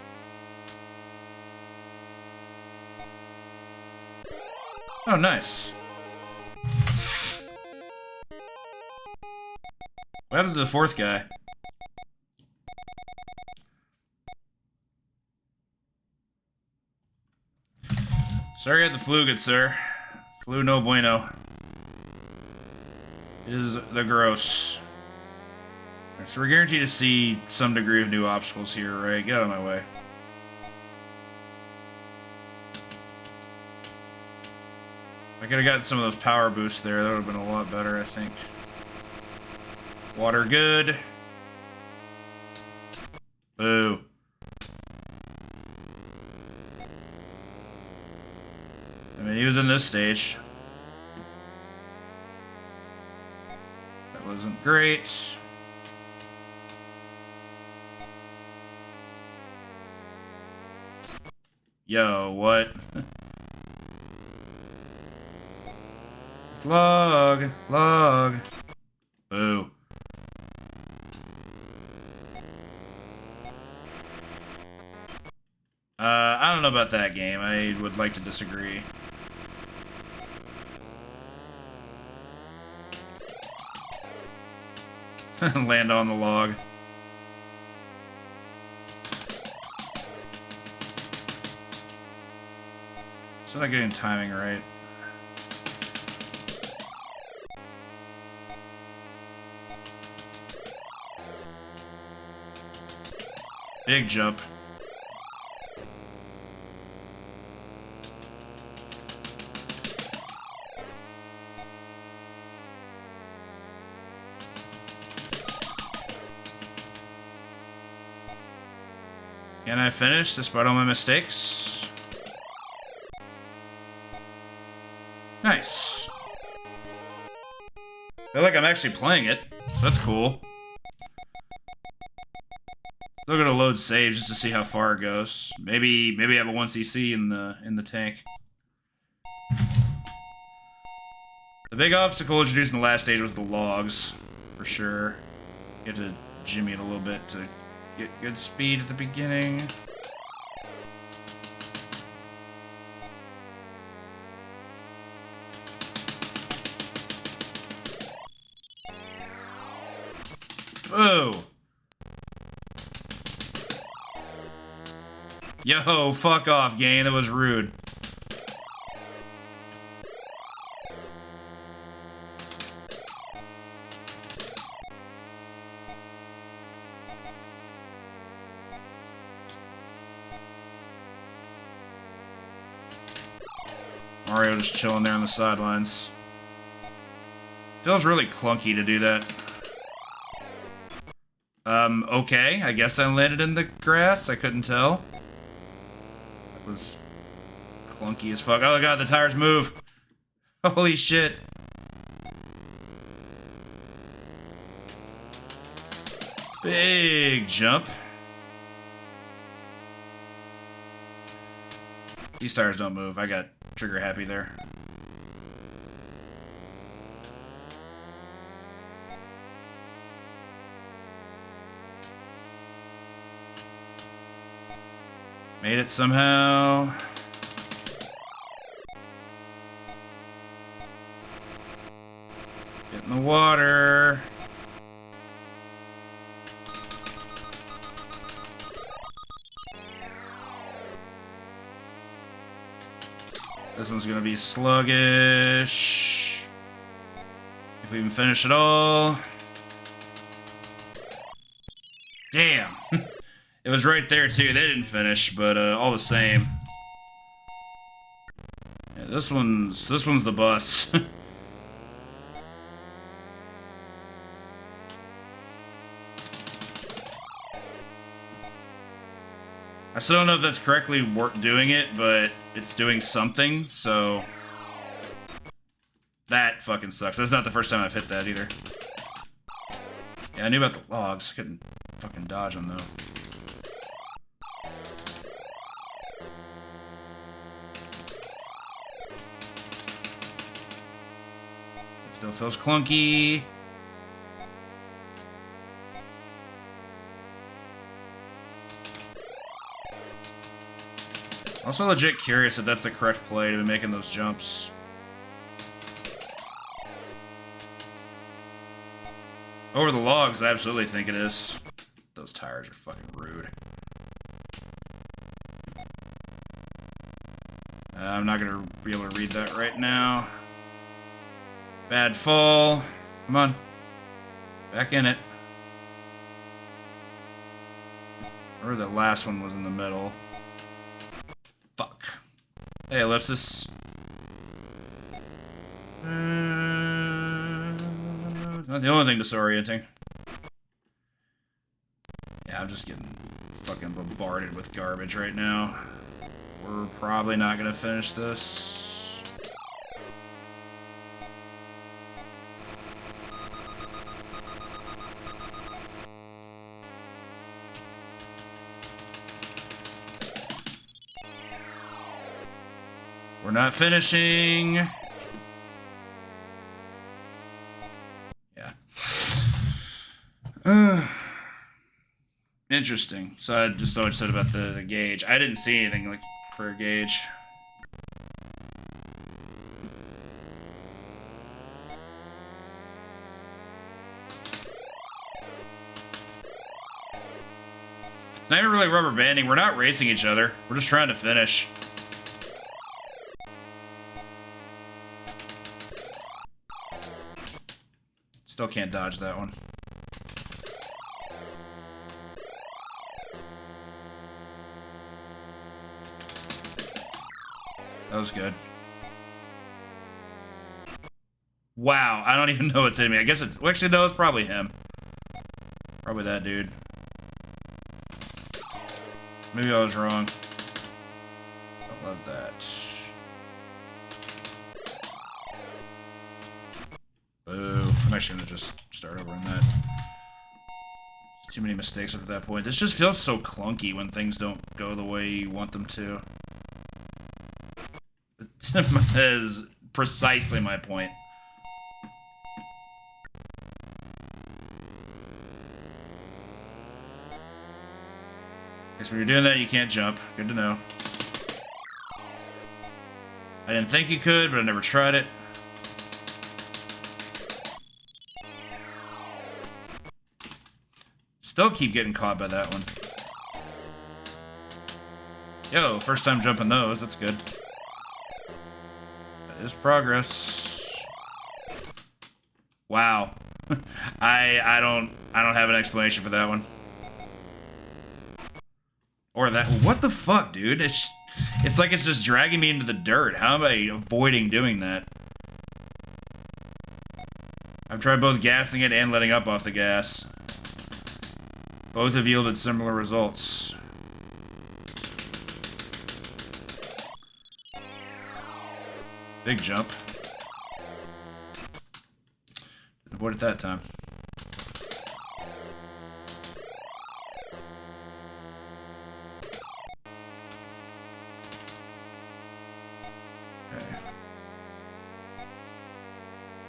Oh, nice. What happened to the fourth guy? Sorry I had the flu, good sir. Flu no bueno. It is the gross. Right, so we're guaranteed to see some degree of new obstacles here, right? Get out of my way. If I could have gotten some of those power boosts there, that would have been a lot better, I think. Water good. Boo. I mean, he was in this stage. That wasn't great. Yo, what? Log. Boo. I don't know about that game. I would like to disagree. Land on the log. Still not getting timing right. Big jump. Can I finish despite all my mistakes? Nice. I feel like I'm actually playing it, so that's cool. Still gonna load saves just to see how far it goes. Maybe I have a 1cc in the tank. The big obstacle introduced in the last stage was the logs, for sure. You have to jimmy it a little bit to get good speed at the beginning. Whoa! Yo, fuck off, game. That was rude. Mario just chilling there on the sidelines. Feels really clunky to do that. Okay. I guess I landed in the grass. I couldn't tell. That was clunky as fuck. Oh god, the tires move. Holy shit. Big jump. These tires don't move. I got trigger happy there. Made it somehow. Get in the water. This one's gonna be sluggish. If we even finish it all. Damn. It was right there too. They didn't finish, but all the same. Yeah, this one's the bus. I still don't know if that's correctly doing it, but it's doing something, so that fucking sucks. That's not the first time I've hit that either. Yeah, I knew about the logs. Couldn't fucking dodge them though. It still feels clunky. Also legit curious if that's the correct play to be making those jumps. Over the logs, I absolutely think it is. Those tires are fucking rude. I'm not gonna be able to read that right now. Bad fall. Come on. Back in it. Or the last one was in the middle. Fuck. Hey, Ellipsis. Not the only thing disorienting. Yeah, I'm just getting fucking bombarded with garbage right now. We're probably not gonna finish this. We're not finishing. Yeah. Interesting. So I just so much said about the gauge. I didn't see anything like for a gauge. Not even really rubber banding. We're not racing each other. We're just trying to finish. Still can't dodge that one. That was good. Wow, I don't even know what's hitting me. I guess it's... Well, actually, no, it's probably him. Probably that dude. Maybe I was wrong. I love that. Boo. I'm actually gonna just start over in that. Too many mistakes up at that point. This just feels so clunky when things don't go the way you want them to. That is precisely my point. Guess when you're doing that, you can't jump. Good to know. I didn't think you could, but I never tried it. Still keep getting caught by that one. Yo, first time jumping those. That's good. That is progress. Wow. I don't have an explanation for that one. Or that. What the fuck, dude? It's like it's just dragging me into the dirt. How am I avoiding doing that? I've tried both gassing it and letting up off the gas. Both have yielded similar results. Big jump. Didn't avoid it that time.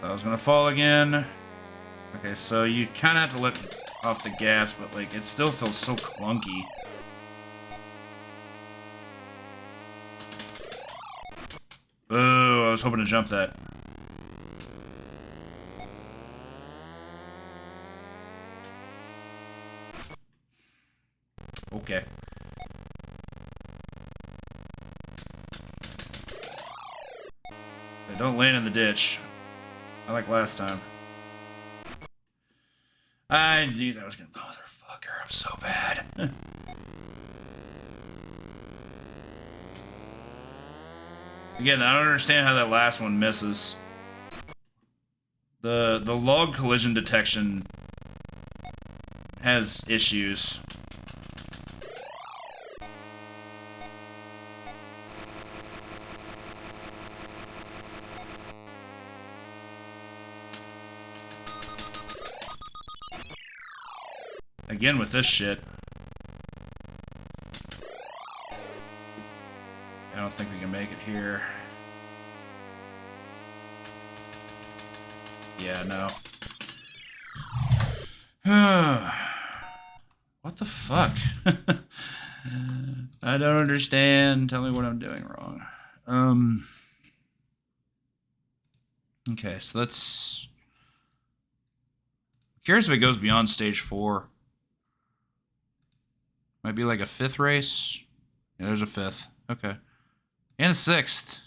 I was gonna fall again. Okay, so you kind of have to let off the gas, but like it still feels so clunky. Boo! I was hoping to jump that. Okay. Hey, don't land in the ditch. I like last time. I knew that was gonna... Motherfucker, I'm so bad. Again, I don't understand how that last one misses. The log collision detection has issues. Again with this shit. I don't think we can make it here. Yeah, no. What the fuck? I don't understand. Tell me what I'm doing wrong. Okay, so that's... Curious if it goes beyond stage 4. Might be like a 5th race. Yeah, there's a 5th. Okay. And a 6th.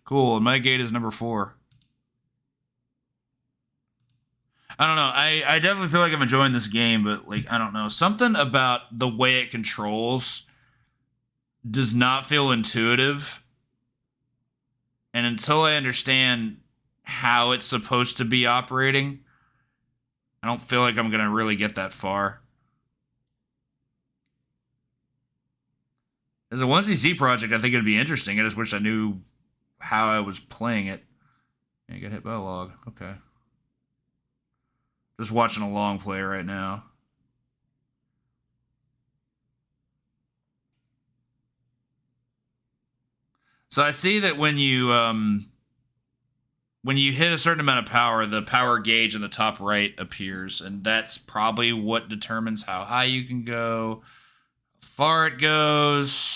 Cool. And my gate is number 4. I don't know. I definitely feel like I'm enjoying this game, but like, I don't know. Something about the way it controls does not feel intuitive. And until I understand how it's supposed to be operating, I don't feel like I'm going to really get that far. As a 1cc project, I think it'd be interesting. I just wish I knew how I was playing it. Yeah, get hit by a log. Okay. Just watching a long play right now. So I see that when you hit a certain amount of power, the power gauge in the top right appears, and that's probably what determines how high you can go, how far it goes.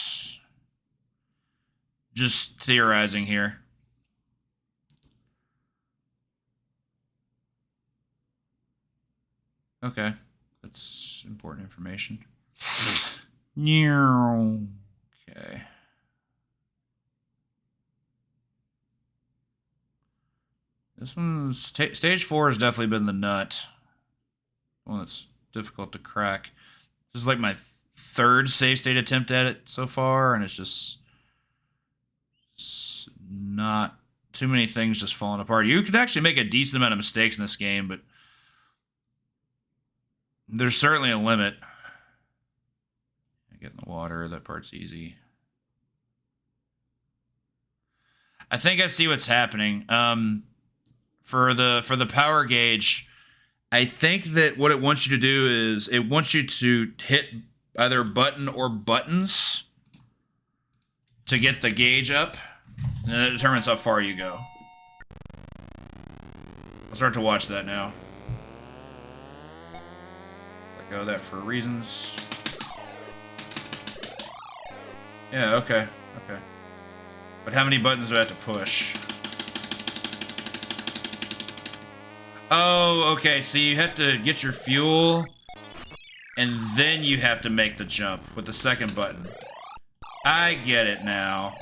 Just theorizing here. Okay, that's important information. Okay. This one's stage 4 has definitely been the nut. One that's difficult to crack. This is like my third save state attempt at it so far, and it's just not too many things just falling apart. You could actually make a decent amount of mistakes in this game, but there's certainly a limit. Get in the water, that part's easy. I think I see what's happening. For the power gauge, I think that what it wants you to do is it wants you to hit either button or buttons to get the gauge up, and that determines how far you go. I'll start to watch that now. Let go of that for reasons. Yeah, okay. Okay. But how many buttons do I have to push? Oh, okay, so you have to get your fuel, and then you have to make the jump with the second button. I get it now.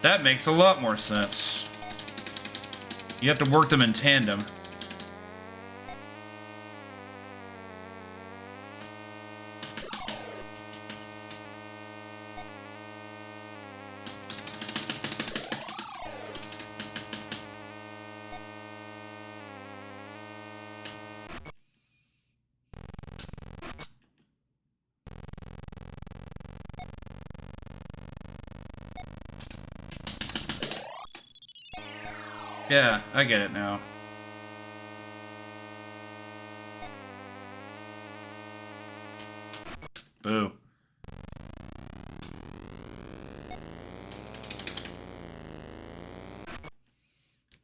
That makes a lot more sense. You have to work them in tandem. Yeah, I get it now. Boo.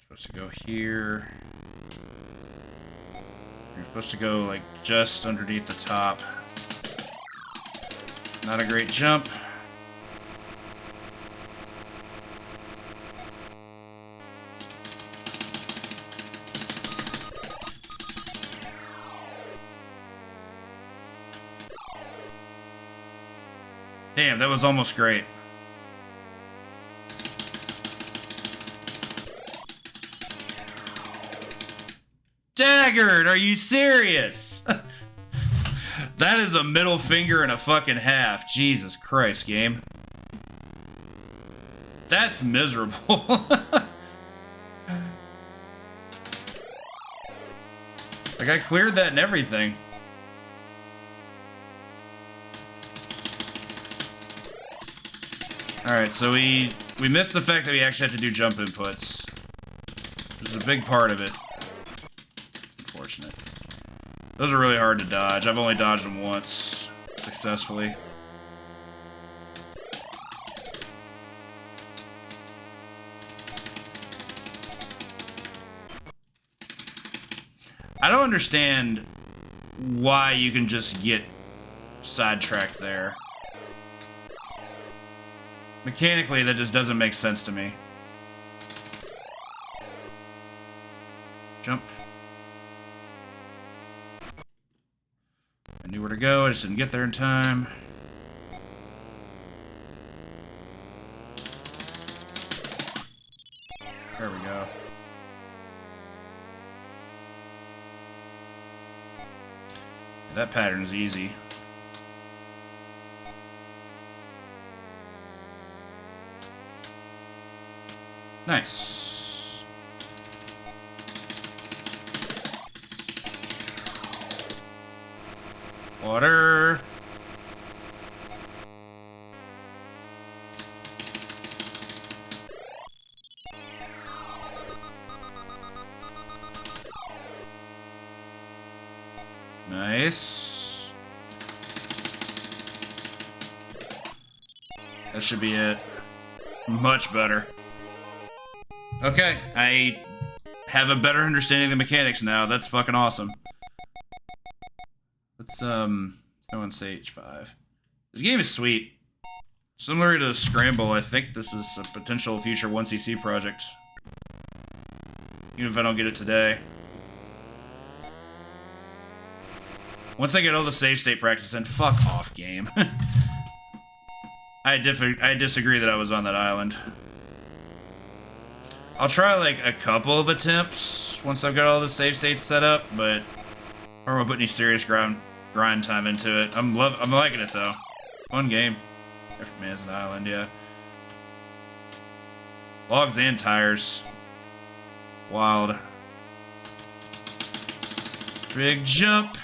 Supposed to go here. You're supposed to go like just underneath the top. Not a great jump. Damn, that was almost great. Daggered, are you serious? That is a middle finger and a fucking half. Jesus Christ, game. That's miserable. Like, I cleared that and everything. Alright, so we missed the fact that we actually have to do jump inputs. Which is a big part of it. Unfortunate. Those are really hard to dodge. I've only dodged them once successfully. I don't understand why you can just get sidetracked there. Mechanically, that just doesn't make sense to me. Jump. I knew where to go, I just didn't get there in time. There we go. That pattern is easy. Nice. Water. Nice. That should be it. Much better. Okay, I have a better understanding of the mechanics now. That's fucking awesome. Let's go and say H5. This game is sweet. Similar to Scramble, I think this is a potential future 1cc project. Even if I don't get it today. Once I get all the save state practice in, fuck off, game. I disagree that I was on that island. I'll try like a couple of attempts once I've got all the save states set up, but I don't want to put any serious grind time into it. I'm liking it though. Fun game. Different man's an island, yeah. Logs and tires. Wild. Big jump.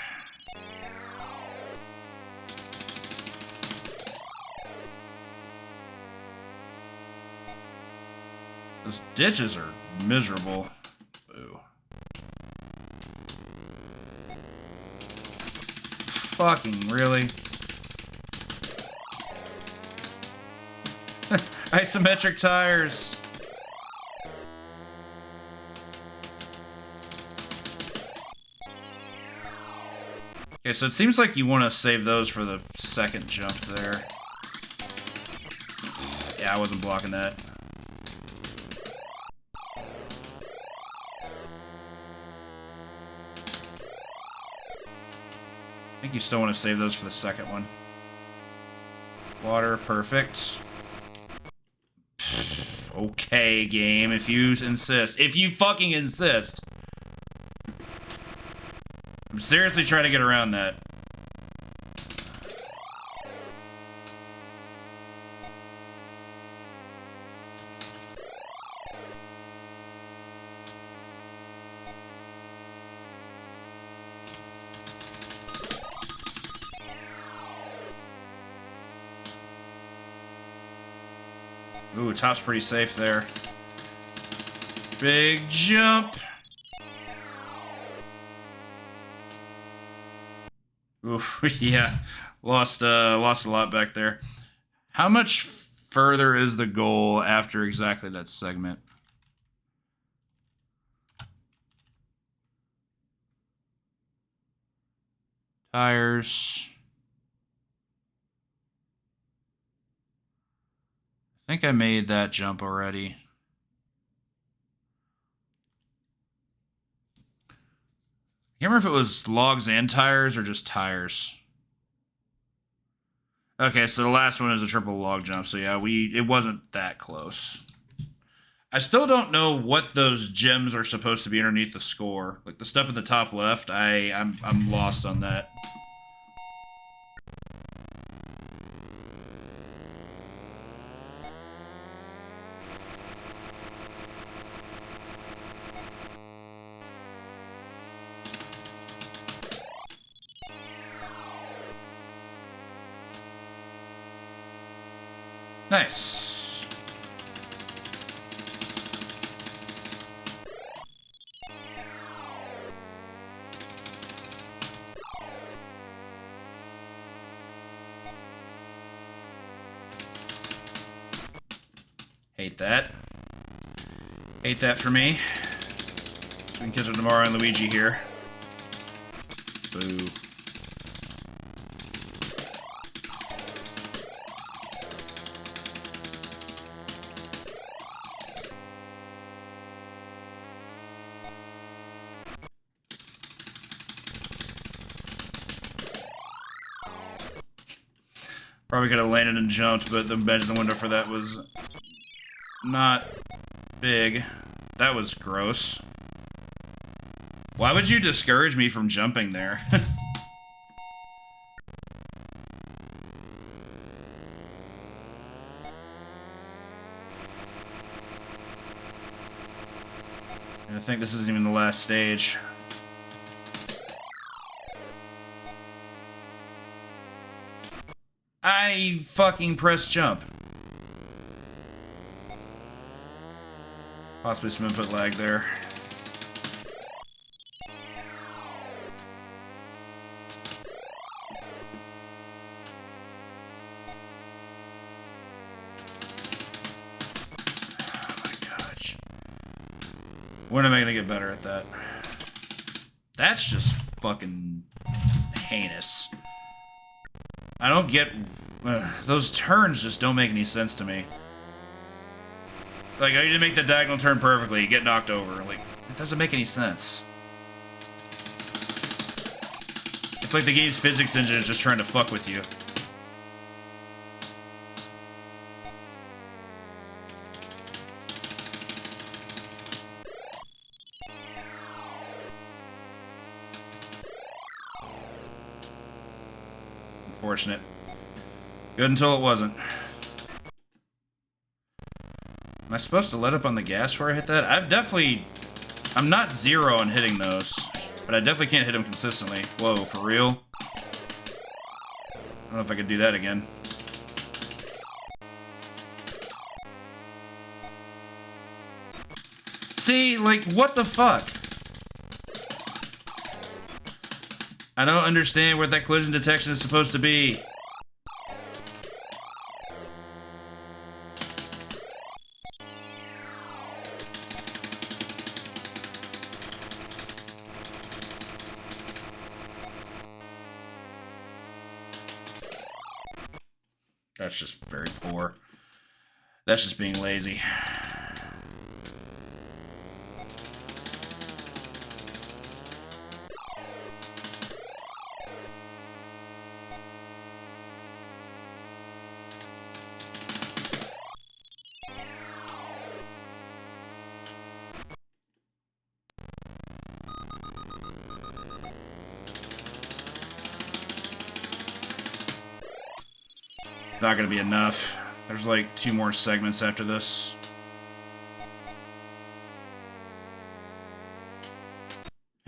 Those ditches are miserable. Boo. Fucking really? Isometric tires. Okay, so it seems like you want to save those for the second jump there. Yeah, I wasn't blocking that. I think you still want to save those for the second one. Water, perfect. Okay, game, if you insist. If you fucking insist. I'm seriously trying to get around that. Ooh, top's pretty safe there. Big jump. Oof, yeah. Lost a lot back there. How much further is the goal after exactly that segment? Tires. I think I made that jump already. I can't remember if it was logs and tires or just tires. Okay, so the last one is a triple log jump. So yeah, it wasn't that close. I still don't know what those gems are supposed to be underneath the score. Like the stuff at the top left, I'm lost on that. Nice. Hate that. Hate that for me. We can catch up tomorrow and Luigi here. Boo. Probably could have landed and jumped, but the edge of the window for that was not big. That was gross. Why would you discourage me from jumping there? And I think this isn't even the last stage. I fucking pressed jump. Possibly some input lag there. Oh my gosh. When am I gonna get better at that? That's just fucking heinous. I don't get... those turns just don't make any sense to me. Like, I need to make the diagonal turn perfectly, get knocked over. Like, it doesn't make any sense. It's like the game's physics engine is just trying to fuck with you. Unfortunate. Good until it wasn't. Am I supposed to let up on the gas before I hit that? I'm not zero on hitting those, but I definitely can't hit them consistently. Whoa, for real? I don't know if I could do that again. See, like, what the fuck? I don't understand what that collision detection is supposed to be. That's just very poor. That's just being lazy. Not gonna be enough. There's like 2 more segments after this.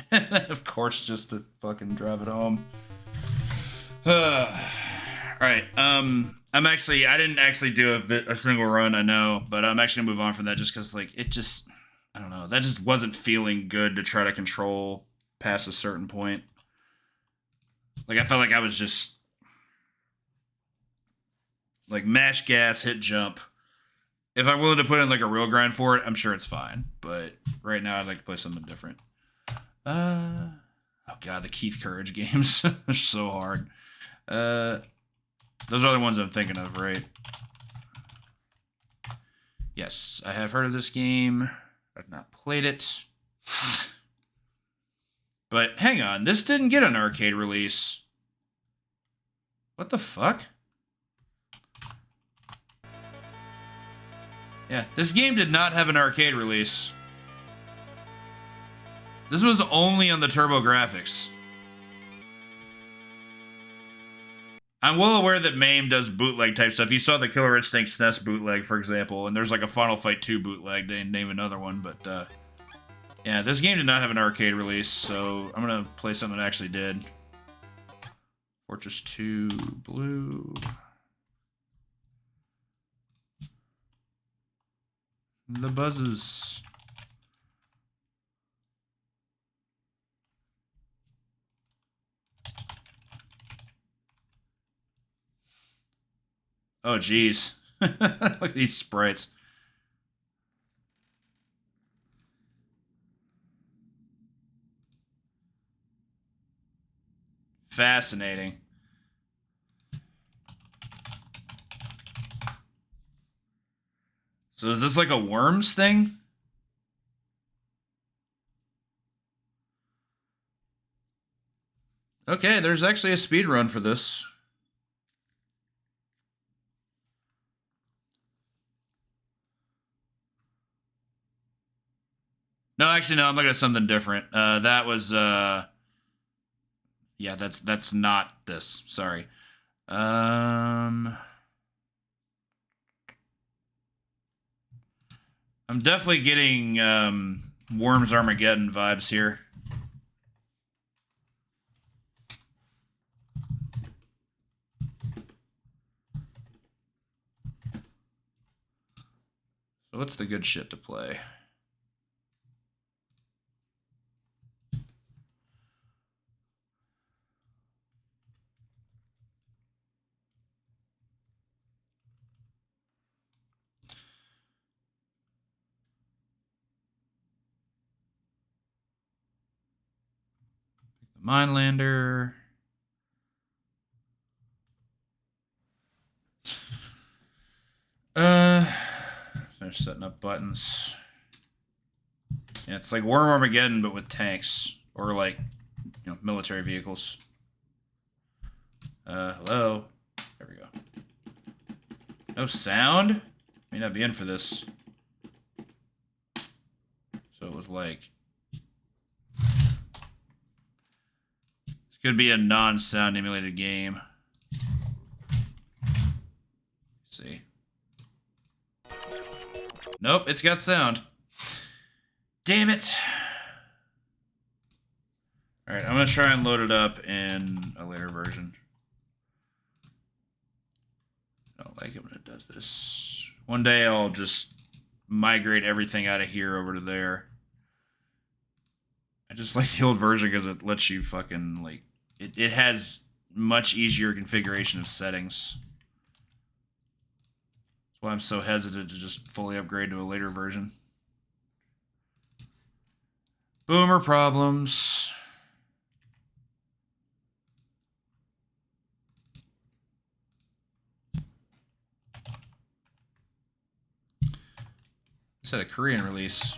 Of course, just to fucking drive it home. Alright, I didn't actually do a single run, I know, but I'm actually gonna move on from that just because, like, I don't know, that just wasn't feeling good to try to control past a certain point. Like, I felt like I was just like, mash gas, hit jump. If I'm willing to put in, like, a real grind for it, I'm sure it's fine. But right now, I'd like to play something different. Oh, God, the Keith Courage games. They're so hard. Those are the ones I'm thinking of, right? Yes, I have heard of this game. I've not played it. But hang on, this didn't get an arcade release. What the fuck? Yeah, this game did not have an arcade release. This was only on the TurboGrafx. I'm well aware that MAME does bootleg type stuff. You saw the Killer Instinct SNES bootleg, for example, and there's like a Final Fight 2 bootleg, they name another one, but yeah, this game did not have an arcade release, so I'm gonna play something that actually did. Fortress 2 Blue. The buzzes. Oh, geez. Look at these sprites. Fascinating. So is this like a Worms thing? Okay, there's actually a speed run for this. No, actually, no, I'm looking at something different. That was, yeah, that's not this. Sorry. I'm definitely getting Worms Armageddon vibes here. So what's the good shit to play? Mindlander. Finish setting up buttons. Yeah, it's like Worm Armageddon, but with tanks or like, military vehicles. Hello? There we go. No sound? May not be in for this. So it was like... This could be a non-sound emulated game. Let's see. Nope, it's got sound. Damn it. Alright, I'm going to try and load it up in a later version. I don't like it when it does this. One day I'll just migrate everything out of here over to there. I just like the old version because it lets you fucking, like... It has much easier configuration of settings. That's why I'm so hesitant to just fully upgrade to a later version. Boomer problems. This had a Korean release.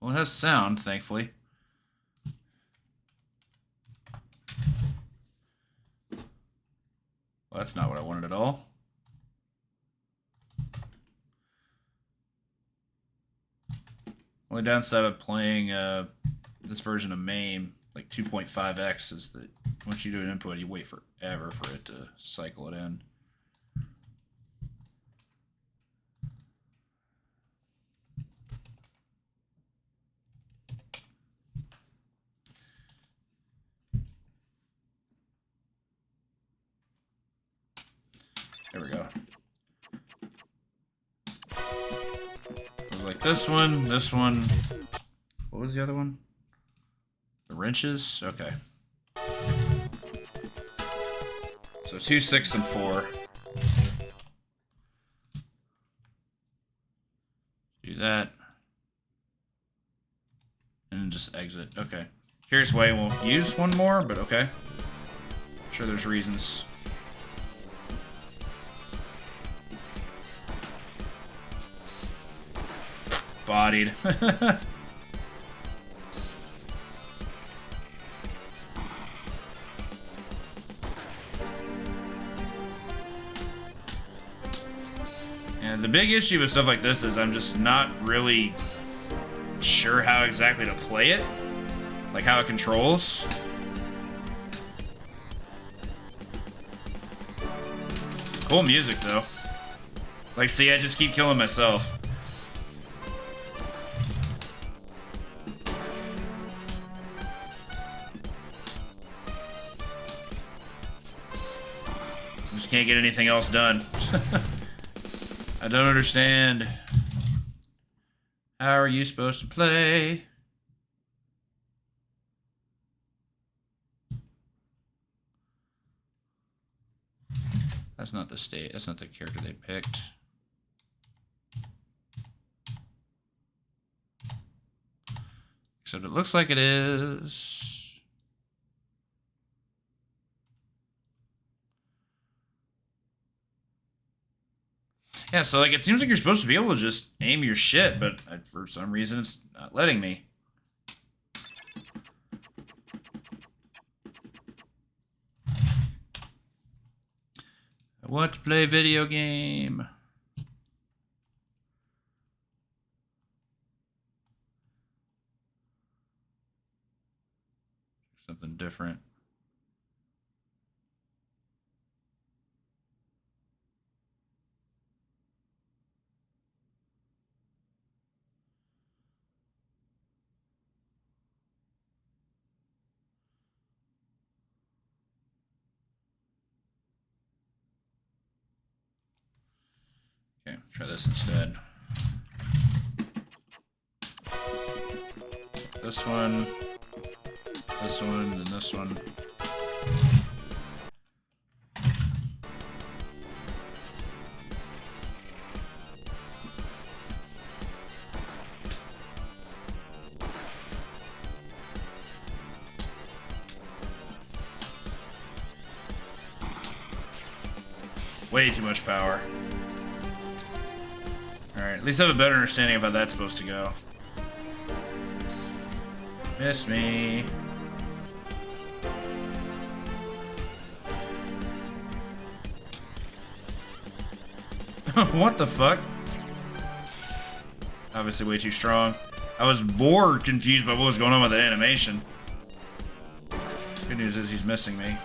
Well, it has sound, thankfully. Well, that's not what I wanted at all. Only downside of playing this version of MAME, like 2.5x, is that once you do an input, you wait forever for it to cycle it in. There we go. Like this one, this one. What was the other one? The wrenches? Okay. So 2, 6, and 4. Do that. And then just exit. Okay. Curious why I won't use one more, but okay. I'm sure there's reasons. Bodied. And the big issue with stuff like this is I'm just not really sure how exactly to play it. Like how it controls. Cool music though. Like, see, I just keep killing myself. Can't get anything else done. I don't understand. How are you supposed to play? That's not the state. That's not the character they picked. Except it looks like it is. Yeah, so like it seems like you're supposed to be able to just aim your shit, but for some reason it's not letting me. I want to play a video game. Something different. Okay, try this instead. This one, and this one. Way too much power. Alright, at least I have a better understanding of how that's supposed to go. Miss me. What the fuck? Obviously way too strong. I was more confused by what was going on with the animation. Good news is he's missing me.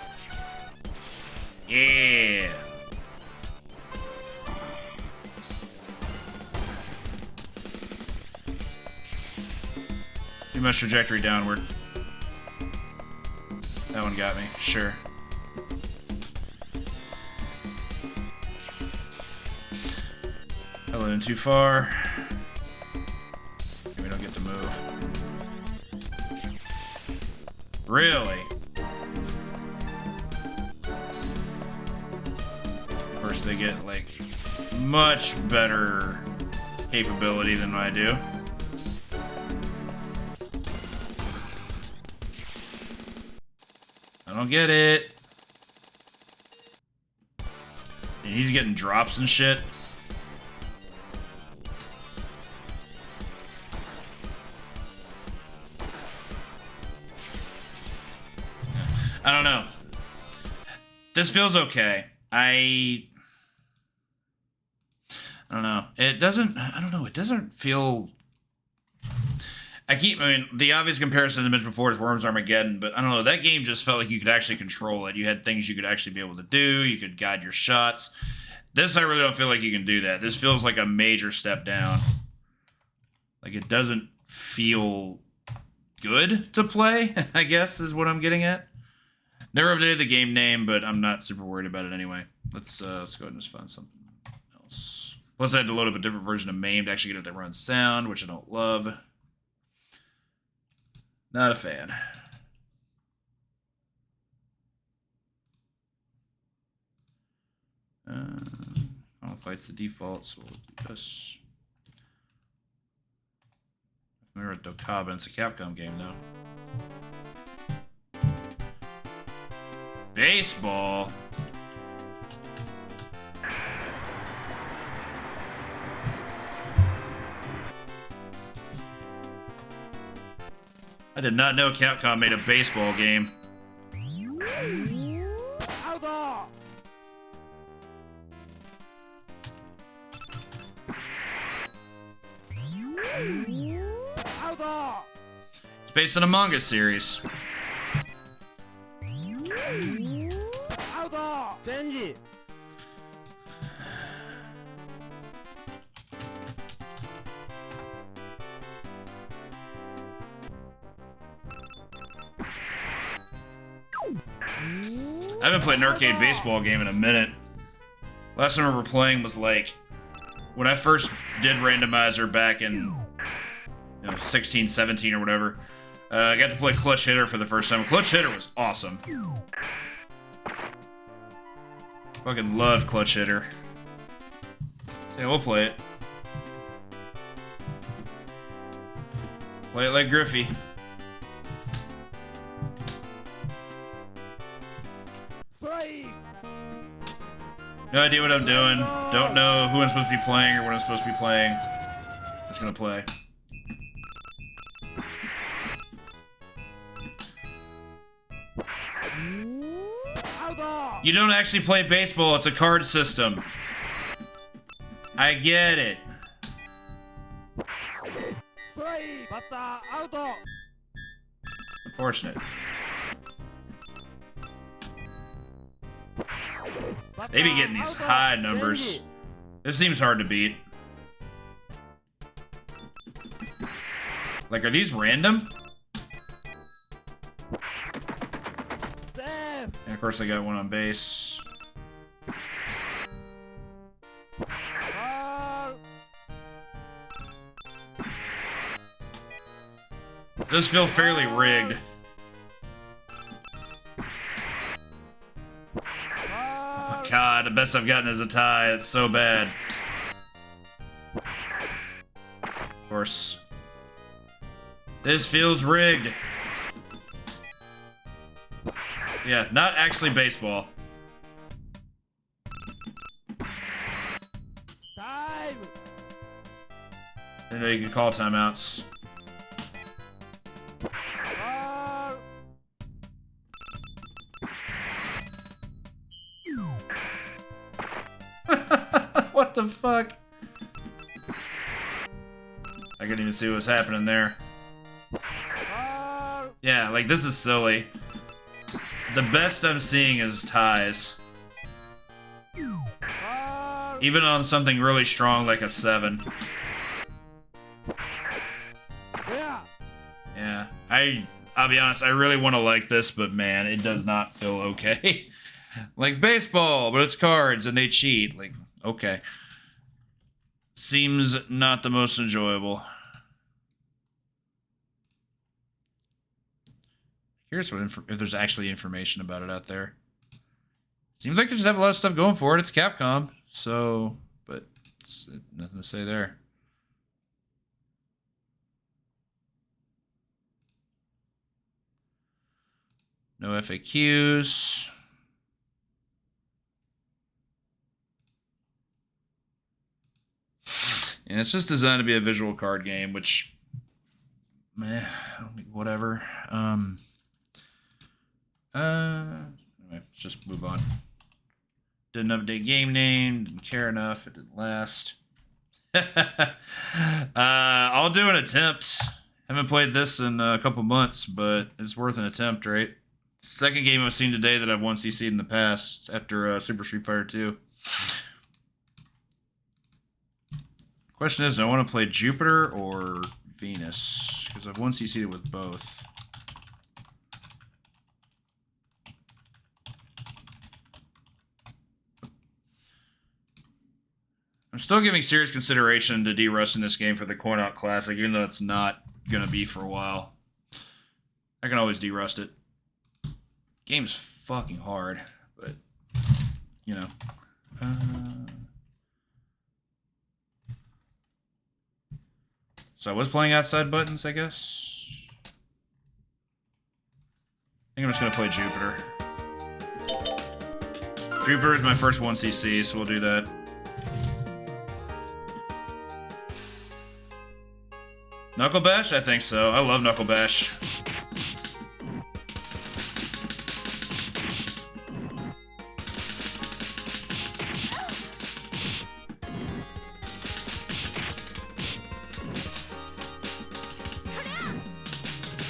Yeah. Too much trajectory downward. That one got me, sure. I went in too far. We don't get to move. Really? First they get like much better capability than I do. I don't get it. And he's getting drops and shit. I don't know. This feels okay. I don't know. It doesn't, I don't know. It doesn't feel... I mean, the obvious comparison I mentioned before is Worms Armageddon, but I don't know. That game just felt like you could actually control it. You had things you could actually be able to do. You could guide your shots. This, I really don't feel like you can do that. This feels like a major step down. Like, it doesn't feel good to play, I guess, is what I'm getting at. Never updated the game name, but I'm not super worried about it anyway. Let's go ahead and just find something else. Plus, I had to load up a different version of MAME to actually get it to run sound, which I don't love. Not a fan. Final Fight's the default, so we'll do this. Remember Dokaben, it's a Capcom game though. Baseball. I did not know Capcom made a baseball game. It's based on a manga series. I haven't played an arcade baseball game in a minute. Last time I remember playing was like when I first did Randomizer back in 16, 17 or whatever. I got to play Clutch Hitter for the first time. Clutch Hitter was awesome. Fucking loved Clutch Hitter. So yeah, we'll play it. Play it like Griffey. No idea what I'm doing. Don't know who I'm supposed to be playing or what I'm supposed to be playing. Just gonna play. You don't actually play baseball, it's a card system. I get it. Unfortunate. They be getting these high numbers. This seems hard to beat. Like, are these random? And of course I got one on base. Does feel fairly rigged. Oh God, the best I've gotten is a tie. It's so bad. Of course. This feels rigged. Yeah, not actually baseball. I didn't know you could call timeouts. What the the fuck? I couldn't even see what was happening there. Yeah, like, this is silly. The best I'm seeing is ties. Even on something really strong like a 7. Yeah, I'll be honest, I really want to like this, but man, it does not feel okay. Like baseball, but it's cards and they cheat. Like, okay. Seems not the most enjoyable. Here's what if there's actually information about it out there. Seems like they just have a lot of stuff going for it. It's Capcom, so, but it's nothing to say there. No FAQs. And it's just designed to be a visual card game, which, meh, whatever. Anyway, let's just move on. Didn't update game name, didn't care enough, it didn't last. I'll do an attempt. Haven't played this in a couple months, but it's worth an attempt, right? Second game I've seen today that I've 1CC'd in the past after Super Street Fighter 2. Question is, do I want to play Jupiter or Venus? Because I've 1CC'd it with both. I'm still giving serious consideration to de-rusting this game for the Coin-Op Classic, even though it's not going to be for a while. I can always de-rust it. Game's fucking hard, but, you know. So I was playing outside buttons, I guess. I think I'm just going to play Jupiter. Jupiter is my first 1CC, so we'll do that. Knuckle Bash? I think so. I love Knuckle Bash.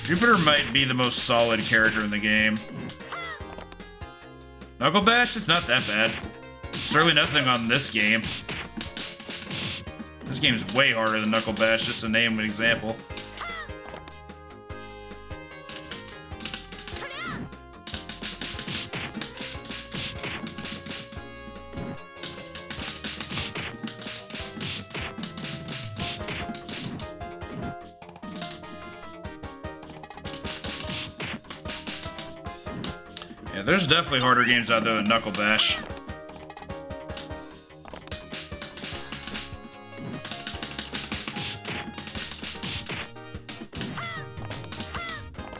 Jupiter might be the most solid character in the game. Knuckle Bash? It's not that bad. Certainly nothing on this game. This game is way harder than Knuckle Bash, just to name an example. Yeah, there's definitely harder games out there than Knuckle Bash.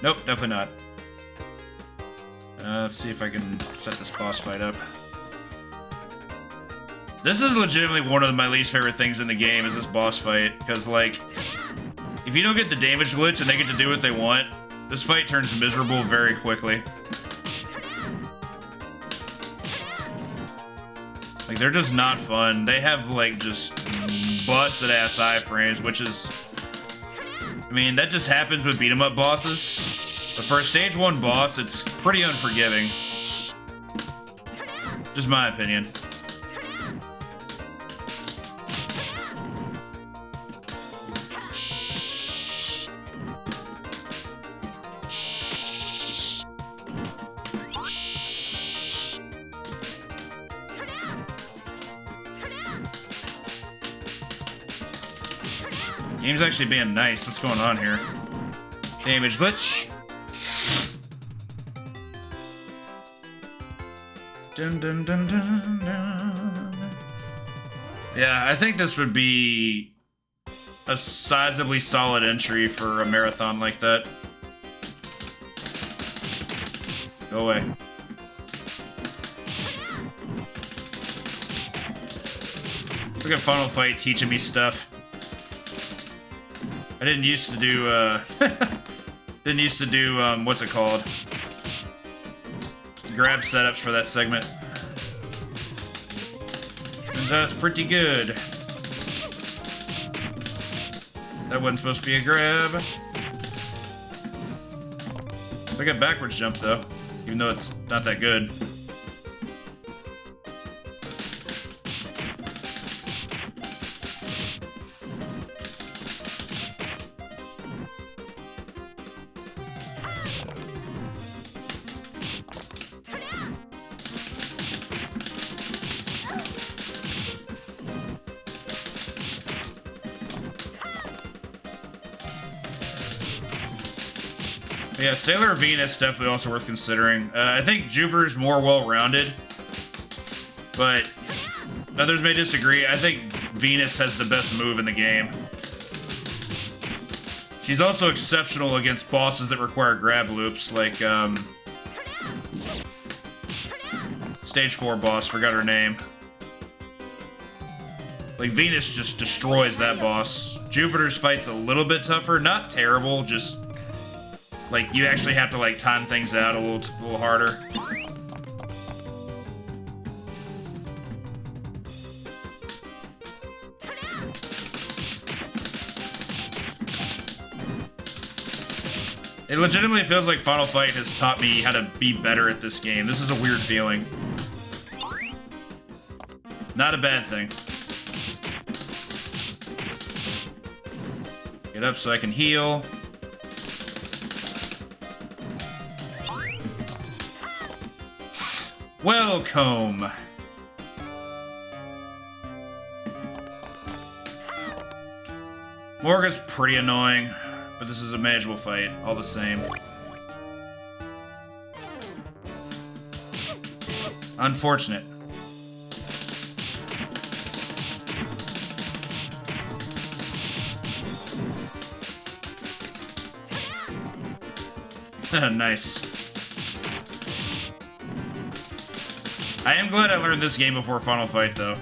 Nope, definitely not. Let's see if I can set this boss fight up. This is legitimately one of my least favorite things in the game, is this boss fight. Because, like, if you don't get the damage glitch and they get to do what they want, this fight turns miserable very quickly. Like, they're just not fun. They have, like, just busted-ass iframes, which is... I mean, that just happens with beat-em-up bosses. But for a stage 1 boss, it's pretty unforgiving. Just my opinion. Game's actually being nice. What's going on here? Damage glitch. Dun, dun, dun, dun, dun. Yeah, I think this would be a sizably solid entry for a marathon like that. Go away. Look at Final Fight teaching me stuff. I didn't used to do, what's it called? Grab setups for that segment. Turns out it's pretty good. That wasn't supposed to be a grab. I got backwards jump though, even though it's not that good. Yeah, Sailor Venus definitely also worth considering. I think Jupiter's more well-rounded, but others may disagree. I think Venus has the best move in the game. She's also exceptional against bosses that require grab loops, like Stage 4 boss, forgot her name. Like, Venus just destroys that boss. Jupiter's fight's a little bit tougher, not terrible, just like, you actually have to, like, time things out a little harder. It legitimately feels like Final Fight has taught me how to be better at this game. This is a weird feeling. Not a bad thing. Get up so I can heal. Welcome. Morga's pretty annoying, but this is a manageable fight, all the same. Unfortunate. Nice. I am glad I learned this game before Final Fight, though.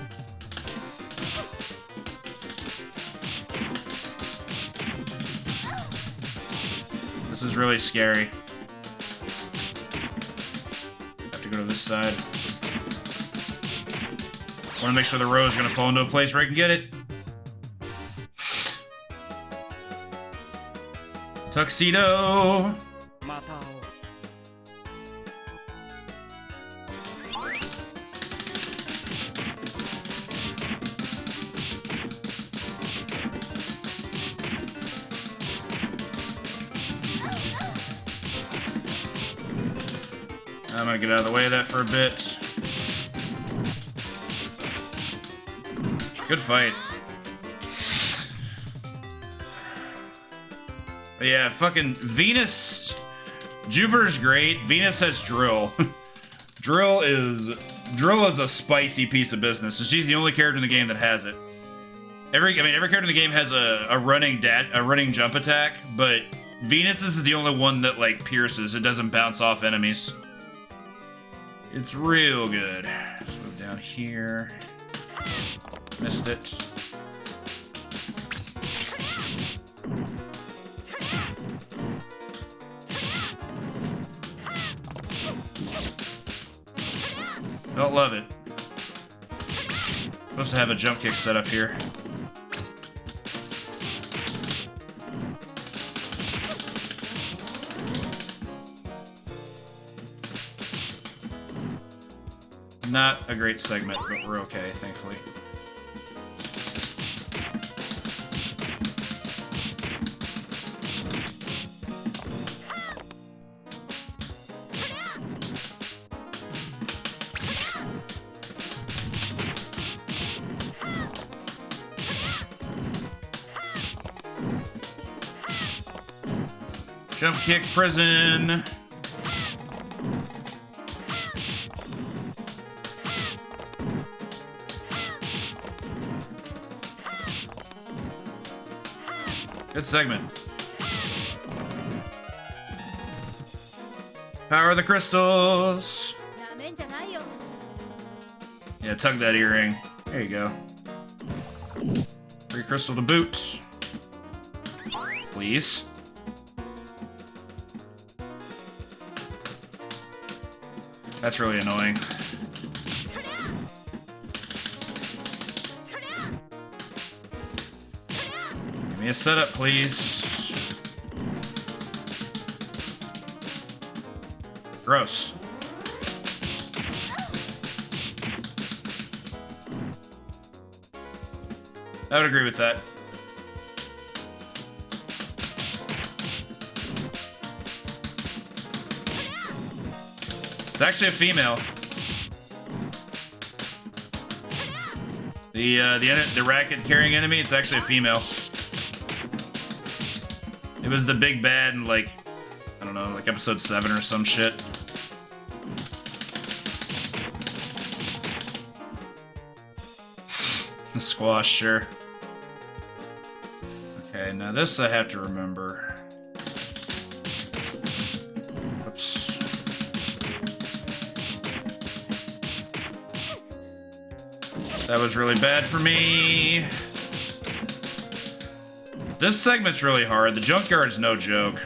This is really scary. Have to go to this side. Want to make sure the row is going to fall into a place where I can get it. Tuxedo! I'm gonna get out of the way of that for a bit. Good fight. But yeah, fucking Venus. Jupiter's great. Venus has Drill. Drill is a spicy piece of business. So she's the only character in the game that has it. Every character in the game has a running jump attack, but Venus is the only one that like pierces. It doesn't bounce off enemies. It's real good. Just move down here. Missed it. Don't love it. Supposed to have a jump kick set up here. Not a great segment, but we're okay, thankfully. Jump kick prison. Good segment. Power of the crystals. Yeah, tug that earring. There you go. Free crystal to boot. Please. That's really annoying. me a setup, please. Gross. I would agree with that. It's actually a female. The racket carrying enemy, it's actually a female. It was the big bad in like, I don't know, like episode 7 or some shit. The squash, sure. Okay, now this I have to remember. Oops. That was really bad for me. This segment's really hard. The junkyard's no joke.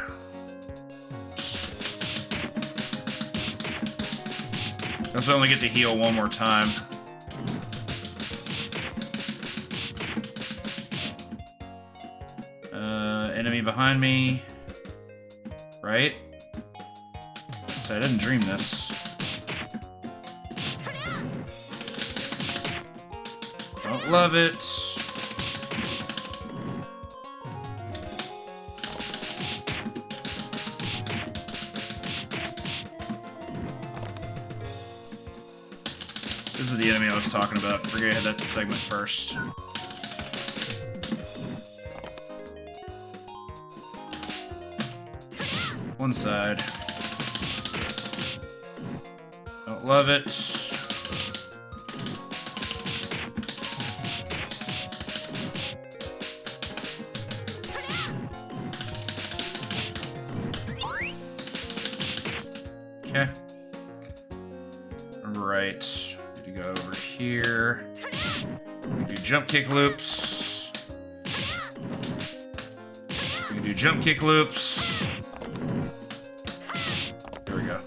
I also only get to heal one more time. Enemy behind me. Right? So I didn't dream this. Don't love it. This is the enemy I was talking about. Forget I had that segment first. One side. Don't love it. Okay. Right. Need to go over here. We can do jump kick loops. We can do jump kick loops. Here we go.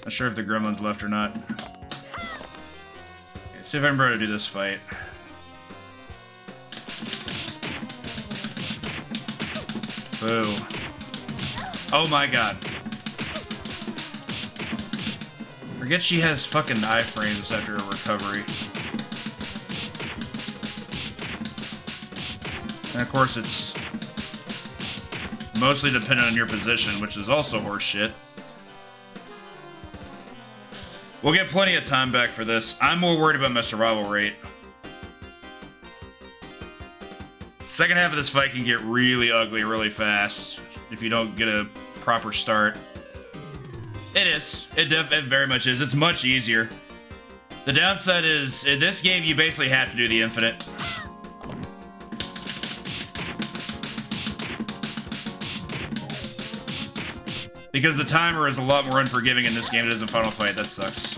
Not sure if the gremlin's left or not. Okay, see if I can remember how to do this fight. Boo. Oh my god. Forget she has fucking iframes after her recovery. And of course it's mostly dependent on your position, which is also horseshit. We'll get plenty of time back for this. I'm more worried about my survival rate. Second half of this fight can get really ugly really fast if you don't get a proper start. It is. It very much is. It's much easier. The downside is, in this game, you basically have to do the infinite. Because the timer is a lot more unforgiving in this game than it is in Final Fight. That sucks.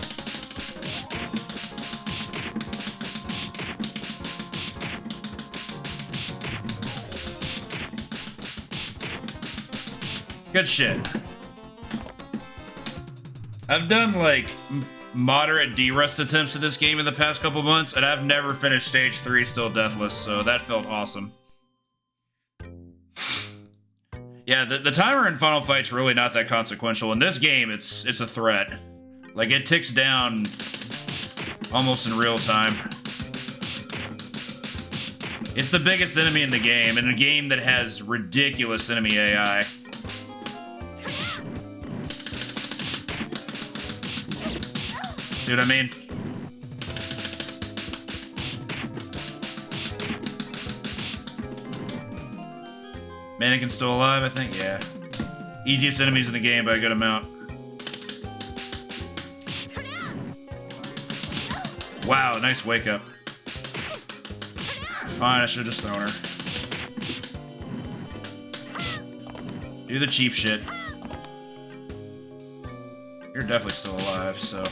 Good shit. I've done like moderate D-Rust attempts at this game in the past couple months, and I've never finished stage 3 still deathless, so that felt awesome. Yeah, the timer in Final Fight's really not that consequential. In this game, it's a threat. Like, it ticks down almost in real time. It's the biggest enemy in the game, in a game that has ridiculous enemy AI. See what I mean? Mannequin's still alive, I think? Yeah. Easiest enemies in the game by a good amount. Wow, nice wake up. Fine, I should have just thrown her. Do the cheap shit. You're definitely still alive, so...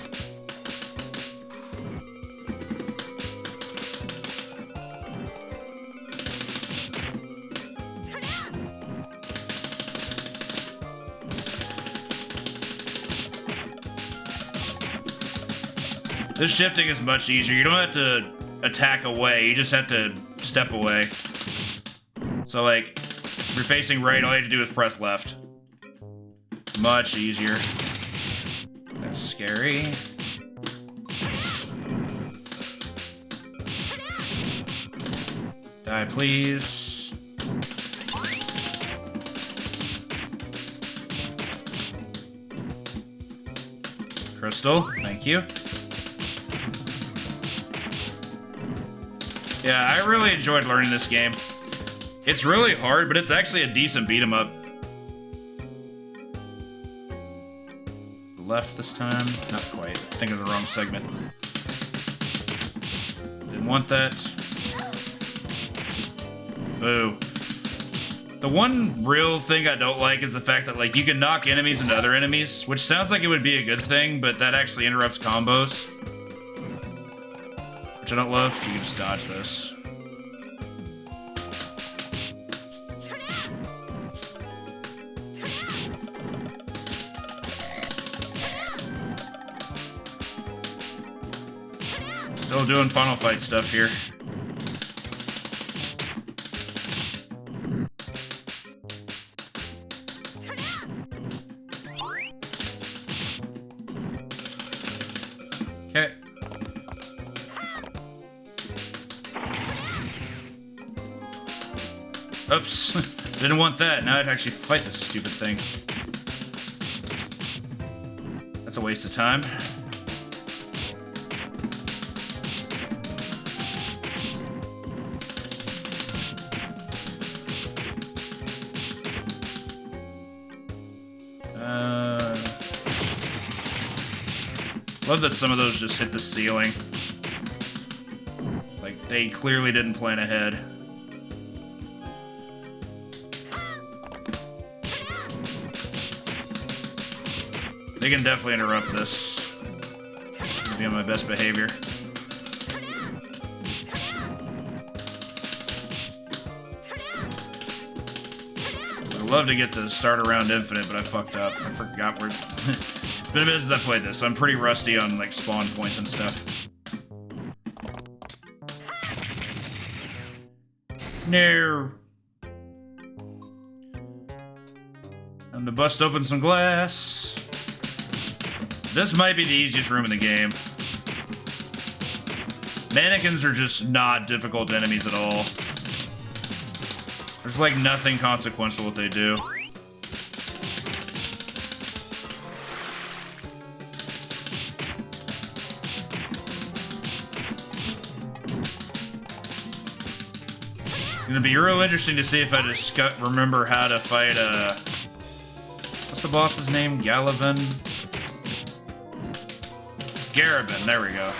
This shifting is much easier. You don't have to attack away. You just have to step away. So, like, if you're facing right, all you have to do is press left. Much easier. That's scary. Die, please. Crystal, thank you. Yeah, I really enjoyed learning this game. It's really hard, but it's actually a decent beat 'em up. Left this time? Not quite. Thinking of the wrong segment. Didn't want that. Boo. The one real thing I don't like is the fact that, like, you can knock enemies into other enemies, which sounds like it would be a good thing, but that actually interrupts combos. Which I don't love. You can just dodge this. Still doing Final Fight stuff here. Okay. Oops. Didn't want that. Now I have to actually fight this stupid thing. That's a waste of time. Love that some of those just hit the ceiling. Like, they clearly didn't plan ahead. They can definitely interrupt this. Be on my best behavior. I'd love to get the start around infinite, but I fucked up. I forgot where... It's been a minute since I played this, so I'm pretty rusty on, like, spawn points and stuff. No. Time to bust open some glass. This might be the easiest room in the game. Mannequins are just not difficult enemies at all. There's, like, nothing consequential what they do. It's gonna be real interesting to see if I just remember how to fight, what's the boss's name? Galavan? Garabin, there we go.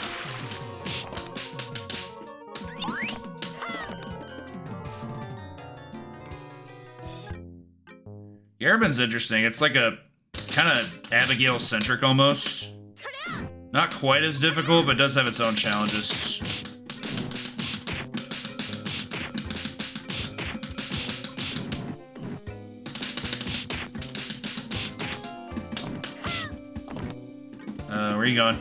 Garabin's interesting. It's like it's kind of Abigail-centric almost. Not quite as difficult, but does have its own challenges. Where are you going?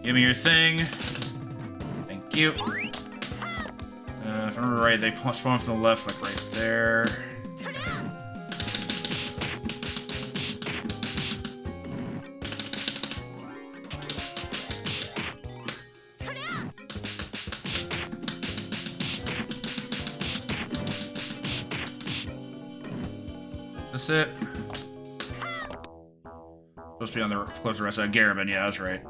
Give me your thing. Thank you. If I remember right, they spawn from the left, like right there. That's it. Supposed to be on the closer right side. Garabin, yeah, that's right.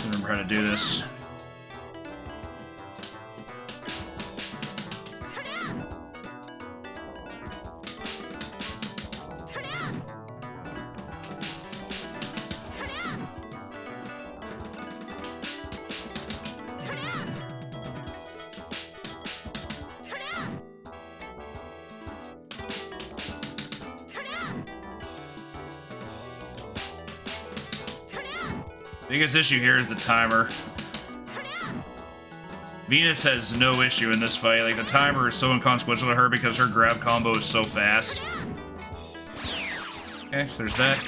Remember how to do this. Biggest issue here is the timer. Venus has no issue in this fight. Like, the timer is so inconsequential to her because her grab combo is so fast. Okay, so there's that.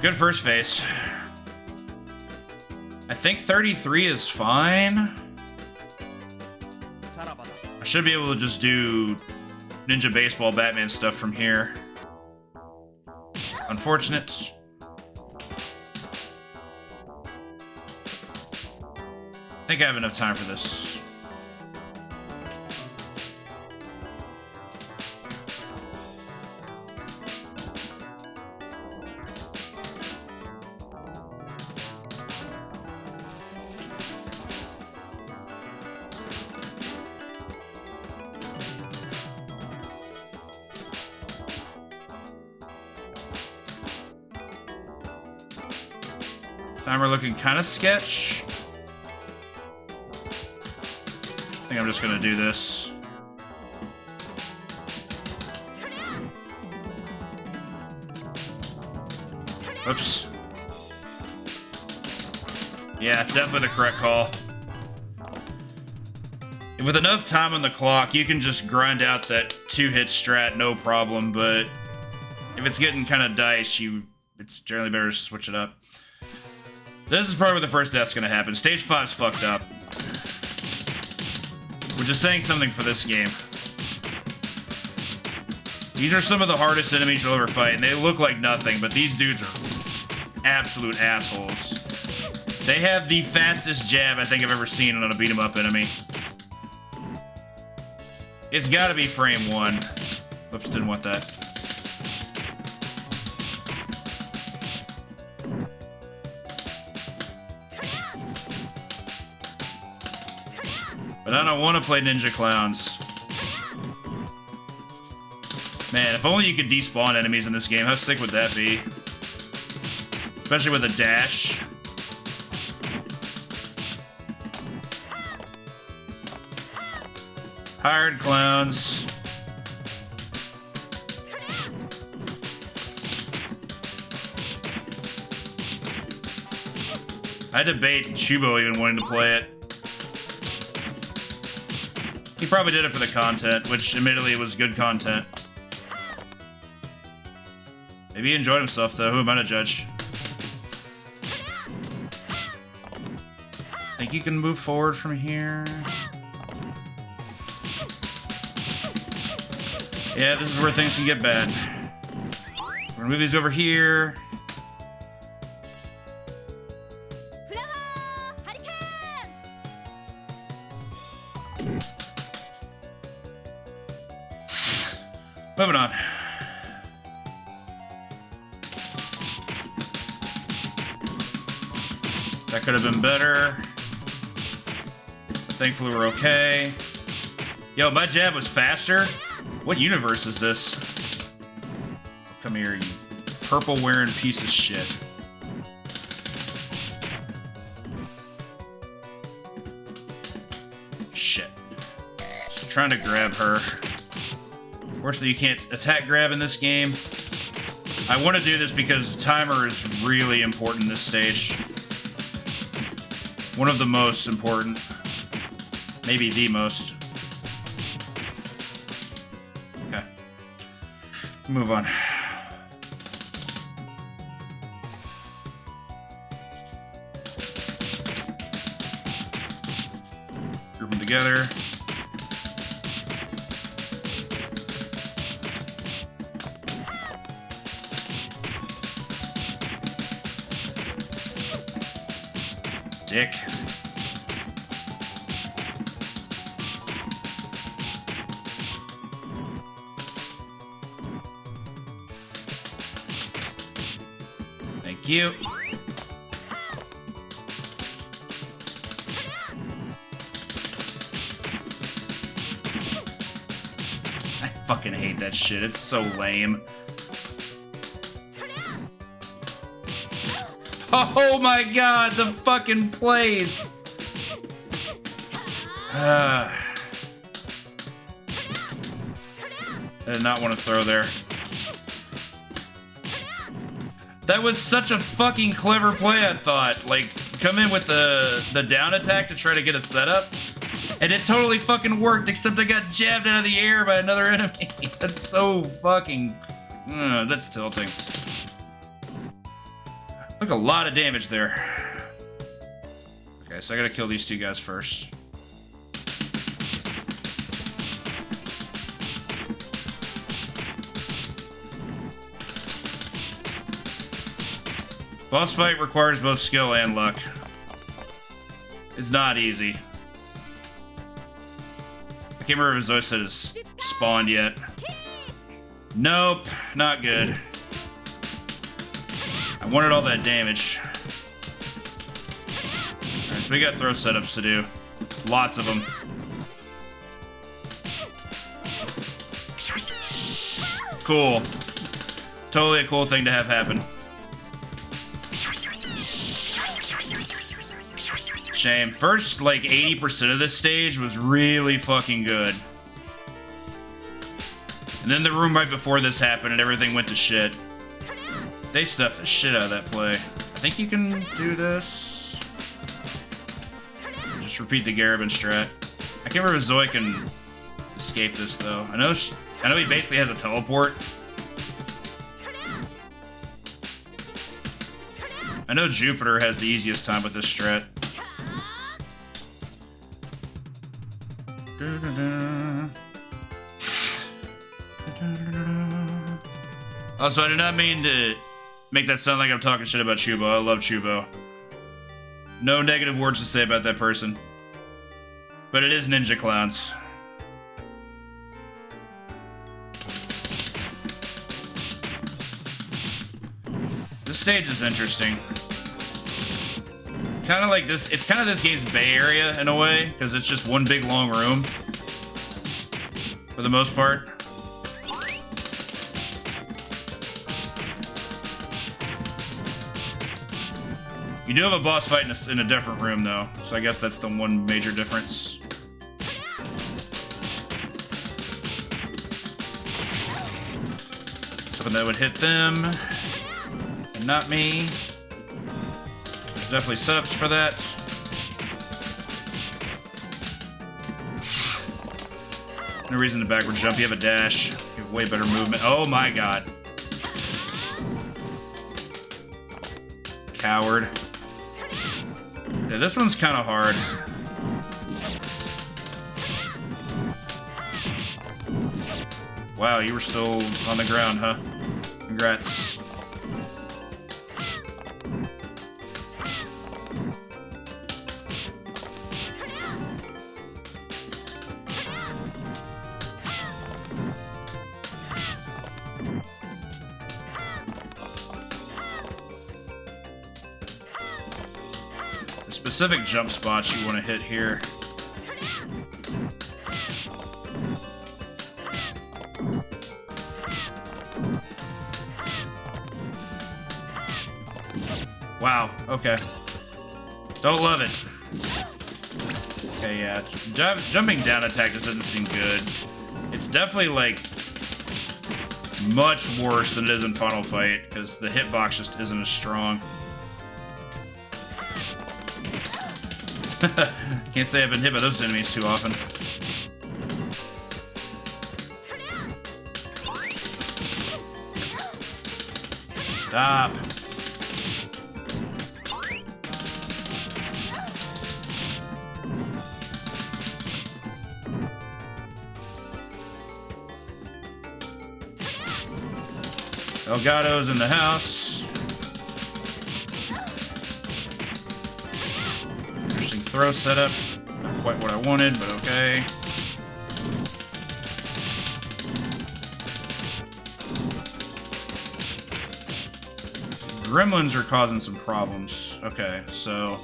Good first phase. I think 33 is fine. I should be able to just do Ninja Baseball Batman stuff from here. Unfortunate. I think I have enough time for this. Timer looking kind of sketch. I think I'm just gonna do this. Oops. Yeah, definitely the correct call. With enough time on the clock, you can just grind out that 2-hit strat, no problem, but if it's getting kind of dice, it's generally better to switch it up. This is probably where the first death's gonna happen. Stage 5's fucked up. Which is saying something for this game. These are some of the hardest enemies you'll ever fight, and they look like nothing, but these dudes are absolute assholes. They have the fastest jab I think I've ever seen on a beat-em-up enemy. It's gotta be frame 1. Whoops, didn't want that. But I don't want to play Ninja Clowns. Man, if only you could despawn enemies in this game, how sick would that be? Especially with a dash. Hired clowns. I debate Chubo even wanting to play it. He probably did it for the content, which admittedly was good content. Maybe he enjoyed himself though, who am I to judge? Think you can move forward from here? Yeah, this is where things can get bad. We're gonna move these over here. Moving on. That could have been better. But thankfully we're okay. Yo, my jab was faster? What universe is this? Come here, you purple-wearing piece of shit. Shit. Just trying to grab her. Unfortunately, you can't attack grab in this game. I want to do this because timer is really important in this stage. One of the most important. Maybe the most. Okay. Move on. Group them together. Dick. Thank you. I fucking hate that shit. It's so lame. Oh my god, the fucking plays! I did not want to throw there. That was such a fucking clever play, I thought. Like, come in with the down attack to try to get a setup, and it totally fucking worked, except I got jabbed out of the air by another enemy. That's so fucking... that's tilting. Took a lot of damage there. Okay, so I gotta kill these two guys first. Boss fight requires both skill and luck. It's not easy. I can't remember if Zoe said it's spawned yet. Nope, not good. I wanted all that damage. Alright, so we got throw setups to do. Lots of them. Cool. Totally a cool thing to have happen. Shame. First, like, 80% of this stage was really fucking good. And then the room right before this happened and everything went to shit. They stuffed the shit out of that play. I think you can do this. Just repeat the Garabin strat. I can't remember if Zoe can escape this, though. I know he basically has a teleport. I know Jupiter has the easiest time with this strat. Also, I do not mean to make that sound like I'm talking shit about Chubo. I love Chubo. No negative words to say about that person. But it is Ninja Clowns. This stage is interesting. Kind of like this, it's kind of this game's Bay Area in a way, because it's just one big long room. For the most part. You do have a boss fight in a different room, though, so I guess that's the one major difference. Something that would hit them, and not me. There's definitely setups for that. No reason to backward jump. You have a dash. You have way better movement. Oh my god. Coward. Yeah, this one's kind of hard. Wow, you were still on the ground, huh? Congrats. Specific jump spots you want to hit here. Wow, okay. Don't love it. Okay, yeah. Jumping down attack just doesn't seem good. It's definitely, like, much worse than it is in Final Fight, because the hitbox just isn't as strong. Can't say I've been hit by those enemies too often. Stop. Elgato's in the house. Throw setup. Not quite what I wanted, but okay. Gremlins are causing some problems. Okay, so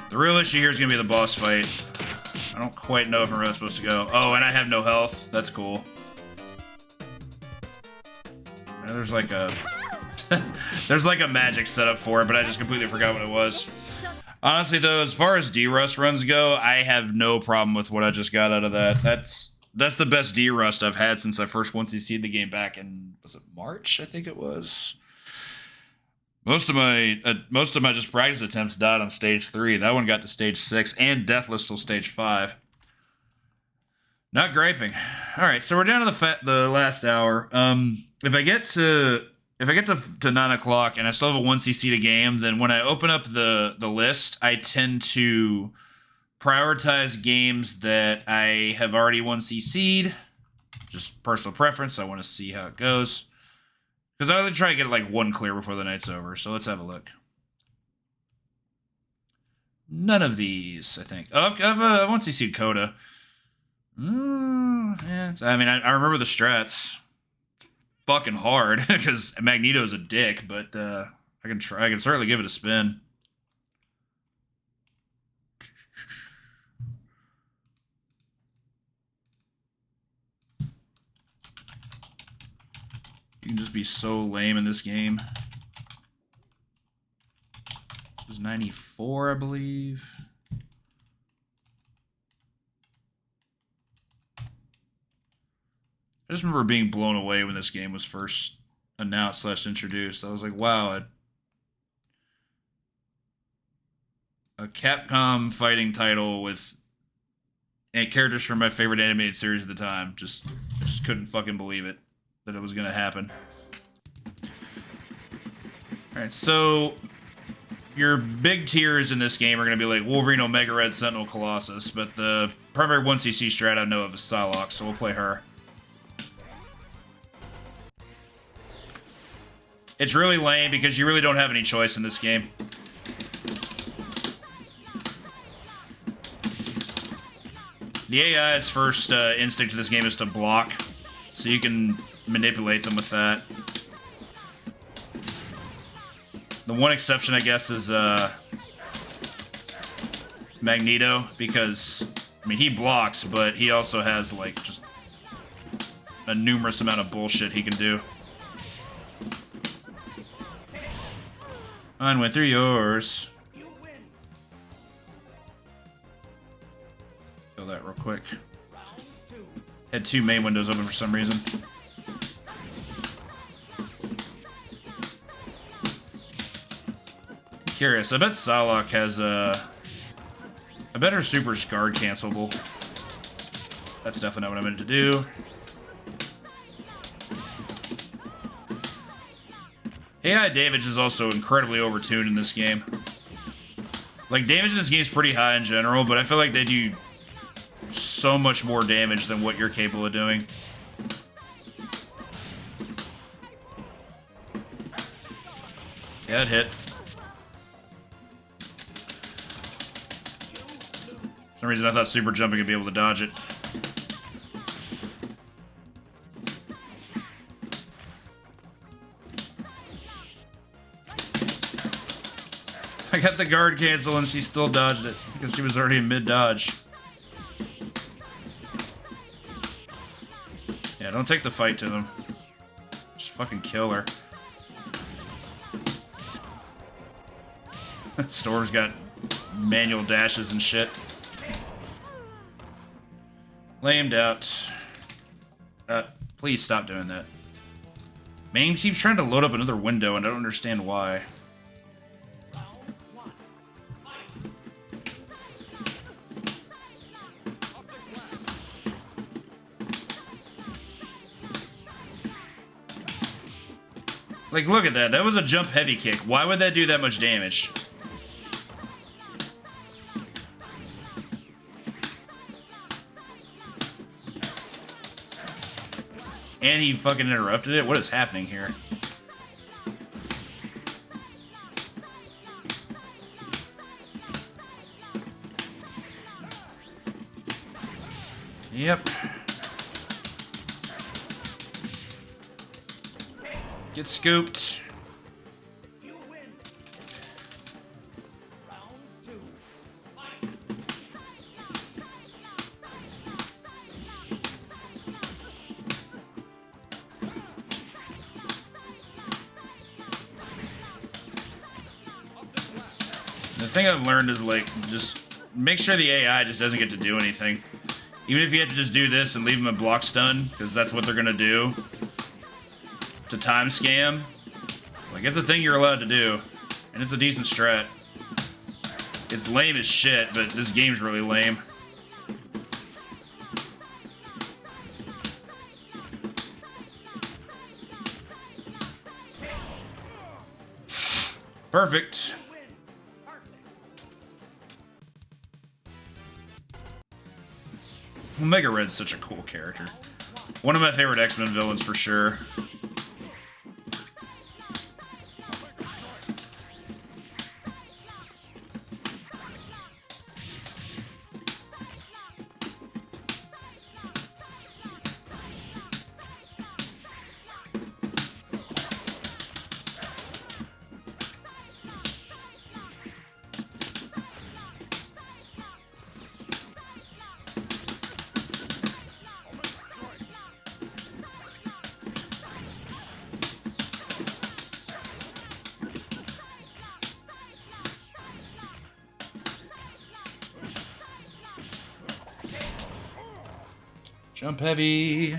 the real issue here is going to be the boss fight. I don't quite know if I'm really supposed to go. Oh, and I have no health. That's cool. Now there's like a... There's like a magic setup for it, but I just completely forgot what it was. Honestly, though, as far as D-Rust runs go, I have no problem with what I just got out of that. That's the best D-Rust I've had since I first once CC'd the game back in, was it March? I think it was. Most of my just practice attempts died on stage 3. That one got to stage 6 and deathless till stage 5. Not griping. All right, so we're down to the last hour. If I get to 9 o'clock and I still have a 1cc to game, then when I open up the list, I tend to prioritize games that I have already 1cc'd. Just personal preference. I want to see how it goes. Because I only try to get like one clear before the night's over. So let's have a look. None of these, I think. Oh, I've 1cc'd Coda. Yeah, I mean, I remember the strats. It's fucking hard because Magneto's a dick, but I can try. I can certainly give it a spin. You can just be so lame in this game. This was 94, I believe. I just remember being blown away when this game was first announced / introduced. I was like, wow, a Capcom fighting title with characters from my favorite animated series at the time. I just couldn't fucking believe it, that it was going to happen. Alright, so your big tiers in this game are going to be like Wolverine, Omega Red, Sentinel, Colossus, but the primary 1cc strat I know of is Psylocke, so we'll play her. It's really lame because you really don't have any choice in this game. The AI's first instinct to this game is to block, so you can manipulate them with that. The one exception, I guess, is Magneto, because, I mean, he blocks, but he also has, like, just a numerous amount of bullshit he can do. Mine went through yours. Kill that real quick. Had 2 main windows open for some reason. Curious. I bet Psylocke has I bet her super's guard cancelable. That's definitely not what I meant to do. AI damage is also incredibly overtuned in this game. Like, damage in this game is pretty high in general, but I feel like they do so much more damage than what you're capable of doing. Yeah, it hit. For some reason I thought super jumping would be able to dodge it. I got the guard cancel and she still dodged it because she was already in mid-dodge. Yeah, don't take the fight to them. Just fucking kill her. Storm's got manual dashes and shit. Lamed out. Please stop doing that. Main keeps trying to load up another window and I don't understand why. Like, look at that. That was a jump heavy kick. Why would that do that much damage? And he fucking interrupted it? What is happening here? Yep. Get scooped. You win. Round 2. Fight. The thing I've learned is, like, just make sure the AI just doesn't get to do anything. Even if you have to just do this and leave them in block stun, because that's what they're gonna do. To time scam. Like, it's a thing you're allowed to do, and it's a decent strat. It's lame as shit, but this game's really lame. Perfect. Omega Red's such a cool character. One of my favorite X-Men villains for sure. Jump heavy.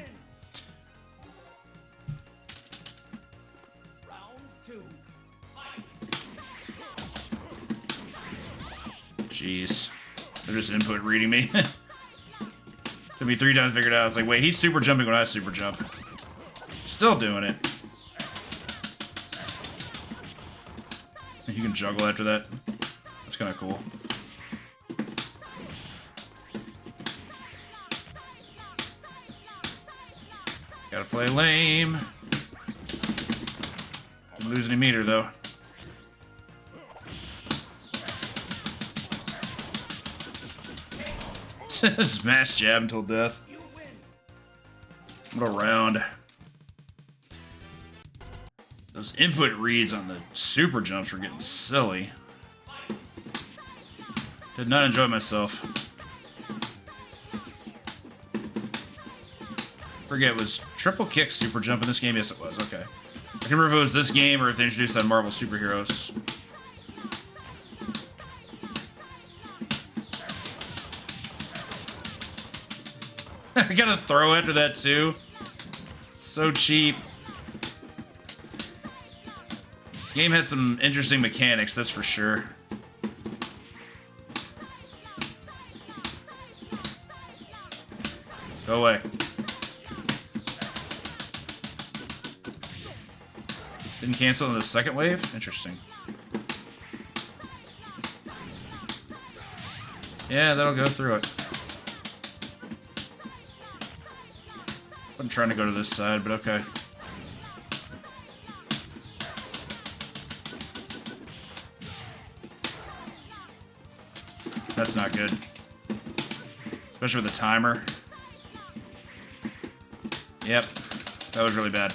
Round 2. Jeez. They're just input reading me. Took me 3 times to figure it out. I was like, wait, he's super jumping when I super jump. Still doing it. You can juggle after that. That's kind of cool. Gotta play lame. Didn't lose any meter though. Smash jab until death. What a round. Those input reads on the super jumps were getting silly. Did not enjoy myself. Forget, was triple kick super jump in this game? Yes, it was. Okay. I can remember if it was this game or if they introduced that in Marvel Superheroes. I gotta throw after that too. So cheap. This game had some interesting mechanics, that's for sure. Go away. Didn't cancel in the second wave? Interesting. Yeah, that'll go through it. I'm trying to go to this side, but okay. That's not good. Especially with the timer. Yep. That was really bad.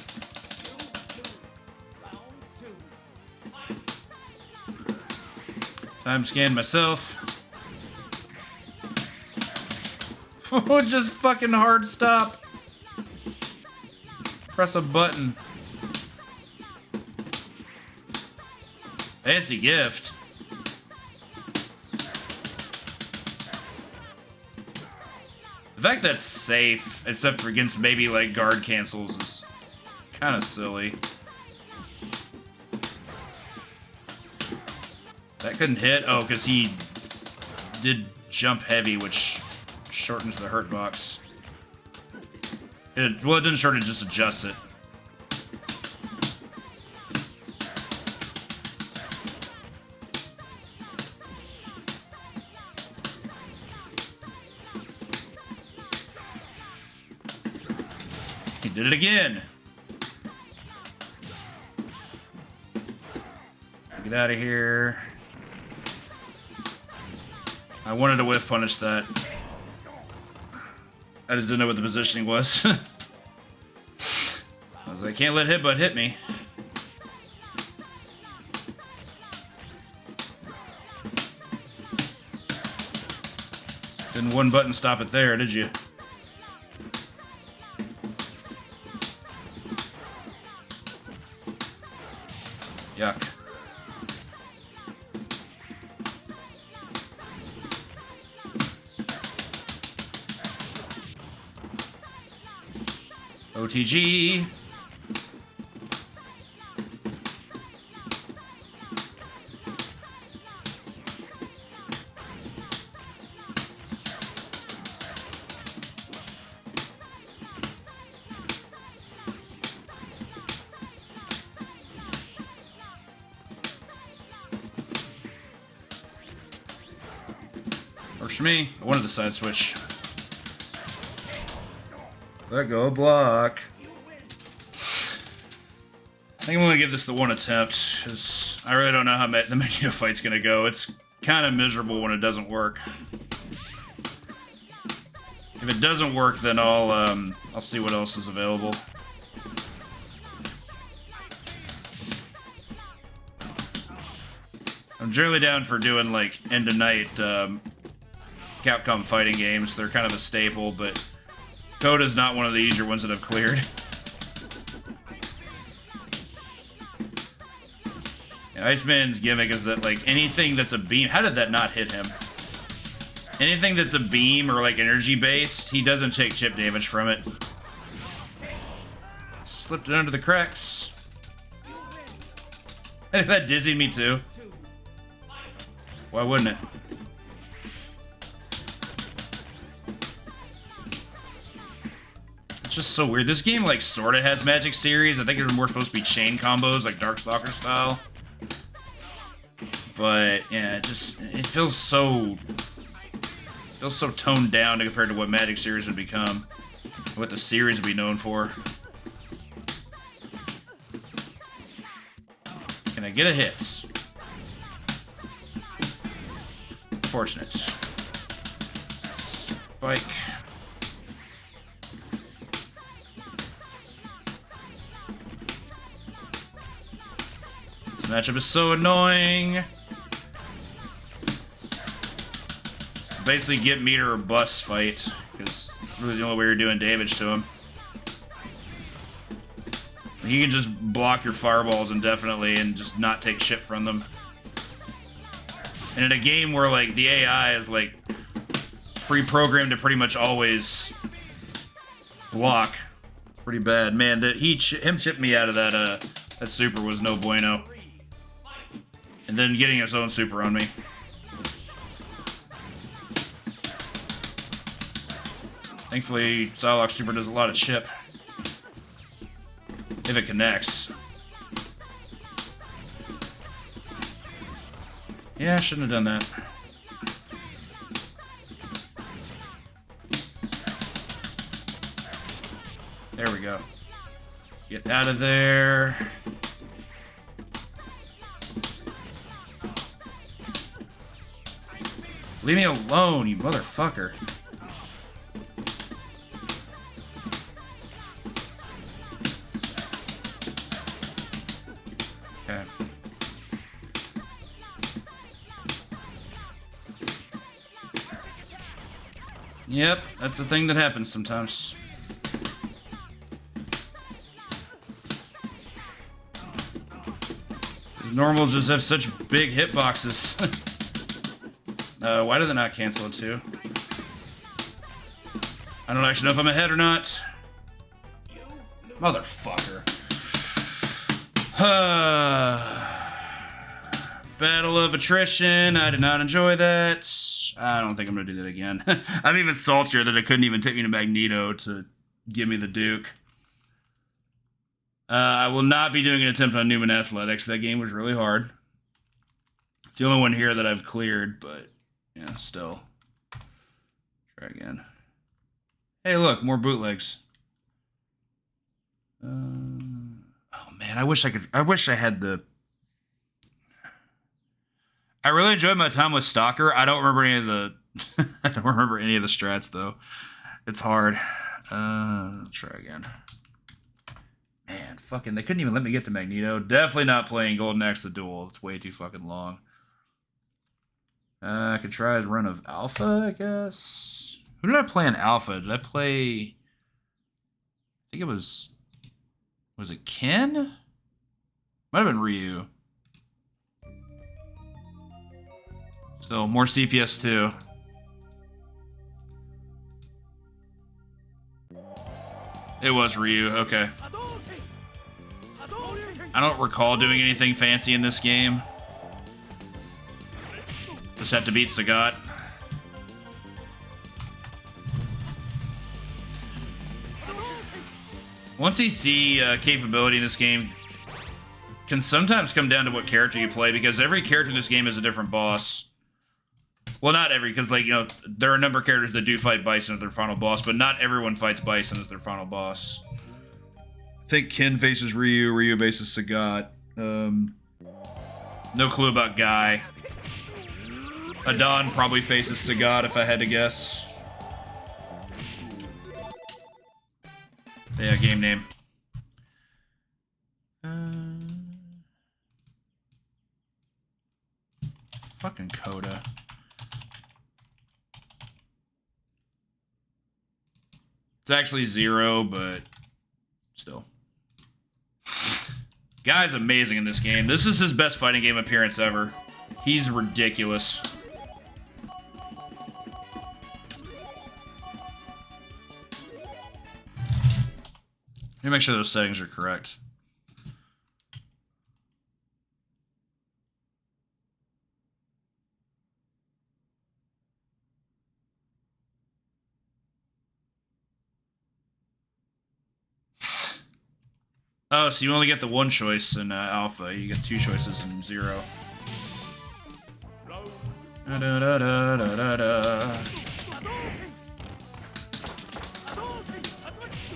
Time scan myself. Oh, just fucking hard stop. Press a button. Fancy gift. The fact that's safe, except for against maybe like guard cancels, is kind of silly. That couldn't hit? Oh, because he did jump heavy, which shortens the hurt box. Well, it didn't shorten, it just adjusts it. He did it again. Get out of here. I wanted to whiff punish that. I just didn't know what the positioning was. I was like, can't let Hitbutt hit me. Didn't one button stop it there, did you? Yuck. OTG. for me. I wanted the side switch. Let go, block. I think I'm going to give this the one attempt, because I really don't know how the Magneto fight's going to go. It's kind of miserable when it doesn't work. If it doesn't work, then I'll see what else is available. I'm generally down for doing, like, end-of-night Capcom fighting games. They're kind of a staple, but Coda's not one of the easier ones that I've cleared. Yeah, Iceman's gimmick is that, like, anything that's a beam... How did that not hit him? Anything that's a beam or, like, energy-based, he doesn't take chip damage from it. Slipped it under the cracks. That dizzied me, too. Why wouldn't it? It's just so weird. This game, like, sort of has Magic Series. I think it's more supposed to be chain combos, like Darkstalker style. But, yeah, it feels so toned down compared to what Magic Series would become. What the series would be known for. Can I get a hit? Fortunate. Spike. This matchup is so annoying. Basically get meter or bust fight, because it's really the only way you're doing damage to him. He can just block your fireballs indefinitely and just not take shit from them. And in a game where, like, the AI is, like, pre-programmed to pretty much always block, it's pretty bad. Man, him chipping me out of that super was no bueno. And then getting his own super on me. Thankfully, Psylocke super does a lot of chip. If it connects. Yeah, I shouldn't have done that. There we go. Get out of there. Leave me alone, you motherfucker. Okay. Yep, that's the thing that happens sometimes. These normals just have such big hitboxes. Why do they not cancel it too? I don't actually know if I'm ahead or not. Motherfucker. Battle of attrition. I did not enjoy that. I don't think I'm going to do that again. I'm even saltier that it couldn't even take me to Magneto to give me the Duke. I will not be doing an attempt on Newman Athletics. That game was really hard. It's the only one here that I've cleared, but yeah, still. Try again. Hey, look, more bootlegs. Oh man, I wish I had the... I really enjoyed my time with Stalker. I don't remember any of the I don't remember any of the strats though. It's hard. Let's try again. Man, fucking they couldn't even let me get to Magneto. Definitely not playing Golden Axe the Duel. It's way too fucking long. I could try his run of Alpha, I guess. Who did I play in Alpha? Did I play... I think it was... Was it Ken? Might have been Ryu. Still, more CPS too. It was Ryu, okay. I don't recall doing anything fancy in this game. Just have to beat Sagat. Once CC capability in this game can sometimes come down to what character you play, because every character in this game is a different boss. Well, not every, because, like, you know, there are a number of characters that do fight Bison as their final boss, but not everyone fights Bison as their final boss. I think Ken faces Ryu, Ryu faces Sagat. No clue about Guy. Adon probably faces Sagat if I had to guess. Yeah, game name. Fucking Coda. It's actually 0, but still. Guy's amazing in this game. This is his best fighting game appearance ever. He's ridiculous. Let me make sure those settings are correct. Oh, so you only get the one choice in Alpha. You get 2 choices in 0. Da, da, da, da, da, da.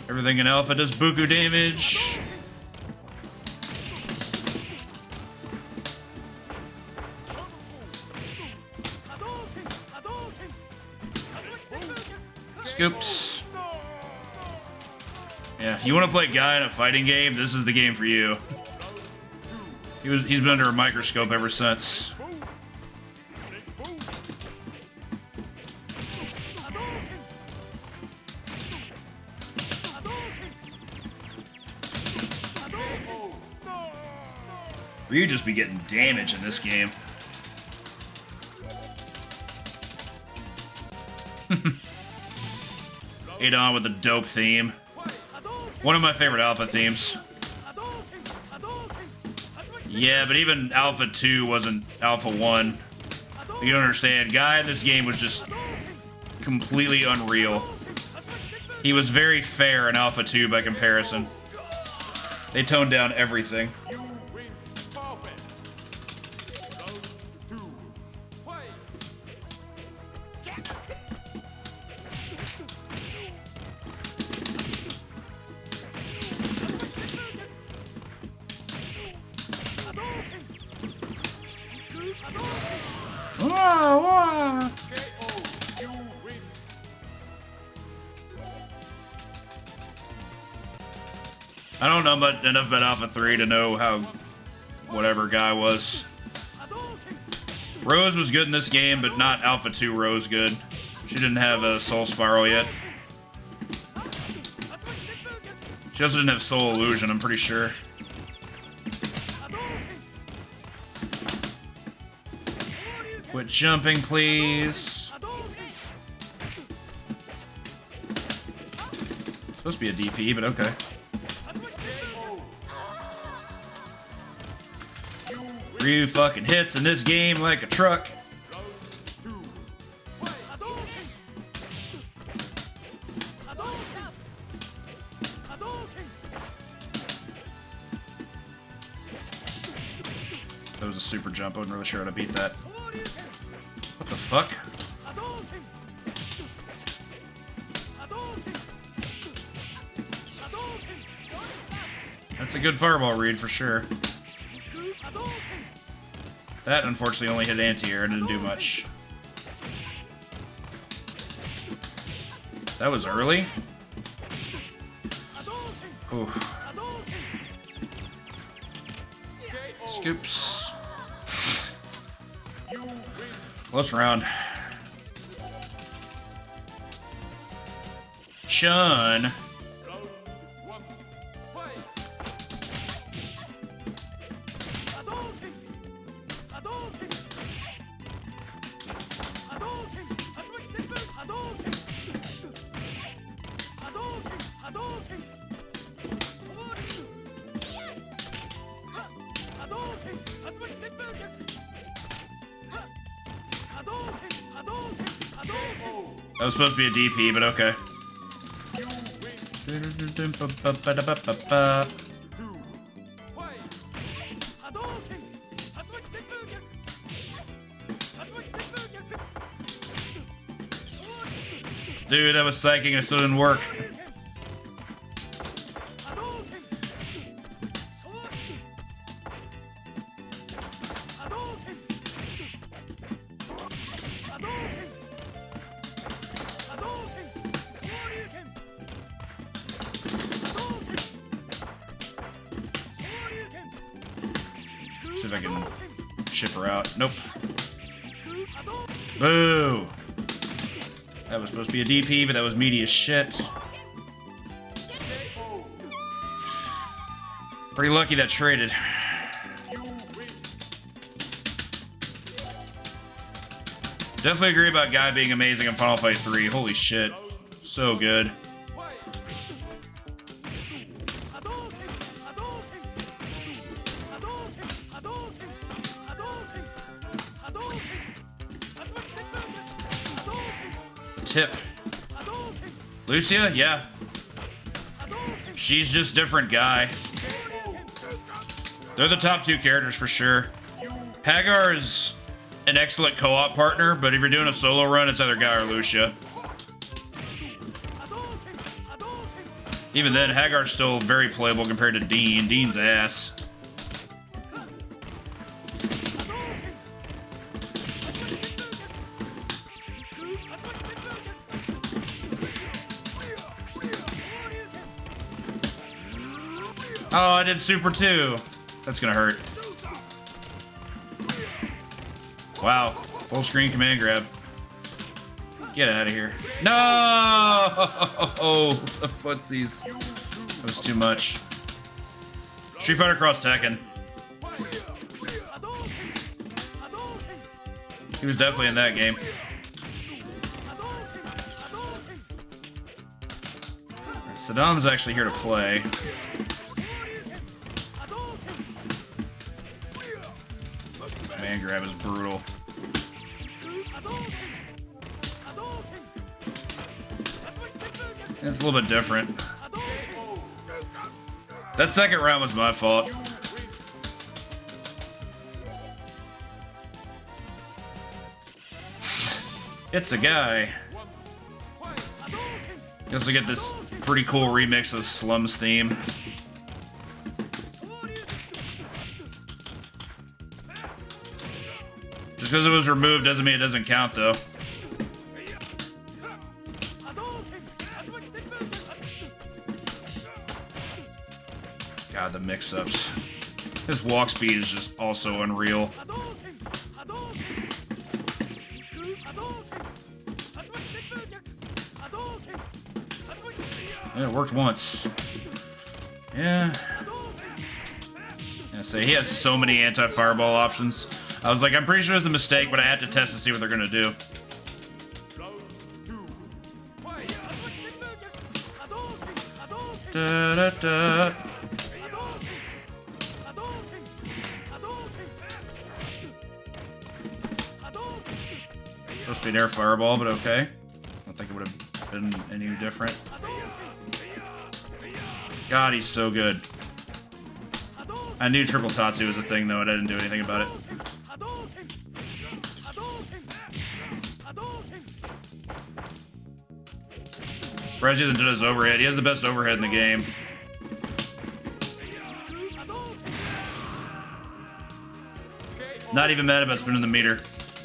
Everything in Alpha does buku damage. Scoops. Yeah, if you want to play Guy in a fighting game, this is the game for you. He's been under a microscope ever since. Ryu just be getting damage in this game. Adon with the dope theme. One of my favorite Alpha themes. Yeah, but even Alpha 2 wasn't Alpha 1. You don't understand. Guy in this game was just completely unreal. He was very fair in Alpha 2 by comparison. They toned down everything. I don't know enough about Alpha 3 to know how whatever Guy was. Rose was good in this game, but not Alpha 2 Rose good. She didn't have a Soul Spiral yet. She also didn't have Soul Illusion, I'm pretty sure. Quit jumping, please. Supposed to be a DP, but okay. Ryu fucking hits in this game like a truck. That was a super jump. I wasn't really sure how to beat that. What the fuck? That's a good fireball read for sure. That unfortunately only hit anti-air and didn't do much. That was early. Ooh. Scoops. Close round. Chun. That was supposed to be a DP, but okay. Dude, that was psychic and it still didn't work. See if I can ship her out. Nope. Boo! That was supposed to be a DP, but that was meaty as shit. Pretty lucky that traded. Definitely agree about Guy being amazing in Final Fight 3. Holy shit. So good. Tip. Lucia? Yeah. She's just different Guy. They're the top two characters for sure. Hagar is an excellent co-op partner, but if you're doing a solo run, it's either Guy or Lucia. Even then, Hagar's still very playable compared to Dean. Dean's ass. Oh, I did super too. That's gonna hurt. Wow. Full screen command grab. Get out of here. No! The footsies. That was too much. Street Fighter Cross Tekken. He was definitely in that game. Saddam's actually here to play. Man grab is brutal. It's a little bit different. That second round was my fault. It's a Guy. You also get this pretty cool remix of Slum's theme. Just because it was removed doesn't mean it doesn't count, though. God, the mix-ups. His walk speed is just also unreal. Yeah, it worked once. Yeah. Yeah, say he has so many anti-fireball options. I was like, I'm pretty sure it's a mistake, but I had to test to see what they're gonna do. Da, da, da. Supposed to be an air fireball, but okay. I don't think it would have been any different. God, he's so good. I knew triple Tatsu was a thing, though, and I didn't do anything about it. Surprised he hasn't done his overhead. He has the best overhead in the game. Not even mad about spinning the meter.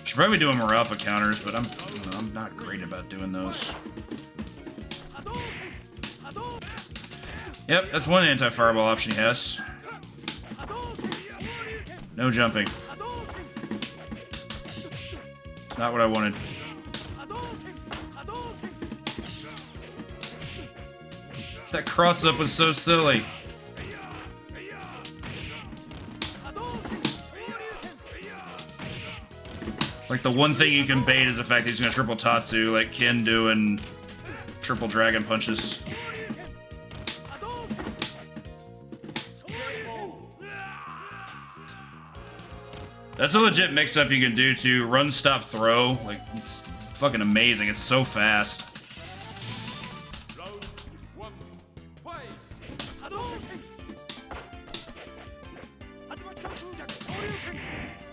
Should probably be doing more alpha counters, but I'm not great about doing those. Yep, that's one anti-fireball option he has. No jumping. Not what I wanted. That cross-up was so silly. Like, the one thing you can bait is the fact that he's gonna triple Tatsu, like Ken doing triple dragon punches. That's a legit mix-up you can do too. Run, stop, throw. Like, it's fucking amazing. It's so fast.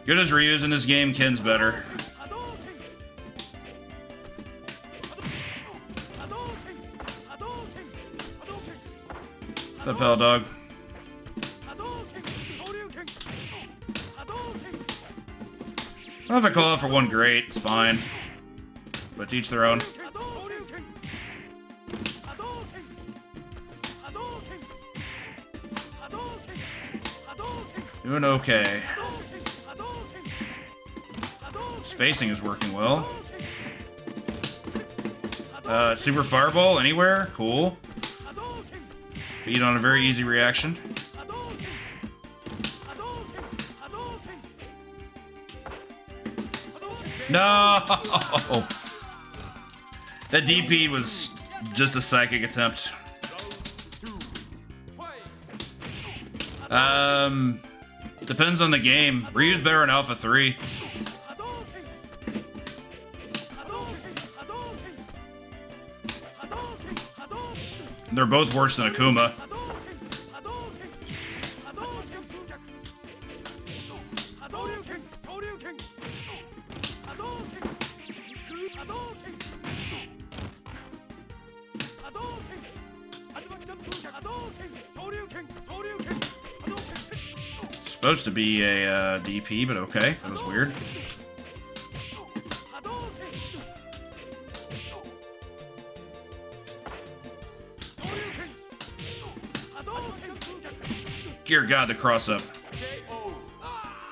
Good as Ryu's in this game, Ken's better. What's up, hell dog? Well, if I call out for one, great, it's fine. But to each their own. Doing okay. Spacing is working well. Super Fireball anywhere? Cool. Beat on a very easy reaction. No! That DP was just a psychic attempt. Depends on the game. Ryu's better in Alpha 3. They're both worse than Akuma. Supposed to be a DP, but okay. That was weird. Dear God, the cross up.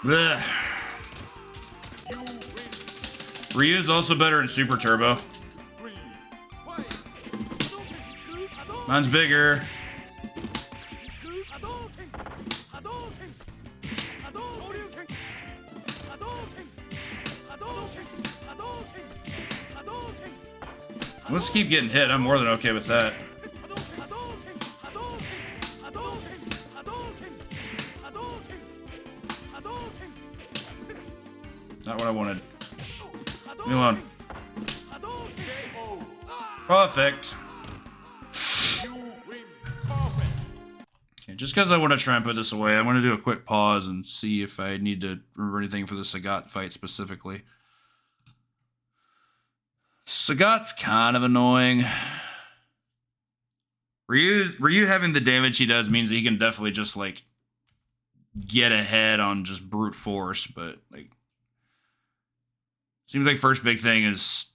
Blech. Ryu's also better in Super Turbo. Mine's bigger. Let's keep getting hit. I'm more than okay with that. Not what I wanted. Leave me alone. Perfect. Okay, just because I want to try and put this away, I'm going to do a quick pause and see if I need to remember anything for the Sagat fight specifically. Sagat's kind of annoying. Ryu having the damage he does means that he can definitely just, like, get ahead on just brute force, but, like, seems like first big thing is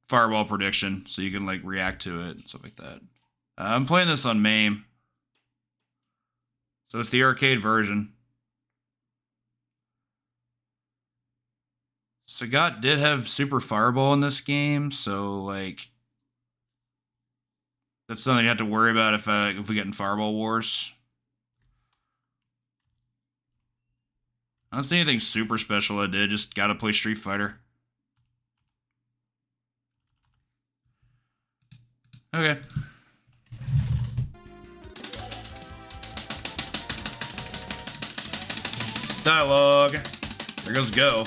fireball prediction, so you can, like, react to it and stuff like that. I'm playing this on MAME, so it's the arcade version. Sagat did have Super Fireball in this game, so, like, that's something you have to worry about if we get in Fireball Wars. I don't see anything super special I did, just gotta play Street Fighter. Okay. Dialogue. There goes Go.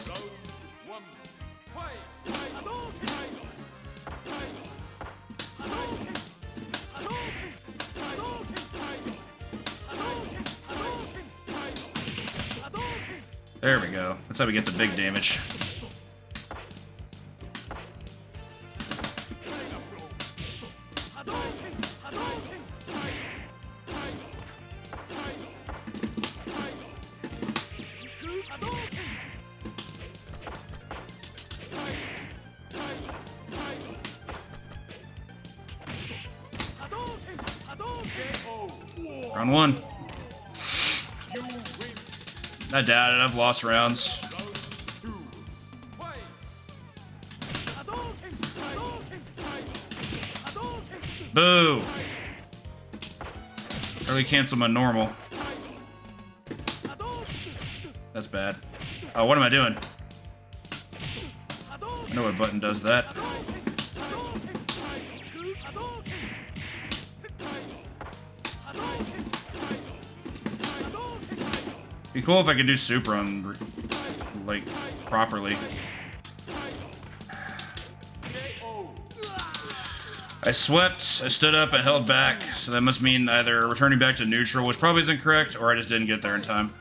There we go. That's how we get the big damage. Round one. I doubt it. I've lost rounds. Boo! Early cancel my normal. That's bad. Oh, what am I doing? I know what button does that. Be cool if I could do super on, like, properly. I swept, I stood up, I held back, so that must mean either returning back to neutral, which probably isn't correct, or I just didn't get there in time.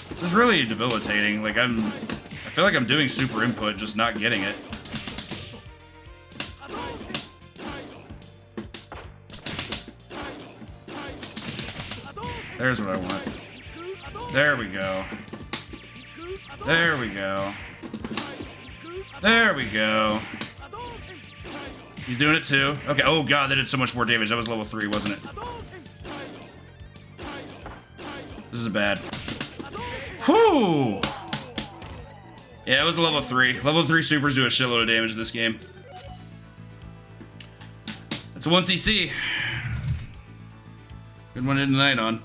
This is really debilitating. Like, I feel like I'm doing super input, just not getting it. There's what I want. There we go. There we go. There we go. He's doing it too. Okay. Oh god, that did so much more damage. That was level 3, wasn't it? This is bad. Whew. Yeah, it was a level 3. Level 3 supers do a shitload of damage in this game. That's a 1cc. Good one to end the night on.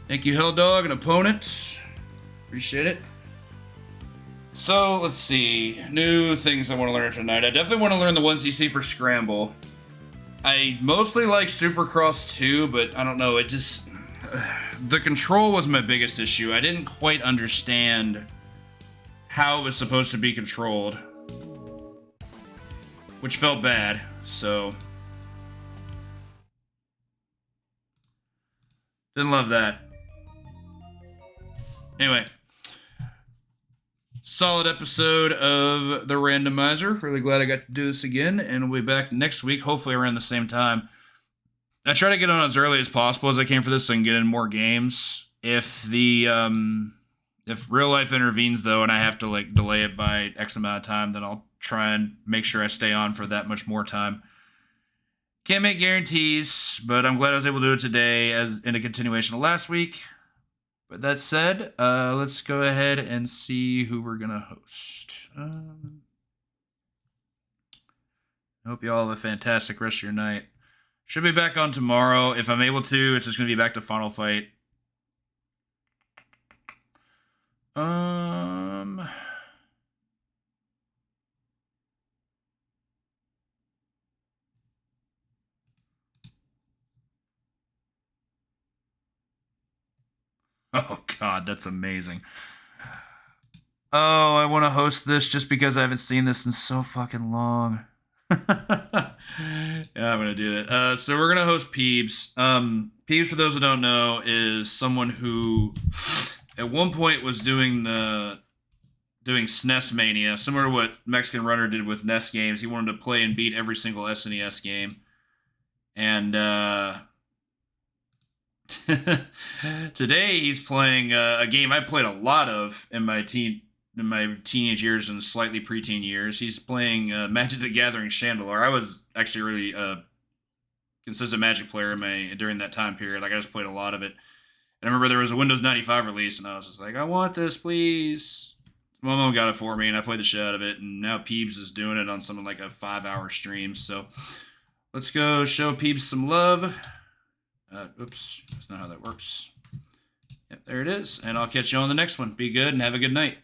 Thank you, Hell Dog, an opponent. Appreciate it. So, let's see. New things I want to learn tonight. I definitely want to learn the 1cc for Scramble. I mostly like Supercross 2, but I don't know, it just... the control was my biggest issue. I didn't quite understand how it was supposed to be controlled. Which felt bad, so... didn't love that. Anyway. Solid episode of the Randomizer. Really glad I got to do this again, and we'll be back next week, hopefully around the same time. I try to get on as early as possible as I can for this so I can get in more games. If the if real life intervenes though, and I have to like delay it by X amount of time, then I'll try and make sure I stay on for that much more time. Can't make guarantees, but I'm glad I was able to do it today as in a continuation of last week. But that said, let's go ahead and see who we're gonna host. I hope you all have a fantastic rest of your night. Should be back on tomorrow. If I'm able to, it's just gonna be back to Final Fight. Oh god, that's amazing. Oh, I want to host this just because I haven't seen this in so fucking long. Yeah, I'm gonna do that. So we're gonna host Peebs. Peebs, for those who don't know, is someone who at one point was doing SNES Mania, similar to what Mexican Runner did with NES games. He wanted to play and beat every single SNES game. And today he's playing a game I played a lot of in my teenage years and slightly preteen years. He's playing Magic the Gathering Chandelure. I was actually really a consistent Magic player during that time period. Like I just played a lot of it. And I remember there was a Windows 95 release, and I was just like, I want this, please. My mom got it for me, and I played the shit out of it. And now Peebs is doing it on something like a 5-hour stream. So let's go show Peebs some love. Oops, that's not how that works. Yep, there it is. And I'll catch you on the next one. Be good and have a good night.